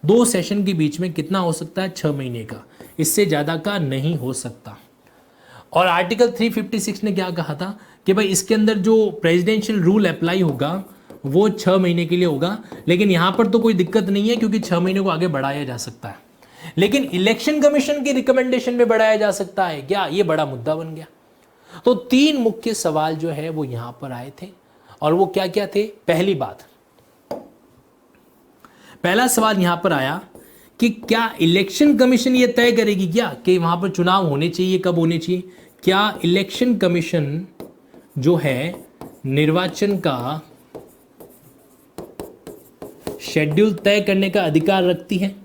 2 सेशन के बीच में कितना हो सकता है? 6 महीने का, इससे ज्यादा का नहीं हो सकता। और आर्टिकल 356 ने क्या कहा था कि भाई इसके अंदर जो प्रेसिडेंशियल रूल अप्लाई होगा वो 6 महीने के लिए होगा, लेकिन यहां पर तो कोई दिक्कत नहीं है क्योंकि 6 महीने को आगे बढ़ाया जा सकता है। लेकिन इलेक्शन कमीशन की रिकमेंडेशन में बढ़ाया जा सकता है क्या? ये बड़ा मुद्दा बन गया। तो 3 मुख्य सवाल जो है वो यहां पर आए थे, और वो क्या क्या थे? पहला सवाल यहां पर आया कि क्या इलेक्शन कमीशन ये तय करेगी क्या कि वहां पर चुनाव होने चाहिए, कब होने चाहिए? क्या इलेक्शन कमीशन जो है निर्वाचन का शेड्यूल तय करने का अधिकार रखती है?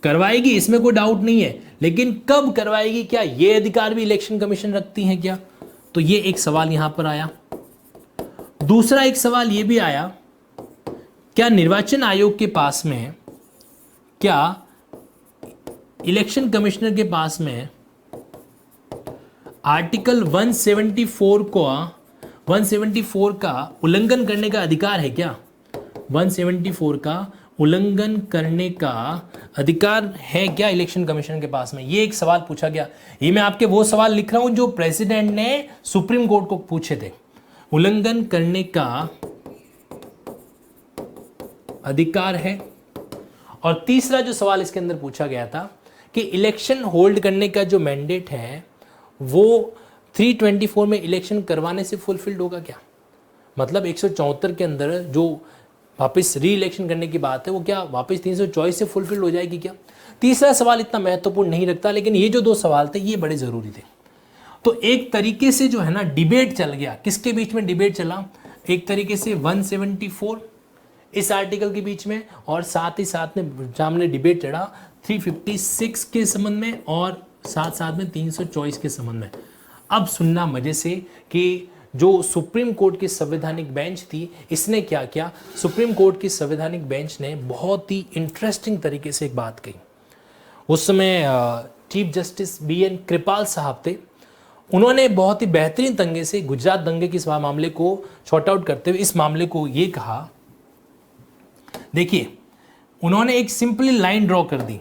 करवाएगी, इसमें कोई डाउट नहीं है, लेकिन कब करवाएगी, क्या ये अधिकार भी इलेक्शन कमीशन रखती है क्या? तो ये एक सवाल यहां पर आया। दूसरा एक सवाल ये भी आया, क्या निर्वाचन आयोग के पास में, क्या इलेक्शन कमिश्नर के पास में आर्टिकल 174 का उल्लंघन करने का अधिकार है क्या? 174 का उल्लंघन करने का अधिकार है क्या इलेक्शन कमीशन के पास में? ये एक सवाल पूछा गया। ये मैं आपके वो सवाल लिख रहा हूं जो प्रेसिडेंट ने सुप्रीम कोर्ट को पूछे थे। उल्लंघन करने का अधिकार है। और तीसरा जो सवाल इसके अंदर पूछा गया था कि इलेक्शन होल्ड करने का जो मैंडेट है वो 324 में इलेक्शन करवाने से फुलफिल्ड होगा क्या? मतलब 174 के अंदर जो वापस री इलेक्शन करने की बात है वो क्या वापस 324 से फुलफिल्ड हो जाएगी क्या? तीसरा सवाल इतना महत्वपूर्ण नहीं रखता, लेकिन ये जो दो सवाल थे ये बड़े जरूरी थे। तो एक तरीके से जो है ना डिबेट चल गया। किसके बीच में डिबेट चला? एक तरीके से 174 इस आर्टिकल के बीच में, और साथ ही साथ में सामने डिबेट चढ़ा 356 के संबंध में और साथ साथ में 324 के संबंध में। अब सुनना मजे से कि जो सुप्रीम कोर्ट की संवैधानिक बेंच थी इसने क्या किया। सुप्रीम कोर्ट की संवैधानिक बेंच ने बहुत ही इंटरेस्टिंग तरीके से एक बात कही। उस समय चीफ जस्टिस BN कृपाल साहब थे। उन्होंने बहुत ही बेहतरीन तंगे से गुजरात दंगे के इस मामले को शॉर्ट आउट करते हुए इस मामले को ये कहा, देखिए उन्होंने एक सिंपली लाइन ड्रॉ कर दी।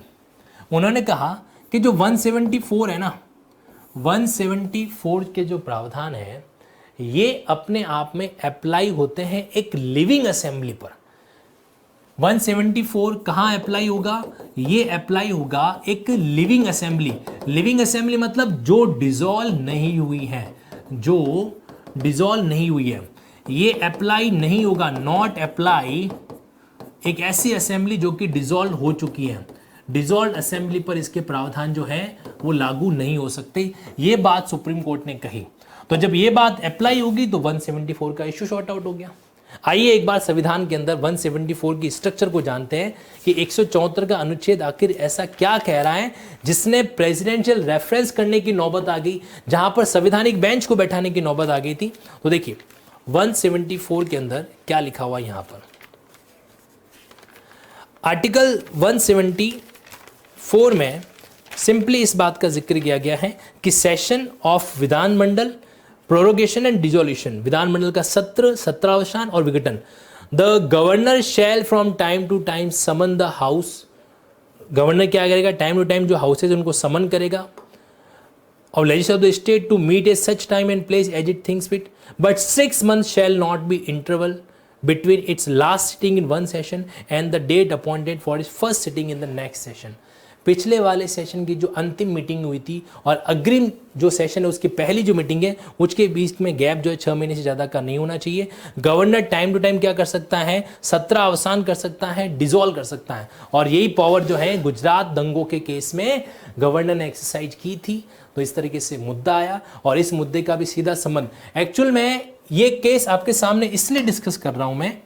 उन्होंने कहा कि जो 174 है ना, 174 के जो प्रावधान है ये अपने आप में अप्लाई होते हैं एक लिविंग असेंबली पर। 174 कहाँ अप्लाई होगा? ये अप्लाई होगा एक लिविंग असेंबली। लिविंग असेंबली मतलब जो डिसॉल्व नहीं हुई है, जो डिसॉल्व नहीं हुई है ये अप्लाई नहीं होगा। नॉट अप्लाई एक ऐसी असेंबली जो कि डिसॉल्व हो चुकी है। डिसॉल्व असेंबली पर इसके प्रावधान जो है वो लागू नहीं हो सकते। ये बात सुप्रीम कोर्ट ने कही। तो जब ये बात अप्लाई होगी तो 174 का इश्यू शॉर्ट आउट हो गया। आइए एक बार संविधान के अंदर 174 की स्ट्रक्चर को जानते हैं कि 174 का अनुच्छेद आखिर ऐसा क्या कह रहा है जिसने प्रेसिडेंशियल रेफरेंस करने की नौबत आ गई, जहां पर संवैधानिक बेंच को बैठाने की नौबत आ गई थी। तो देखिए 174 के अंदर क्या लिखा हुआ यहां पर। आर्टिकल 174 में सिंपली इस बात का जिक्र किया गया है कि सेशन ऑफ विधानमंडल, प्रोरोगेशन एंड डिसोल्यूशन, विधानमंडल का सत्र, सत्रावसान और विघटन, the governor shall from time to time summon the house. Governor क्या करेगा? टाइम टू टाइम जो हाउसेज उनको समन करेगा। और legislature of the state to meet at such time and place as it thinks fit, but 6 months shall not be interval between its last sitting in one session and the date appointed for its first sitting in the next session. पिछले वाले session की जो अंतिम meeting हुई थी और अग्रिम जो सेशन है उसकी पहली जो मीटिंग है उसके बीच में गैप जो है 6 महीने से ज़्यादा का नहीं होना चाहिए। गवर्नर टाइम टू टाइम क्या कर सकता है? सत्र अवसान कर सकता है, डिसॉल्व कर सकता है। और यही पावर जो है गुजरात दंगों के केस में गवर्नर ने एक्सरसाइज की थी। तो इस तरीके से मुद्दा आया और इस मुद्दे का भी सीधा संबंध, एक्चुअल में ये केस आपके सामने इसलिए डिस्कस कर रहा हूं मैं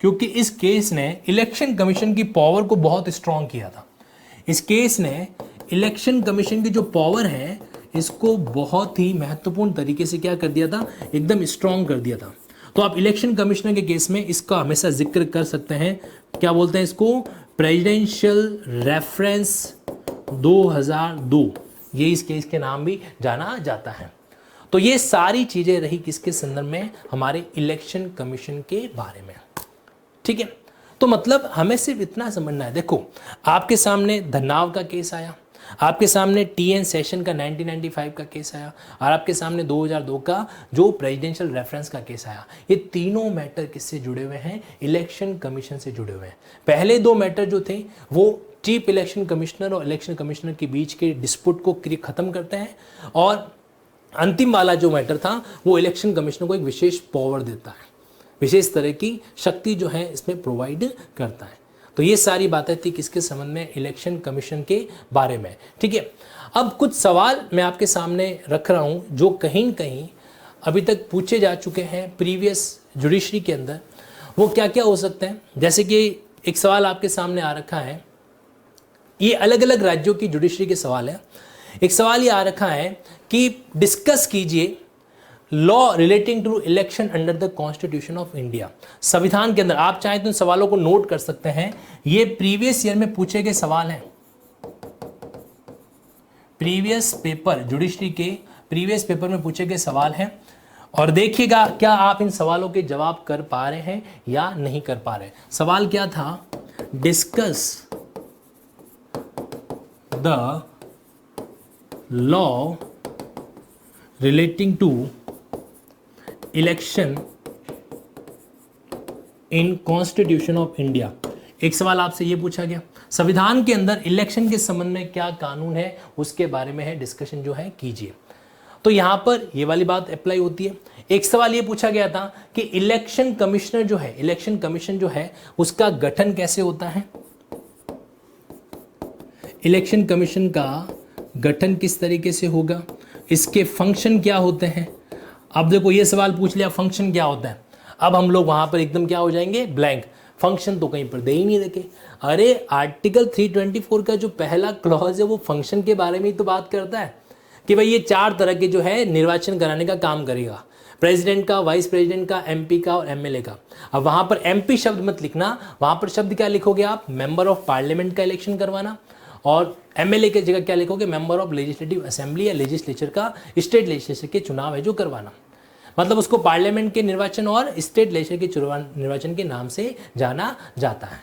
क्योंकि इस केस ने इलेक्शन कमीशन की पावर को बहुत स्ट्रांग किया था। इस केस ने इलेक्शन कमीशन की जो पावर है इसको बहुत ही महत्वपूर्ण तरीके से क्या कर दिया था? एकदम स्ट्रांग कर दिया था। तो आप इलेक्शन कमिश्नर के केस में इसका हमेशा जिक्र कर सकते हैं। क्या बोलते हैं इसको? प्रेसिडेंशियल रेफरेंस 2002, ये इस केस के नाम भी जाना जाता है। तो ये सारी चीजें रही किसके संदर्भ में? हमारे इलेक्शन कमीशन के बारे में। ठीक है, तो मतलब हमें सिर्फ इतना समझना है। देखो आपके सामने धन्नाव का केस आया, आपके सामने TN सेशन का 1995 का केस आया और आपके सामने 2002 का जो प्रेसिडेंशियल रेफरेंस का केस आया। ये तीनों मैटर किससे जुड़े हुए हैं? इलेक्शन कमीशन से जुड़े हुए हैं। पहले दो मैटर जो थे वो चीफ इलेक्शन कमिश्नर और इलेक्शन कमिश्नर के बीच के डिस्प्यूट को खत्म करते हैं और अंतिम वाला जो मैटर था वो इलेक्शन कमिश्नर को एक विशेष पावर देता है, विशेष तरह की शक्ति जो है इसमें प्रोवाइड करता है। तो ये सारी बातें थी किसके संबंध में? इलेक्शन कमीशन के बारे में। ठीक है, अब कुछ सवाल मैं आपके सामने रख रहा हूं जो कहीं न कहीं अभी तक पूछे जा चुके हैं प्रीवियस जुडिशरी के अंदर। वो क्या क्या हो सकते हैं? जैसे कि एक सवाल आपके सामने आ रखा है, ये अलग अलग राज्यों की जुडिशरी के सवाल है। एक सवाल ये आ रखा है कि डिस्कस कीजिए law relating to election under the constitution of India. संविधान के अंदर आप चाहें तो इन सवालों को नोट कर सकते हैं, ये प्रीवियस ईयर में पूछे गए सवाल हैं, प्रीवियस पेपर जुडिशरी के प्रीवियस पेपर में पूछे गए सवाल हैं। और देखिएगा क्या आप इन सवालों के जवाब कर पा रहे हैं या नहीं कर पा रहे। सवाल क्या था, discuss the law relating to election in constitution of India. एक सवाल आपसे यह पूछा गया, संविधान के अंदर इलेक्शन के संबंध में क्या कानून है उसके बारे में है डिस्कशन जो है कीजिए। तो यहां पर ये वाली बात अप्लाई होती है। एक सवाल ये पूछा गया था कि इलेक्शन कमिश्नर जो है, इलेक्शन कमीशन जो है उसका गठन कैसे होता है, इलेक्शन कमीशन का गठन किस तरीके से होगा, इसके फंक्शन क्या होते हैं। अब देखो ये सवाल पूछ लिया फंक्शन क्या होता है, अब हम लोग वहां पर एकदम क्या हो जाएंगे, ब्लैंक। फंक्शन तो कहीं पर दे ही नहीं रखे। अरे आर्टिकल 324 का जो पहला क्लॉज है वो फंक्शन के बारे में ही तो बात करता है कि भाई ये 4 तरह के जो है निर्वाचन कराने का काम करेगा, प्रेसिडेंट का, वाइस प्रेसिडेंट का, एमपी का और एमएलए का। अब वहां पर एमपी शब्द मत लिखना, वहां पर शब्द क्या लिखोगे आप, मेंबर ऑफ पार्लियामेंट का इलेक्शन करवाना, और एमएलए की जगह क्या लिखोगे, मेंबर ऑफ लेजिस्लेटिव असेंबली या लेजिस्लेचर का, स्टेट लेजिस्लेचर के चुनाव है जो करवाना। मतलब उसको पार्लियामेंट के निर्वाचन और स्टेट लेजिस्लेचर के निर्वाचन के नाम से जाना जाता है।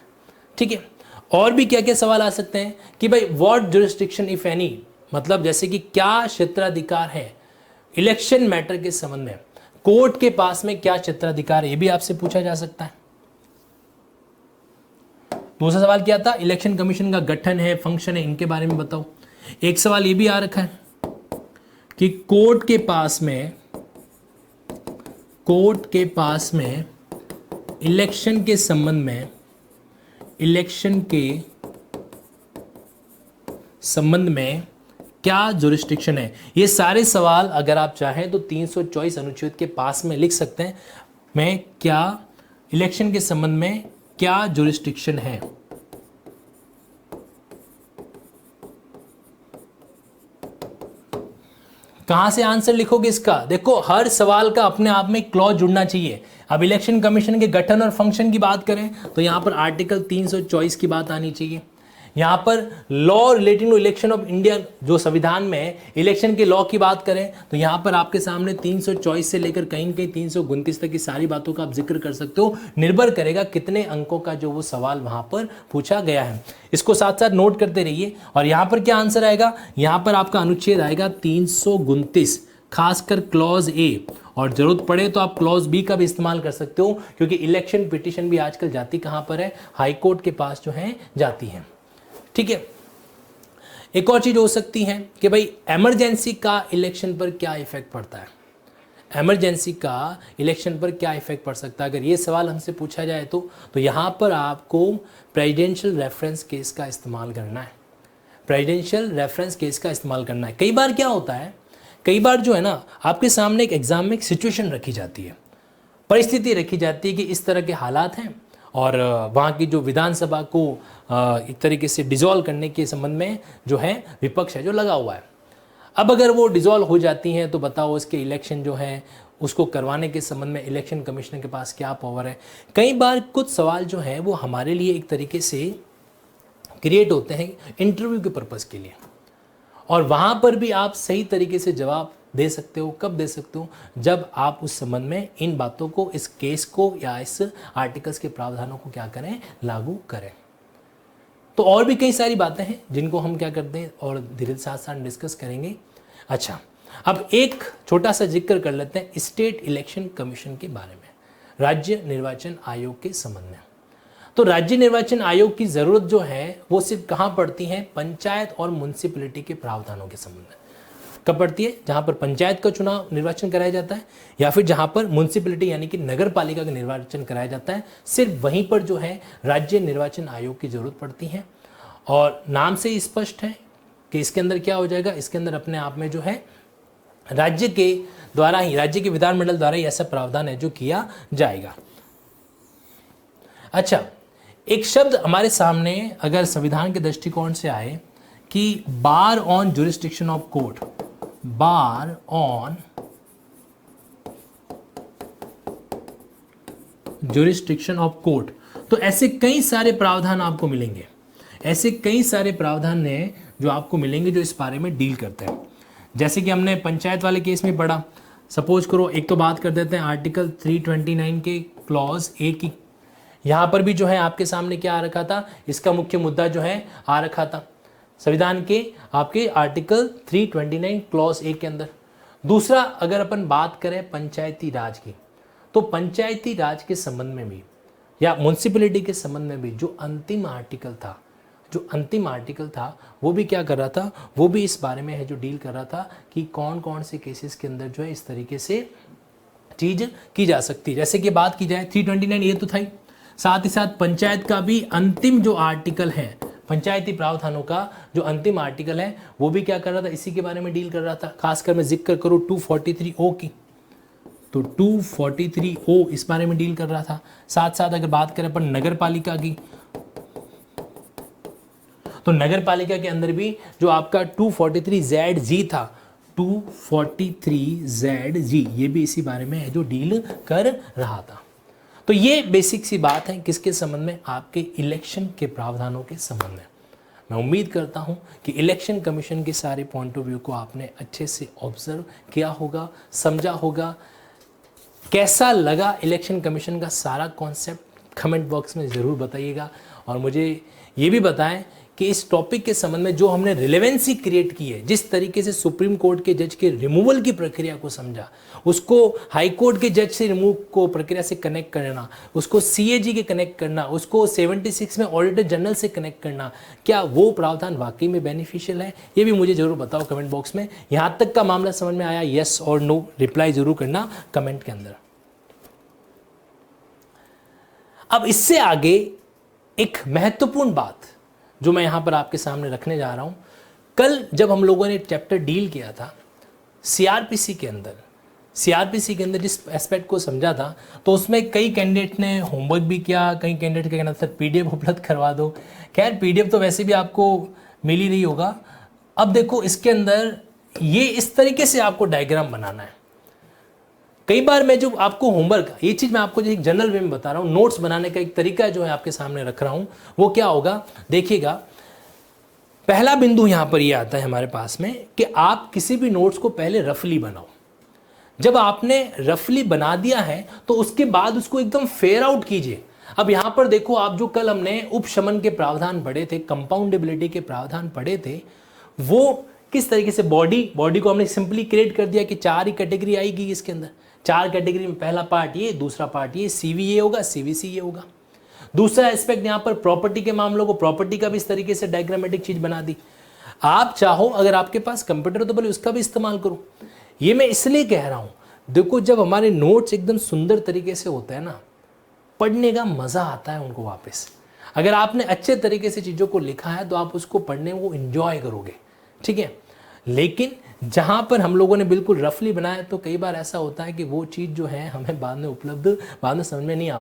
ठीक है, और भी क्या क्या सवाल आ सकते हैं कि भाई व्हाट जुरिस्डिक्शन इफ एनी, मतलब जैसे कि क्या क्षेत्राधिकार है इलेक्शन मैटर के संबंध में, कोर्ट के पास में क्या क्षेत्राधिकार है, ये भी आपसे पूछा जा सकता है। दूसरा सवाल क्या था, इलेक्शन कमीशन का गठन है, फंक्शन है, इनके बारे में बताओ। एक सवाल ये भी आ रखा है कि कोर्ट के पास में इलेक्शन के संबंध में, इलेक्शन के संबंध में क्या जुरिस्डिक्शन है। ये सारे सवाल अगर आप चाहें तो 324 अनुच्छेद के पास में लिख सकते हैं, मैं क्या इलेक्शन के संबंध में क्या जुरिस्डिक्शन है। कहां से आंसर लिखोगे इसका, देखो हर सवाल का अपने आप में क्लॉज जुड़ना चाहिए। अब इलेक्शन कमीशन के गठन और फंक्शन की बात करें तो यहां पर आर्टिकल 324 की बात आनी चाहिए। यहां पर law relating to election of India जो संविधान में इलेक्शन के लॉ की बात करें तो यहां पर आपके सामने 324 से लेकर कहीं न कहीं 329 तक की सारी बातों का आप जिक्र कर सकते हो। निर्भर करेगा कितने अंकों का जो वो सवाल वहां पर पूछा गया है। इसको साथ साथ नोट करते रहिए। और यहां पर क्या आंसर आएगा, यहां पर आपका अनुच्छेद आएगा 329, खासकर क्लॉज ए, और जरूरत पड़े तो आप क्लॉज बी का भी इस्तेमाल कर सकते हो, क्योंकि इलेक्शन पिटीशन भी आजकल जाती कहां पर है, हाई कोर्ट के पास जो है जाती है। ठीक है, एक और चीज हो सकती है कि भाई इमरजेंसी का इलेक्शन पर क्या इफेक्ट पड़ता है, इमरजेंसी का इलेक्शन पर क्या इफेक्ट पड़ सकता है। अगर ये सवाल हमसे पूछा जाए तो यहां पर आपको प्रेसिडेंशियल रेफरेंस केस का इस्तेमाल करना है, प्रेसिडेंशियल रेफरेंस केस का इस्तेमाल करना है। कई बार क्या होता है, कई बार जो है ना आपके सामने एक एग्जाम में एक सिचुएशन रखी जाती है, परिस्थिति रखी जाती है कि इस तरह के हालात हैं और वहाँ की जो विधानसभा को एक तरीके से डिसॉल्व करने के संबंध में जो है विपक्ष है जो लगा हुआ है। अब अगर वो डिसॉल्व हो जाती हैं तो बताओ उसके इलेक्शन जो है उसको करवाने के संबंध में इलेक्शन कमिश्नर के पास क्या पावर है। कई बार कुछ सवाल जो हैं वो हमारे लिए एक तरीके से क्रिएट होते हैं इंटरव्यू के पर्पज़ के लिए, और वहाँ पर भी आप सही तरीके से जवाब दे सकते हो। कब दे सकते हो, जब आप उस संबंध में इन बातों को, इस केस को या इस आर्टिकल्स के प्रावधानों को क्या करें, लागू करें। तो और भी कई सारी बातें हैं जिनको हम क्या करते हैं और धीरे साथ साथ डिस्कस करेंगे। अच्छा, अब एक छोटा सा जिक्र कर लेते हैं स्टेट इलेक्शन कमीशन के बारे में, राज्य निर्वाचन आयोग के संबंध में। तो राज्य निर्वाचन आयोग की ज़रूरत जो है वो सिर्फ कहाँ पड़ती है, पंचायत और म्यूनिसिपैलिटी के प्रावधानों के संबंध में। कब पड़ती है, जहाँ पर पंचायत का चुनाव निर्वाचन कराया जाता है या फिर जहाँ पर म्यूनिसिपैलिटी यानी कि नगर पालिका का निर्वाचन कराया जाता है, सिर्फ वहीं पर जो है राज्य निर्वाचन आयोग की ज़रूरत पड़ती है। और नाम से ही स्पष्ट है कि इसके अंदर क्या हो जाएगा, इसके अंदर अपने आप में जो है राज्य के द्वारा ही, राज्य के विधानमंडल द्वारा ही ऐसा प्रावधान है जो किया जाएगा। अच्छा, एक शब्द हमारे सामने अगर संविधान के दृष्टिकोण से आए कि bar on jurisdiction of court, bar on jurisdiction of court. तो ऐसे कई सारे प्रावधान आपको मिलेंगे, ऐसे कई सारे प्रावधान हैं जो आपको मिलेंगे जो इस बारे में डील करते हैं। जैसे कि हमने पंचायत वाले केस में पढ़ा, सपोज करो एक तो बात कर देते हैं आर्टिकल 329 के क्लॉज ए की। यहाँ पर भी जो है आपके सामने क्या आ रखा था, इसका मुख्य मुद्दा जो है आ रखा था संविधान के आपके आर्टिकल 329 क्लॉज ए के अंदर। दूसरा अगर अपन बात करें पंचायती राज की, तो पंचायती राज के संबंध में भी या म्युनिसिपैलिटी के संबंध में भी जो अंतिम आर्टिकल था वो भी क्या कर रहा था, वो भी इस बारे में है जो डील कर रहा था कि कौन कौन से केसेस के अंदर जो है इस तरीके से चीज की जा सकती है। जैसे कि बात की जाए 329 ये तो था ही, साथ ही साथ पंचायत का भी अंतिम जो आर्टिकल है, पंचायती प्रावधानों का जो अंतिम आर्टिकल है वो भी क्या कर रहा था, इसी के बारे में डील कर रहा था। खासकर मैं जिक्र करूँ 243O की, तो 243O इस बारे में डील कर रहा था। साथ साथ अगर बात करें अपन नगर पालिका की, तो नगर पालिका के अंदर भी जो आपका 243ZG था, 243ZG ये भी इसी बारे में है जो डील कर रहा था। तो ये बेसिक सी बात है किसके संबंध में, आपके इलेक्शन के प्रावधानों के संबंध में। मैं उम्मीद करता हूं कि इलेक्शन कमीशन के सारे पॉइंट ऑफ व्यू को आपने अच्छे से ऑब्जर्व किया होगा, समझा होगा। कैसा लगा इलेक्शन कमीशन का सारा कॉन्सेप्ट कमेंट बॉक्स में ज़रूर बताइएगा, और मुझे ये भी बताएं कि इस टॉपिक के संबंध में जो हमने रिलेवेंसी क्रिएट की है, जिस तरीके से सुप्रीम कोर्ट के जज के रिमूवल की प्रक्रिया को समझा, उसको हाई कोर्ट के जज से रिमूव को प्रक्रिया से कनेक्ट करना, उसको CAG के कनेक्ट करना, उसको 76 में ऑडिटर जनरल से कनेक्ट करना, क्या वो प्रावधान वाकई में बेनिफिशियल है, ये भी मुझे जरूर बताओ कमेंट बॉक्स में। यहाँ तक का मामला समझ में आया, येस और नो रिप्लाई जरूर करना कमेंट के अंदर। अब इससे आगे एक महत्वपूर्ण बात जो मैं यहां पर आपके सामने रखने जा रहा हूं, कल जब हम लोगों ने चैप्टर डील किया था CRPC के अंदर जिस एस्पेक्ट को समझा था, तो उसमें कई कैंडिडेट ने होमवर्क भी किया, कई कैंडिडेट का कहना था PDF उपलब्ध करवा दो। खैर PDF तो वैसे भी आपको मिल ही रही होगा। अब देखो इसके अंदर ये इस तरीके से आपको डायग्राम बनाना है। कई बार मैं जो आपको होमवर्क, ये चीज़ मैं आपको जो एक जनरल वे में बता रहा हूँ, नोट्स बनाने का एक तरीका जो है आपके सामने रख रहा हूँ, वो क्या होगा देखिएगा। पहला बिंदु यहाँ पर ये आता है हमारे पास में कि आप किसी भी नोट्स को पहले रफली बनाओ। जब आपने रफली बना दिया है तो उसके बाद उसको एकदम फेयर आउट कीजिए। अब यहाँ पर देखो, आप जो कल हमने उपशमन के प्रावधान पढ़े थे, कंपाउंडेबिलिटी के प्रावधान पढ़े थे, वो किस तरीके से बॉडी को हमने सिंपली क्रिएट कर दिया कि 4 ही कैटेगरी आएगी इसके अंदर। 4 कैटेगरी में पहला पार्ट ये, दूसरा पार्ट ये, CV ये होगा, CVC ये होगा। दूसरा एस्पेक्ट यहाँ पर प्रॉपर्टी के मामलों को, प्रॉपर्टी का भी इस तरीके से डायग्रामेटिक चीज बना दी। आप चाहो अगर आपके पास कंप्यूटर तो बोले उसका भी इस्तेमाल करो। ये मैं इसलिए कह रहा हूं, देखो जब हमारे नोट्स एकदम सुंदर तरीके से होते हैं ना, पढ़ने का मजा आता है उनको वापस। अगर आपने अच्छे तरीके से चीजों को लिखा है तो आप उसको पढ़ने को एंजॉय करोगे, ठीक है। लेकिन जहां पर हम लोगों ने बिल्कुल रफली बनाया तो कई बार ऐसा होता है कि वो चीज़ जो है हमें बाद में समझ में नहीं आ